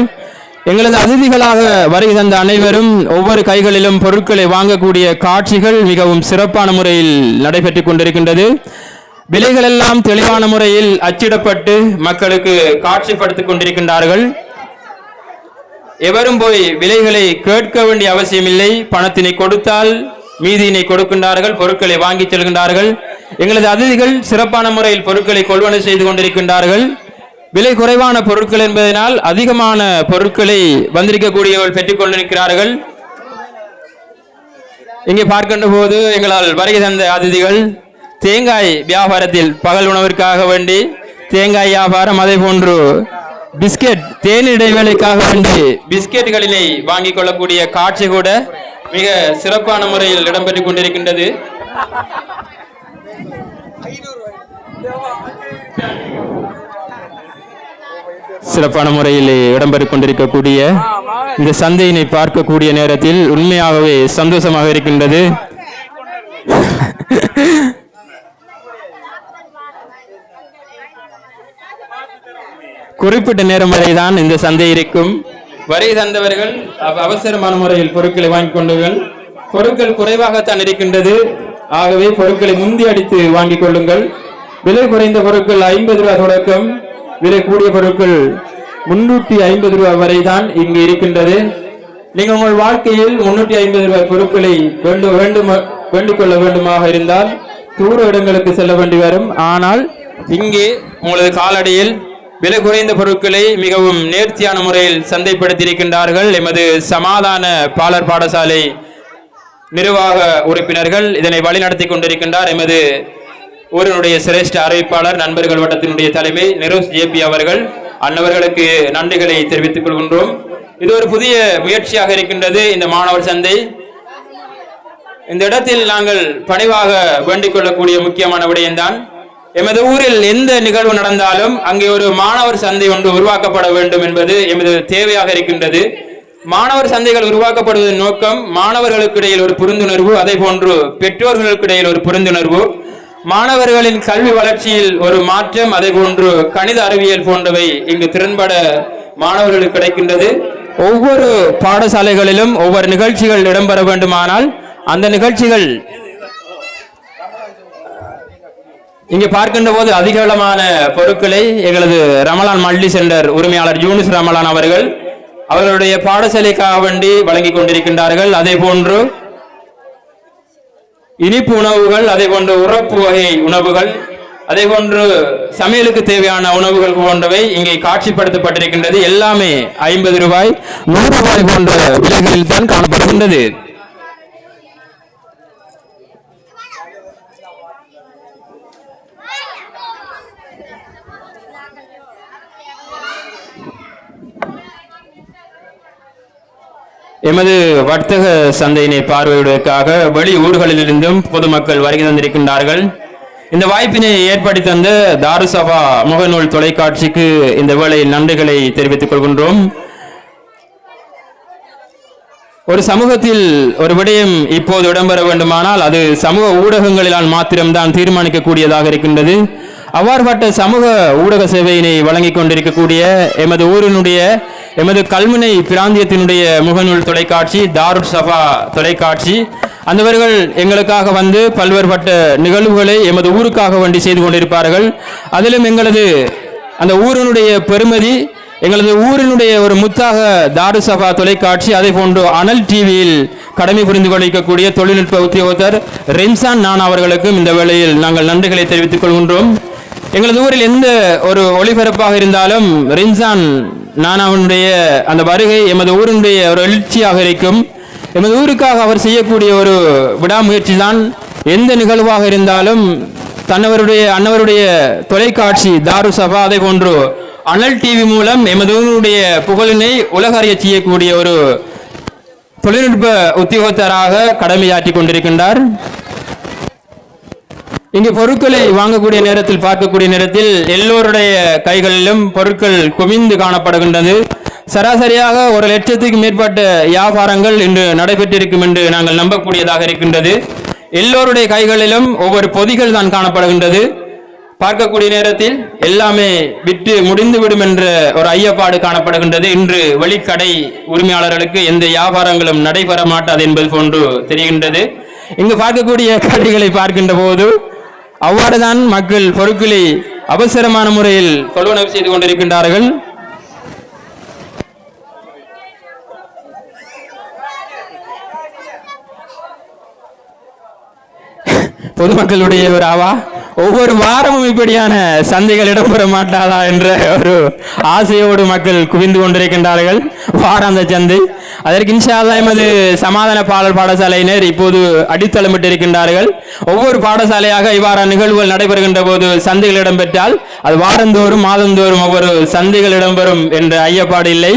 எங்களது அதிதிகளாக வருகை தந்த அனைவரும் ஒவ்வொரு கைகளிலும் பொருட்களை வாங்கக்கூடிய காட்சிகள் மிகவும் சிறப்பான முறையில் நடைபெற்றுக் கொண்டிருக்கின்றது. விலைகள் எல்லாம் தெளிவான முறையில் அச்சிடப்பட்டு மக்களுக்கு காட்சிப்படுத்திக் கொண்டிருக்கின்றார்கள். எவரும் போய் விலைகளை கேட்க வேண்டிய அவசியமில்லை. பணத்தினை கொடுத்தால் மீதியினை கொடுக்கின்றார்கள், பொருட்களை வாங்கி செல்கின்றார்கள். எங்களது அதிதிகள் சிறப்பான முறையில் பொருட்களை கொள்வனவு செய்து கொண்டிருக்கின்றார்கள். விலை குறைவான பொருட்கள் என்பதனால் அதிகமான பொருட்களை வந்திருக்கக்கூடியவர்கள் பெற்றுக் கொண்டிருக்கிறார்கள். இங்கே பார்க்கின்ற போது எங்களால் வருகை தந்த அதிதிகள் தேங்காய் வியாபாரத்தில் பகல் உணவிற்காக வேண்டி தேங்காய் வியாபாரம், அதே போன்று பிஸ்கெட் தேன் இடைவேளைக்காக வேண்டி பிஸ்கெட்டுகளினை வாங்கிக் கொள்ளக்கூடிய காட்சி கூட மிக சிறப்பான முறையில் இடம்பெற்றுக் கொண்டிருக்கின்றது. சிறப்பான முறையில் இடம்பெற்றுக் கொண்டிருக்கக்கூடிய இந்த சந்தையினை பார்க்கக்கூடிய நேரத்தில் உண்மையாகவே சந்தோஷமாக இருக்கின்றது. குறிப்பிட்ட நேரம் வரைதான் இந்த சந்தை இருக்கும். வரை தந்தவர்கள் அவசரமான முறையில் பொருட்களை வாங்கிக் கொள்ளுங்கள். பொருட்கள் குறைவாகத்தான் இருக்கின்றது. ஆகவே பொருட்களை முந்தி அடித்து வாங்கிக் கொள்ளுங்கள். விலை குறைந்த பொருட்கள் 50 ரூபாய் தொடக்கம், விலை கூடிய பொருட்கள் 350 ரூபாய் வரை தான் இங்கு இருக்கின்றது. நீங்கள் உங்கள் வாழ்க்கையில் 350 ரூபாய் பொருட்களை வேண்டிக் கொள்ள வேண்டுமாக இருந்தால் தூர இடங்களுக்கு செல்ல வேண்டி வரும். ஆனால் இங்கே உங்களது காலடியில் விலை குறைந்த பொருட்களை மிகவும் நேர்த்தியான முறையில் சந்தைப்படுத்தியிருக்கின்றார்கள். எமது சமாதான பாலர் பாடசாலை நிர்வாக உறுப்பினர்கள் இதனை வழிநடத்தி கொண்டிருக்கின்றார். எமது ஊரினுடைய சிரேஷ்ட அறிவிப்பாளர் நண்பர்கள் வட்டத்தினுடைய தலைமை நிரோஸ் ஜேபி அவர்கள், அன்னவர்களுக்கு நன்றிகளை தெரிவித்துக் கொள்கின்றோம். இது ஒரு புதிய முயற்சியாக இருக்கின்றது இந்த மாணவர் சந்தை. இந்த இடத்தில் நாங்கள் பணிவாக வேண்டிக் கொள்ளக்கூடிய முக்கியமான விடயம்தான், எமது ஊரில் எந்த நிகழ்வு நடந்தாலும் அங்கே ஒரு மாணவர் சந்தை ஒன்று உருவாக்கப்பட வேண்டும் என்பது எமது தேவையாக இருக்கின்றது. மாணவர் சந்தைகள் உருவாக்கப்படுவதன் நோக்கம் மாணவர்களுக்கு இடையில் ஒரு புரிந்துணர்வு, அதே போன்று பெற்றோர்களுக்கு இடையில் ஒரு புரிந்துணர்வு, மாணவர்களின் கல்வி வளர்ச்சியில் ஒரு மாற்றம், அதே போன்று கணித அறிவியல் போன்றவை இங்கு திறன்பட மாணவர்களுக்கு கிடைக்கின்றது. ஒவ்வொரு பாடசாலைகளிலும் ஒவ்வொரு நிகழ்ச்சிகள் இடம்பெற வேண்டுமானால் அந்த நிகழ்ச்சிகள் இங்கே பார்க்கின்ற போது அதிகளமான பொருட்களை எங்களது ரமலான் மல்டி சென்டர் உரிமையாளர் யூனிஸ் ரமலான் அவர்களுடைய பாடசாலைக்காக வேண்டி வழங்கிக் கொண்டிருக்கின்றார்கள். அதே போன்று இனிப்பு உணவுகள், அதே போன்று உரப்பு வகை உணவுகள், அதே போன்று சமையலுக்கு தேவையான உணவுகள் போன்றவை இங்கே காட்சிப்படுத்தப்பட்டிருக்கின்றது. எல்லாமே 50 ரூபாய் 100 ரூபாய் போன்ற விலைகளில் தான் காணப்படுகின்றது. எமது வர்த்தக சந்தையினை பார்வையிடுவதற்காக வெளி ஊர்களிலிருந்தும் பொதுமக்கள் வருகை தந்திருக்கின்றார்கள். இந்த வாய்ப்பினை ஏற்படுத்தி தந்த தாருசபா முகநூல் தொலைக்காட்சிக்கு இந்த வேளையில் நன்றிகளை தெரிவித்துக் கொள்கின்றோம். ஒரு சமூகத்தில் ஒரு விடயம் இப்போது இடம்பெற வேண்டுமானால் அது சமூக ஊடகங்களினால் மாத்திரம்தான் தீர்மானிக்கக்கூடியதாக இருக்கின்றது. அவ்வாறுபட்ட சமூக ஊடக சேவையினை வழங்கிக் கொண்டிருக்கக்கூடிய எமது ஊரினுடைய எமது கல்முனை பிராந்தியத்தினுடைய முகநூல் தொலைக்காட்சி தாருல் சபா தொலைக்காட்சி, அந்தவர்கள் எங்களுக்காக வந்து பல்வேறுபட்ட நிகழ்வுகளை எமது ஊருக்காக வேண்டி செய்து கொண்டிருப்பார்கள். அதிலும் எங்களது அந்த ஊரினுடைய பெருமதி, எங்களது ஊரினுடைய ஒரு முத்தாக தாருல் சபா தொலைக்காட்சி, அதே போன்று அனல் டிவியில் கடமை புரிந்து கொண்டிருக்கக்கூடிய தொழில்நுட்ப உத்தியோகத்தர் ரெம்சான் நானா அவர்களுக்கும் இந்த வேளையில் நாங்கள் நன்றிகளை தெரிவித்துக் கொள்கின்றோம். எங்களது ஊரில் எந்த ஒரு ஒளிபரப்பாக இருந்தாலும் ரெம்சான் நானாவுடைய அந்த வருகை எமது ஊரினுடைய ஒரு எழுச்சியாக இருக்கும். எமது ஊருக்காக அவர் செய்யக்கூடிய ஒரு விடாமுயற்சி தான். எந்த நிகழ்வாக இருந்தாலும் அன்னவருடைய தொலைக்காட்சி தாருல் சபா, அதே போன்று அனல் டிவி மூலம் எமது ஊருடைய புகழினை உலக அறிய செய்யக்கூடிய ஒரு தொழில்நுட்ப உத்தியோகத்தராக கடமையாற்றி கொண்டிருக்கின்றார். இங்கு பொருட்களை வாங்கக்கூடிய நேரத்தில், பார்க்கக்கூடிய நேரத்தில் எல்லோருடைய கைகளிலும் பொருட்கள் குவிந்து காணப்படுகின்றது. சராசரியாக 1 லட்சத்துக்கு மேற்பட்ட வியாபாரங்கள் இன்று நடைபெற்றிருக்கும் என்று நாங்கள் நம்பக்கூடியதாக இருக்கின்றது. எல்லோருடைய கைகளிலும் ஒவ்வொரு பொதிகள் தான் காணப்படுகின்றது. பார்க்கக்கூடிய நேரத்தில் எல்லாமே விற்று முடிந்துவிடும் என்ற ஒரு ஐயப்பாடு காணப்படுகின்றது. இன்று வெளிக்கடை உரிமையாளர்களுக்கு எந்த வியாபாரங்களும் நடைபெற மாட்டாது என்பது போன்று தெரிகின்றது. இங்கு பார்க்கக்கூடிய கடைகளை பார்க்கின்ற போது அவ்வாறுதான் மக்கள் பொருட்களை அவசரமான முறையில் கொள்வனவு செய்து கொண்டிருக்கின்றார்கள். பொதுமக்களுடைய ஒரு ஒவ்வொரு வாரமும் இப்படியான சந்தைகள் இடம்பெற மாட்டாதா என்ற ஒரு ஆசையோடு மக்கள் குவிந்து கொண்டிருக்கின்றார்கள். வாராந்த சந்தை அதற்கு இன்ஷா அல்லாஹ் எமது சமாதான பாடசாலையினர் இப்போது அடித்தளமிட்டு இருக்கின்றார்கள். ஒவ்வொரு பாடசாலையாக இவ்வாறான நிகழ்வுகள் நடைபெறுகின்ற போது சந்தைகள் இடம்பெற்றால் அது வாரந்தோறும் மாதந்தோறும் ஒவ்வொரு சந்தைகள் இடம்பெறும் என்ற ஐயப்பாடு இல்லை.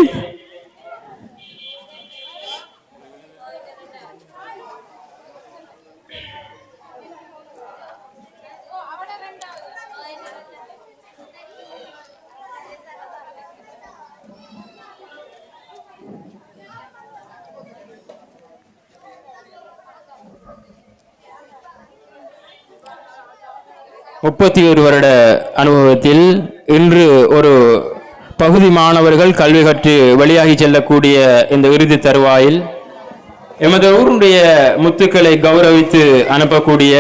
முப்பத்தி ஒரு வருட அனுபவத்தில் இன்று ஒரு பகுதி மாணவர்கள் கல்வி கற்று வெளியாகி செல்லக்கூடிய இந்த இறுதி தருவாயில் எமது ஊருடைய முத்துக்களை கௌரவித்து அனுப்பக்கூடிய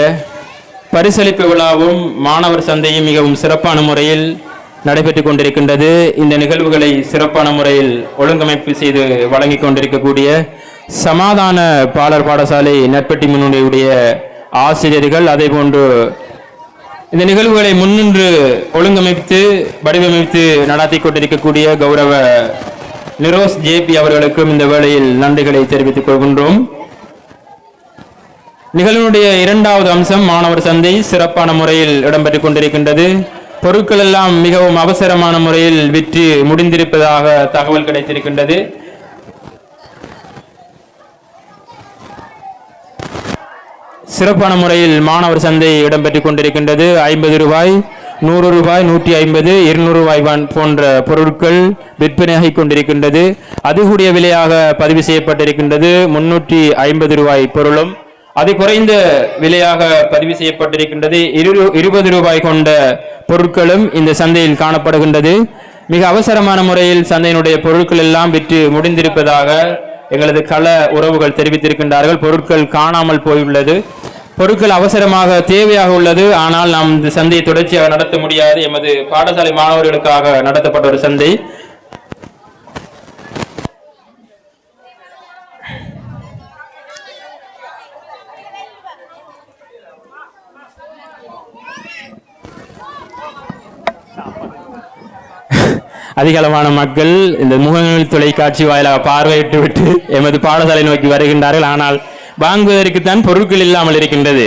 பரிசளிப்பு விழாவும் மாணவர் சந்தையும் மிகவும் சிறப்பான முறையில் நடைபெற்றுக் கொண்டிருக்கின்றது. இந்த நிகழ்வுகளை சிறப்பான முறையில் ஒழுங்கமைப்பு செய்து வழங்கி கொண்டிருக்கக்கூடிய சமாதான பாடசாலை நற்பட்டி முன்னுடைய ஆசிரியர்கள், அதே போன்று இந்த நிகழ்வுகளை முன்னின்று ஒழுங்கமைத்து வடிவமைத்து நடத்தி கொண்டிருக்கக்கூடிய கௌரவ நிரோஸ் ஜேபி அவர்களுக்கும் இந்த வேளையில் நன்றிகளை தெரிவித்துக் கொள்கின்றோம். நிகழ்வுடைய இரண்டாவது அம்சம் மாணவர் சந்தை சிறப்பான முறையில் இடம்பெற்றுக் கொண்டிருக்கின்றது. பொருட்கள் எல்லாம் மிகவும் அவசரமான முறையில் விற்று முடிந்திருப்பதாக தகவல் கிடைத்திருக்கின்றது. சிறப்பான முறையில் மாணவர் சந்தை இடம்பெற்றுக் கொண்டிருக்கின்றது. 50 ரூபாய், 100 ரூபாய், 150, 200 ரூபாய் போன்ற பொருட்கள் விற்பனையாகி கொண்டிருக்கின்றது. அதிகூடிய விலையாக பதிவு செய்யப்பட்டிருக்கின்றது 350 ரூபாய் பொருளும், அது குறைந்த விலையாக பதிவு செய்யப்பட்டிருக்கின்றது 20 ரூபாய் கொண்ட பொருட்களும் இந்த சந்தையில் காணப்படுகின்றது. மிக அவசரமான முறையில் சந்தையினுடைய பொருட்கள் எல்லாம் விற்று முடிந்திருப்பதாக எங்களது கள உறவுகள் தெரிவித்திருக்கின்றார்கள். பொருட்கள் காணாமல் போயுள்ளது, பொருட்கள் அவசரமாக தேவையாக உள்ளது. ஆனால் நாம் இந்த சந்தையை தொடர்ச்சியாக நடத்த முடியாது. எமது பாடசாலை மாணவர்களுக்காக நடத்தப்பட்ட ஒரு சந்தை. அதிகளவான மக்கள் இந்த முகநூல் தொலைக்காட்சி வாயிலாக பார்வையிட்டு விட்டு எமது பாடசாலை நோக்கி வருகின்றார்கள். ஆனால் வாங்குவதற்குத்தான் பொருட்கள் இல்லாமல் இருக்கின்றது.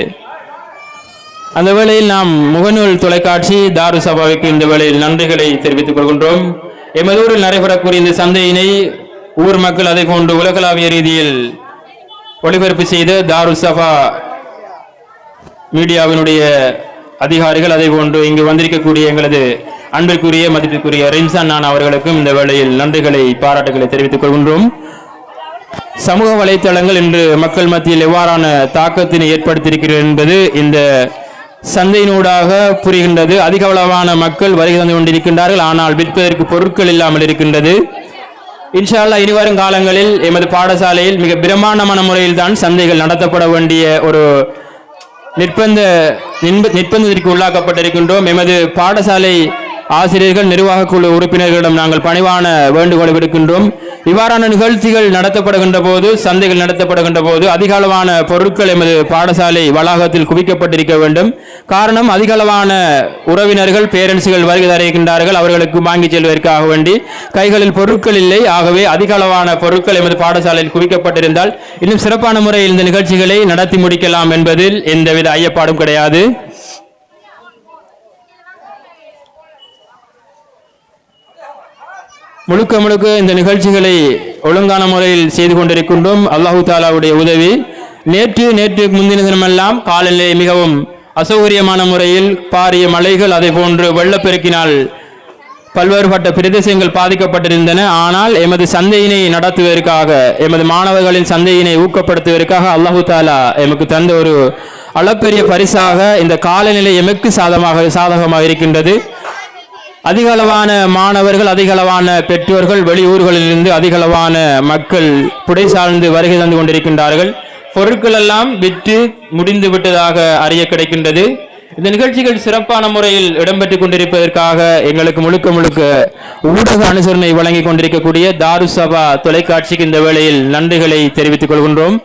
அந்த வேளையில் நாம் முகநூல் தொலைக்காட்சி தாரு சபாவுக்கு இந்த வேளையில் நன்றிகளை தெரிவித்துக் கொள்கின்றோம். எமது ஊரில் நடைபெறக்கூடிய இந்த சந்தையினை ஊர் மக்கள் அதை போன்று உலகளாவிய ரீதியில் ஒளிபரப்பு செய்த தாரு சபா மீடியாவினுடைய அதிகாரிகள், அதை போன்று இங்கு வந்திருக்கக்கூடிய எங்களது அன்பிற்குரிய மதிப்பிற்குரிய ரின்சான் நான் அவர்களுக்கும் இந்த வேளையில் நன்றிகளை பாராட்டுகளை தெரிவித்துக் கொள்கின்றோம். சமூக வலைத்தளங்கள் இன்று மக்கள் மத்தியில் எவ்வாறான தாக்கத்தினை ஏற்படுத்தியிருக்கிறது என்பது இந்த சந்தையினூடாக புரிகின்றது. அதிக அளவான மக்கள் வருகை தந்து கொண்டிருக்கின்றார்கள், ஆனால் விற்பதற்கு பொருட்கள் இல்லாமல் இருக்கின்றது. இன்ஷா அல்லாஹ் இனிவரும் காலங்களில் எமது பாடசாலையில் மிக பிரமாண்டமான முறையில் தான் சந்தைகள் நடத்தப்பட வேண்டிய ஒரு நிர்பந்தத்திற்கு உள்ளாக்கப்பட்டிருக்கின்றோம். எமது பாடசாலை ஆசிரியர்கள், நிர்வாக குழு உறுப்பினர்களிடம் நாங்கள் பணிவான வேண்டுகோளை விடுக்கின்றோம். இவ்வாறான நிகழ்ச்சிகள் நடத்தப்படுகின்ற போது, சந்தைகள் நடத்தப்படுகின்ற போது அதிக அளவான பொருட்கள் எமது பாடசாலை வளாகத்தில் குவிக்கப்பட்டிருக்க வேண்டும். காரணம், அதிக அளவான உறவினர்கள், பேரண்ட்ஸ்கள் வருகை தருகின்றார்கள். அவர்களுக்கு வாங்கி செல்வதற்காக வேண்டி கைகளில் பொருட்கள் இல்லை. ஆகவே அதிக அளவான பொருட்கள் எமது பாடசாலையில் குவிக்கப்பட்டிருந்தால் இன்னும் சிறப்பான முறையில் இந்த நிகழ்ச்சிகளை நடத்தி முடிக்கலாம் என்பதில் எந்தவித ஐயப்பாடும் கிடையாது. முழுக்க முழுக்க இந்த நிகழ்ச்சிகளை ஒழுங்கான முறையில் செய்து கொண்டிருக்கின்றோம். அல்லாஹு தாலாவுடைய உதவி. நேற்று முந்தின தினமெல்லாம் காலநிலை மிகவும் அசௌகரியமான முறையில் பாரிய மழைகள், அதே போன்று வெள்ளப்பெருக்கினால் பல்வேறுபட்ட பிரதேசங்கள் பாதிக்கப்பட்டிருந்தன. ஆனால் எமது சந்தையினை நடத்துவதற்காக, எமது மாணவர்களின் சந்தையினை ஊக்கப்படுத்துவதற்காக அல்லாஹு தாலா எமக்கு தந்த ஒரு அளப்பெரிய பரிசாக இந்த காலநிலை எமக்கு சாதகமாக இருக்கின்றது. அதிக அளவான மாணவர்கள், அதிக அளவான பெற்றோர்கள், வெளியூர்களிலிருந்து அதிக அளவான மக்கள் புடை சார்ந்து வருகை தந்து கொண்டிருக்கின்றார்கள். பொருட்கள் எல்லாம் விற்று முடிந்து விட்டதாக அறிய கிடைக்கின்றது. இந்த நிகழ்ச்சிகள் சிறப்பான முறையில் இடம்பெற்றுக் கொண்டிருப்பதற்காக எங்களுக்கு முழுக்க ஊடக அனுசரணை வழங்கி கொண்டிருக்கக்கூடிய தாரு சபா தொலைக்காட்சிக்கு இந்த வேளையில் நன்றிகளை தெரிவித்துக் கொள்கின்றோம்.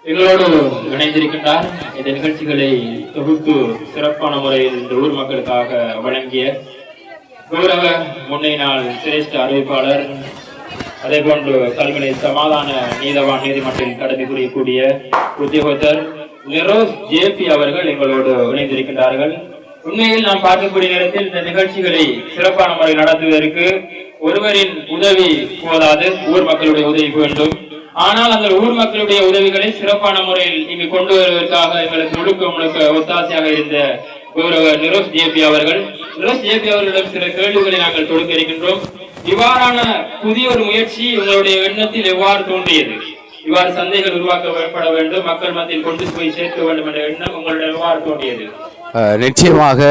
எங்களோடு இணைந்திருக்கின்றார். இந்த நிகழ்ச்சிகளை தொகுத்து சிறப்பான முறையில் இந்த ஊர் மக்களுக்காக வழங்கிய கௌரவ முன்னை நாள் சிரேஷ்ட அறிவிப்பாளர், அதே போன்று கல்வினை சமாதான நீதவான் நீதிமன்றில் கடமை புரியக்கூடிய உத்தியோகத்தர் நிரோஸ் ஜேபி அவர்கள் எங்களோடு இணைந்திருக்கின்றார்கள். உண்மையில் நாம் பார்க்கக்கூடிய நேரத்தில் இந்த நிகழ்ச்சிகளை சிறப்பான முறையில் நடத்துவதற்கு ஒருவரின் உதவி போதாது, ஊர் மக்களுடைய உதவி வேண்டும். ஆனால் அந்த ஊர் மக்களுடைய உதவிகளை சிறப்பான முறையில் இங்கு கொண்டு வருவதற்காக எங்களுக்கு முழுக்க ஒத்தாசையாக இருந்த கௌரவ நிரோஸ் ஜேபி அவர்கள். நிரோஸ் ஜேபி அவர்களிடம் சில கேள்விகளை நாங்கள் தொடுக்க இருக்கின்றோம். இவ்வாறான புதிய ஒரு முயற்சி உங்களுடைய எண்ணத்தில் எவ்வாறு தோன்றியது? இவ்வாறு சந்தைகள் உருவாக்கப்பட வேண்டும், மக்கள் மத்தியில் கொண்டு போய் சேர்க்க வேண்டும் என்ற எண்ணம் உங்களுடைய எவ்வாறு தோன்றியது? நிச்சயமாக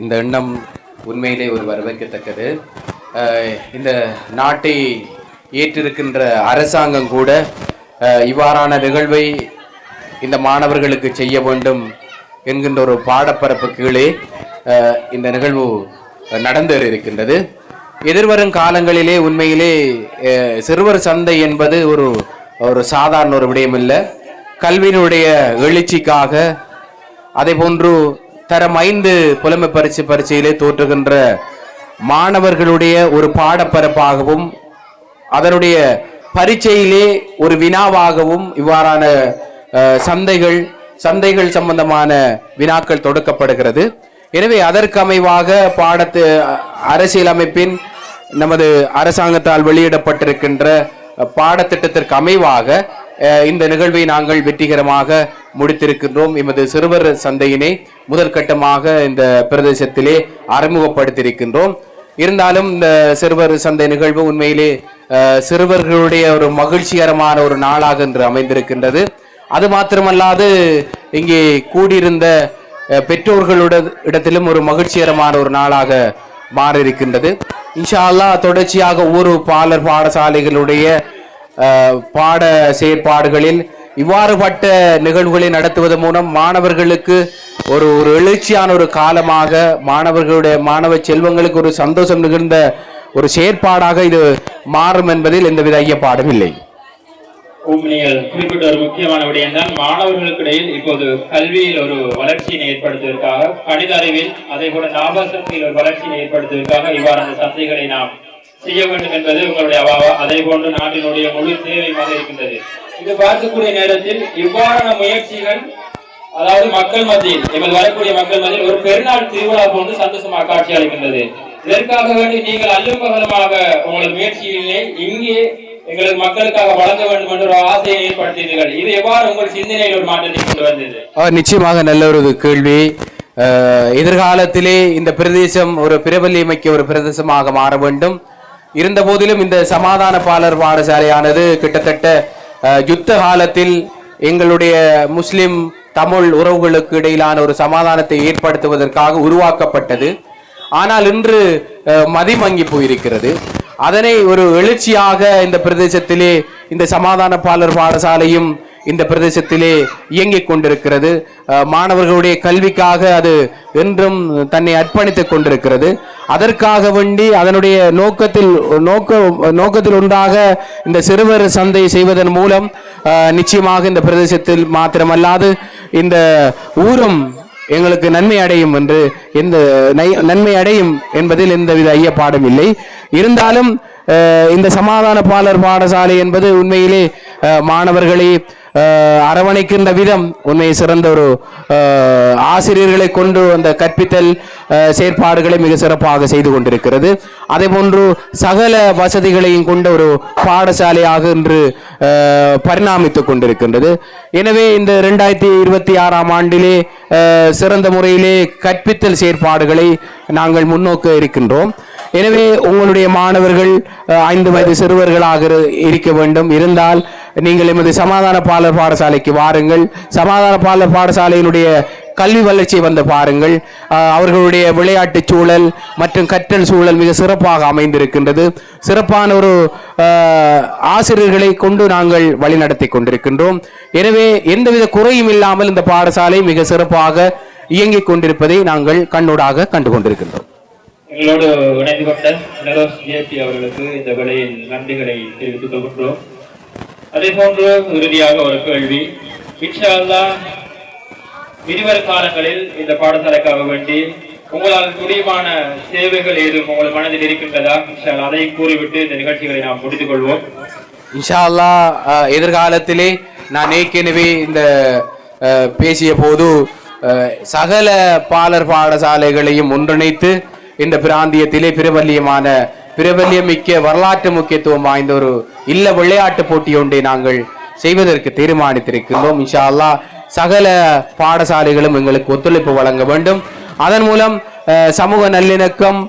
இந்த எண்ணம் உண்மையிலே ஒரு வரவேற்கத்தக்கது. இந்த நாட்டை ஏற்றிருக்கின்ற அரசாங்கம் கூட இவ்வாறான நிகழ்வை இந்த மாணவர்களுக்கு செய்ய வேண்டும் என்கின்ற ஒரு பாடப்பரப்பு கீழே இந்த நிகழ்வு நடந்தேறி இருக்கின்றது. எதிர்வரும் காலங்களிலே உண்மையிலே சிறுவர் சந்தை என்பது ஒரு சாதாரண ஒரு விடயம் இல்லை. கல்வியினுடைய எழுச்சிக்காக, அதே போன்று தரம் 5 புலமை பரீட்சையிலே தோற்றுகின்ற மாணவர்களுடைய ஒரு பாடப்பரப்பாகவும் அதனுடைய பரீட்சையிலே ஒரு வினாவாகவும் இவ்வாறான சந்தைகள் சம்பந்தமான வினாக்கள் தொடுக்கப்படுகிறது. எனவே அதற்கு அமைவாக அரசியலமைப்பின் நமது அரசாங்கத்தால் வெளியிடப்பட்டிருக்கின்ற பாடத்திட்டத்திற்கு அமைவாக இந்த நிகழ்வை நாங்கள் வெற்றிகரமாக முடித்திருக்கின்றோம். எமது சிறுவர் சந்தையினை முதல் கட்டமாக இந்த பிரதேசத்திலே அறிமுகப்படுத்தியிருக்கின்றோம். இருந்தாலும் இந்த சிறுவர் சந்தை நிகழ்வு உண்மையிலே சிறுவர்களுடைய ஒரு மகிழ்ச்சிகரமான ஒரு நாளாக இன்று அமைந்திருக்கின்றது. அது மாத்திரமல்லாது இங்கே கூடியிருந்த இடத்திலும் ஒரு மகிழ்ச்சிகரமான ஒரு நாளாக மாறியிருக்கின்றது. இன்ஷா அல்லாஹ் தொடர்ச்சியாக ஒவ்வொரு பாடசாலைகளுடைய பாட செயற்பாடுகளில் இவ்வாறுபட்ட நிகழ்வுகளை நடத்துவதன் மூலம் மாணவர்களுக்கு ஒரு எழுச்சியான ஒரு காலமாக, மாணவ செல்வங்களுக்கு ஒரு சந்தோஷம் நிகழ்ந்த ஒரு செயற்பாடாக இது மாறும் என்பதில் எந்தவித ஐயப்பாடும் இல்லை. உண்மையில் குறிப்பிட்ட ஒரு முக்கியமான விடயம் தான், மாணவர்களுக்கு இடையில் இப்போது கல்வியில் ஒரு வளர்ச்சியை ஏற்படுத்துவதற்காக, கணித அறிவில் அதே போல ஞாபகத்தில் ஒரு வளர்ச்சியை ஏற்படுத்துவதற்காக இவ்வாறான சந்தைகளை நாம் செய்ய வேண்டும் என்பது உங்களுடைய அவாவா. அதே போன்று நாட்டினுடைய முழு தேவையாக இருக்கின்றது. இது பார்க்கக்கூடிய நேரத்தில் இவ்வாறான முயற்சிகள், அதாவது மக்கள் மத்தியில், எங்கள் வரக்கூடிய மக்கள் மத்தியில் ஒரு பெருநாள் திருவிழா போன்று சந்தோஷமாக காட்சி அளிக்கின்றது. இதற்காக வேண்டி நீங்கள் அல்லும் பகலமாக உங்களது முயற்சியிலே இங்கே எங்களுக்கு மக்களுக்காக வழங்க வேண்டும் என்ற ஒரு ஆசையை ஏற்படுத்தினீர்கள். இது எவ்வாறு உங்கள் சிந்தனையில் ஒரு மாற்றத்தை கொண்டு வந்தது? நிச்சயமாக நல்ல ஒரு கேள்வி. எதிர்காலத்திலே இந்த பிரதேசம் ஒரு பிரபல்யமிக்க ஒரு பிரதேசமாக மாற வேண்டும். இருந்த போதிலும் இந்த சமாதான பாடசாலையானது கிட்டத்தட்ட யுத்த காலத்தில் எங்களுடைய முஸ்லிம் தமிழ் உறவுகளுக்கு இடையிலான ஒரு சமாதானத்தை ஏற்படுத்துவதற்காக உருவாக்கப்பட்டது. ஆனால் இன்று மதிமங்கி போயிருக்கிறது. அதனை ஒரு எழுச்சியாக இந்த பிரதேசத்திலே இந்த சமாதான பாடசாலையும் இந்த பிரதேசத்திலே இயங்கிக் கொண்டிருக்கிறது. மாணவர்களுடைய கல்விக்காக அது என்றும் தன்னை அர்ப்பணித்துக் கொண்டிருக்கிறது. அதற்காக வேண்டி அதனுடைய நோக்கத்தில் ஒன்றாக இந்த சிறுவர் சந்தை செய்வதன் மூலம் நிச்சயமாக இந்த பிரதேசத்தில் மாத்திரமல்லாது இந்த ஊரும் எங்களுக்கு நன்மை அடையும் என்பதில் எந்தவித ஐயப்பாடும் இல்லை. இருந்தாலும் இந்த சமாதான பாடசாலை என்பது உண்மையிலே மாணவர்களை அரவணைக்கின்ற விதம் உண்மையை சிறந்த ஒரு ஆசிரியர்களை கொண்டு அந்த கற்பித்தல் செயற்பாடுகளை மிக சிறப்பாக செய்து கொண்டிருக்கிறது. அதே போன்று சகல வசதிகளையும் கொண்ட ஒரு பாடசாலையாக இன்று பரிணாமித்துக் கொண்டிருக்கின்றது. எனவே இந்த 2026ஆம் ஆண்டிலே சிறந்த முறையிலே கற்பித்தல் செயற்பாடுகளை நாங்கள் முன்னோக்க இருக்கின்றோம். எனவே உங்களுடைய மாணவர்கள் 5 வயது சிறுவர்களாக இருக்க வேண்டும். இருந்தால் நீங்கள் எமது சமாதான பாடசாலைக்கு வாருங்கள். சமாதான பாடசாலையினுடைய கல்வி வளர்ச்சியை வந்து பாருங்கள். அவர்களுடைய விளையாட்டு சூழல் மற்றும் கற்றல் சூழல் மிக சிறப்பாக அமைந்திருக்கின்றது. சிறப்பான ஒரு ஆசிரியர்களை கொண்டு நாங்கள் வழிநடத்தி கொண்டிருக்கின்றோம். எனவே எந்தவித குறையும் இல்லாமல் இந்த பாடசாலை மிக சிறப்பாக இயங்கிக் கொண்டிருப்பதை நாங்கள் கண்ணூடாக கண்டு கொண்டிருக்கின்றோம். எங்களோடு இணைந்து கொண்ட நெரோஸ் ஜேபி அவர்களுக்கு இந்த வேளையில் நன்றிகளை தெரிவித்துக் கொள்கின்றோம். அதே போன்று இறுதியாக ஒரு கேள்வி, இன்ஷா அல்லாஹ் விரிவரும் காலங்களில் இந்த பாடசாலைக்காக வேண்டி உங்களால் முடியுமான சேவைகள் ஏதும் உங்கள் மனதில் இருக்கின்றதா? இன்ஷா அல்லாஹ் அதை கூறிவிட்டு இந்த நிகழ்ச்சிகளை நாம் முடித்துக் கொள்வோம். இன்ஷா அல்லாஹ் எதிர்காலத்திலே நான் ஏற்கனவே இந்த பேசிய போது சகல பாலர் பாடசாலைகளையும் ஒன்றிணைத்து இந்த பிராந்தியத்திலே பிரபல்யமிக்க வரலாற்று முக்கியத்துவம் வாய்ந்த ஒரு இல்ல விளையாட்டு போட்டி ஒன்றை நாங்கள் செய்வதற்கு தீர்மானித்திருக்கின்றோம். இன்ஷா அல்லாஹ் சகல பாடசாலைகளும் எங்களுக்கு ஒத்துழைப்பு வழங்க வேண்டும். அதன் மூலம் சமூக நல்லிணக்கம்,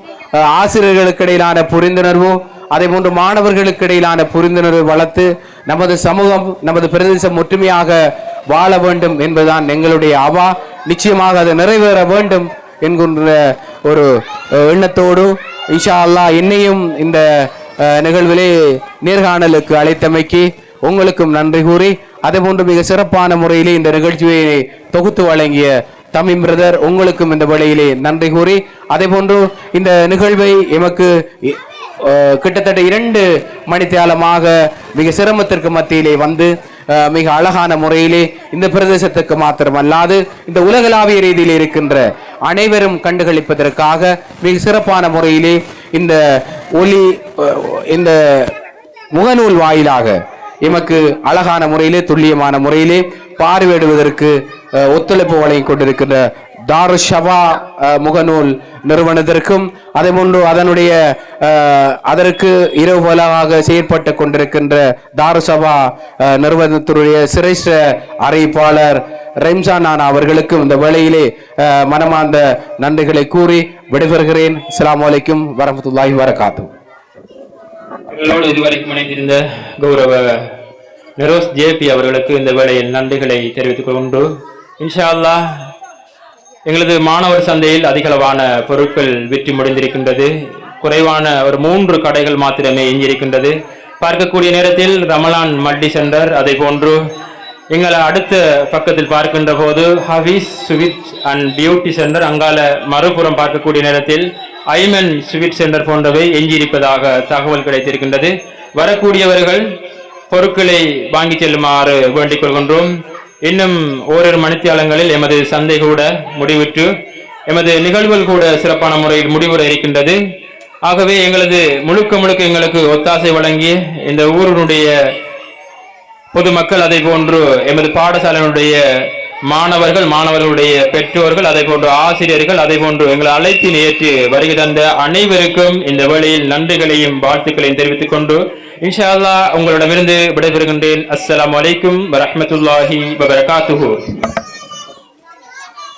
ஆசிரியர்களுக்கு இடையிலான புரிந்துணர்வு, அதே போன்று மாணவர்களுக்கு இடையிலான புரிந்துணர்வு வளர்த்து நமது சமூகம், நமது பிரதேசம் ஒற்றுமையாக வாழ வேண்டும் என்பதுதான் எங்களுடைய அவா. நிச்சயமாக அது நிறைவேற வேண்டும் என்கின்ற ஒரு எண்ணத்தோடு இன்ஷா அல்லாஹ் என்னையும் இந்த நிகழ்விலே நேர்காணலுக்கு அழைத்தமைக்கு உங்களுக்கும் நன்றி கூறி, அதே போன்று மிக சிறப்பான முறையிலே இந்த நிகழ்ச்சியை தொகுத்து வழங்கிய தமிம் பிரதர் உங்களுக்கும் இந்த வேளையிலே நன்றி கூறி, அதே போன்று இந்த நிகழ்வை எமக்கு கிட்டத்தட்ட 2 மணித்தியாலமாக மிக சிரமத்திற்கு மத்தியிலே வந்து மிக அழகான முறையிலே இந்த பிரதேசத்துக்கு மாத்திரமல்லாது இந்த உலகளாவிய ரீதியில் இருக்கின்ற அனைவரும் கண்டுகளிப்பதற்காக மிக சிறப்பான முறையிலே இந்த இந்த முகநூல் வாயிலாக எமக்கு அழகான முறையிலே துல்லியமான முறையிலே பார்வையிடுவதற்கு ஒத்துழைப்பு வழங்கி கொண்டிருக்கின்ற தாரு ஷபா முகநூல் நிறுவனத்திற்கும், அதே போன்று அதற்கு இரவு பலவாக செயற்பட்டு கொண்டிருக்கின்ற தாரு சபா நிறுவனத்தினுடைய சிரேஷ்ட அறிவிப்பாளர் ரெம்சான் அவர்களுக்கும் இந்த வேளையிலே மனமார்ந்த நன்றிகளை கூறி விடைபெறுகிறேன். அஸ்ஸலாமு அலைக்கும் வரஹ்மத்துல்லாஹி வபரகாத்துஹு. எங்களோடு இதுவரைக்கும் இணைந்திருந்த கௌரவ நெரோஸ் ஜேபி அவர்களுக்கு இந்த வேளையில் நன்றிகளை தெரிவித்துக் கொண்டு, இன்ஷா அல்லாஹ் எங்களது மாணவர் சந்தையில் அதிகளவான பொருட்கள் விற்று முடிந்திருக்கின்றது. குறைவான ஒரு 3 கடைகள் மாத்திரமே எஞ்சியிருக்கின்றது. பார்க்கக்கூடிய நேரத்தில் ரமலான் மல்டி சென்டர், அதை போன்று எங்களை அடுத்த பக்கத்தில் பார்க்கின்ற போது Hafeez sweet and beauty centre, அங்கால மறுபுறம் பார்க்கக்கூடிய நேரத்தில் ஐமன் ஸ்வீட் சென்டர் போன்றவை எஞ்சியிருப்பதாக தகவல் கிடைத்திருக்கின்றது. வரக்கூடியவர்கள் பொருட்களை வாங்கி செல்லுமாறு வேண்டிக் கொள்கின்றோம். இன்னும் ஓரிரு மணித்தியாலங்களில் எமது சந்தை கூட முடிவுற்று எமது நிகழ்வுகள் கூட சிறப்பான முறையில் முடிவுற இருக்கின்றது. ஆகவே எங்களது முழுக்க எங்களுக்கு ஒத்தாசை வழங்கிய இந்த ஊரினுடைய பொதுமக்கள், அதை போன்று எமது பாடசாலையினுடைய மாணவர்களுடைய பெற்றோர்கள், அதை போன்று ஆசிரியர்கள், அதை போன்று எங்களை அழைப்பின் ஏற்று வருகை தந்த அனைவருக்கும் இந்த வேளையில் நன்றிகளையும் வாழ்த்துக்களையும் தெரிவித்துக் கொண்டு இன்ஷா அல்லாஹ் உங்களிடமிருந்து விடைபெறுகின்றேன். அஸ்ஸலாமு அலைக்கும் வரஹ்மத்துல்லாஹி வபரகாத்துஹு.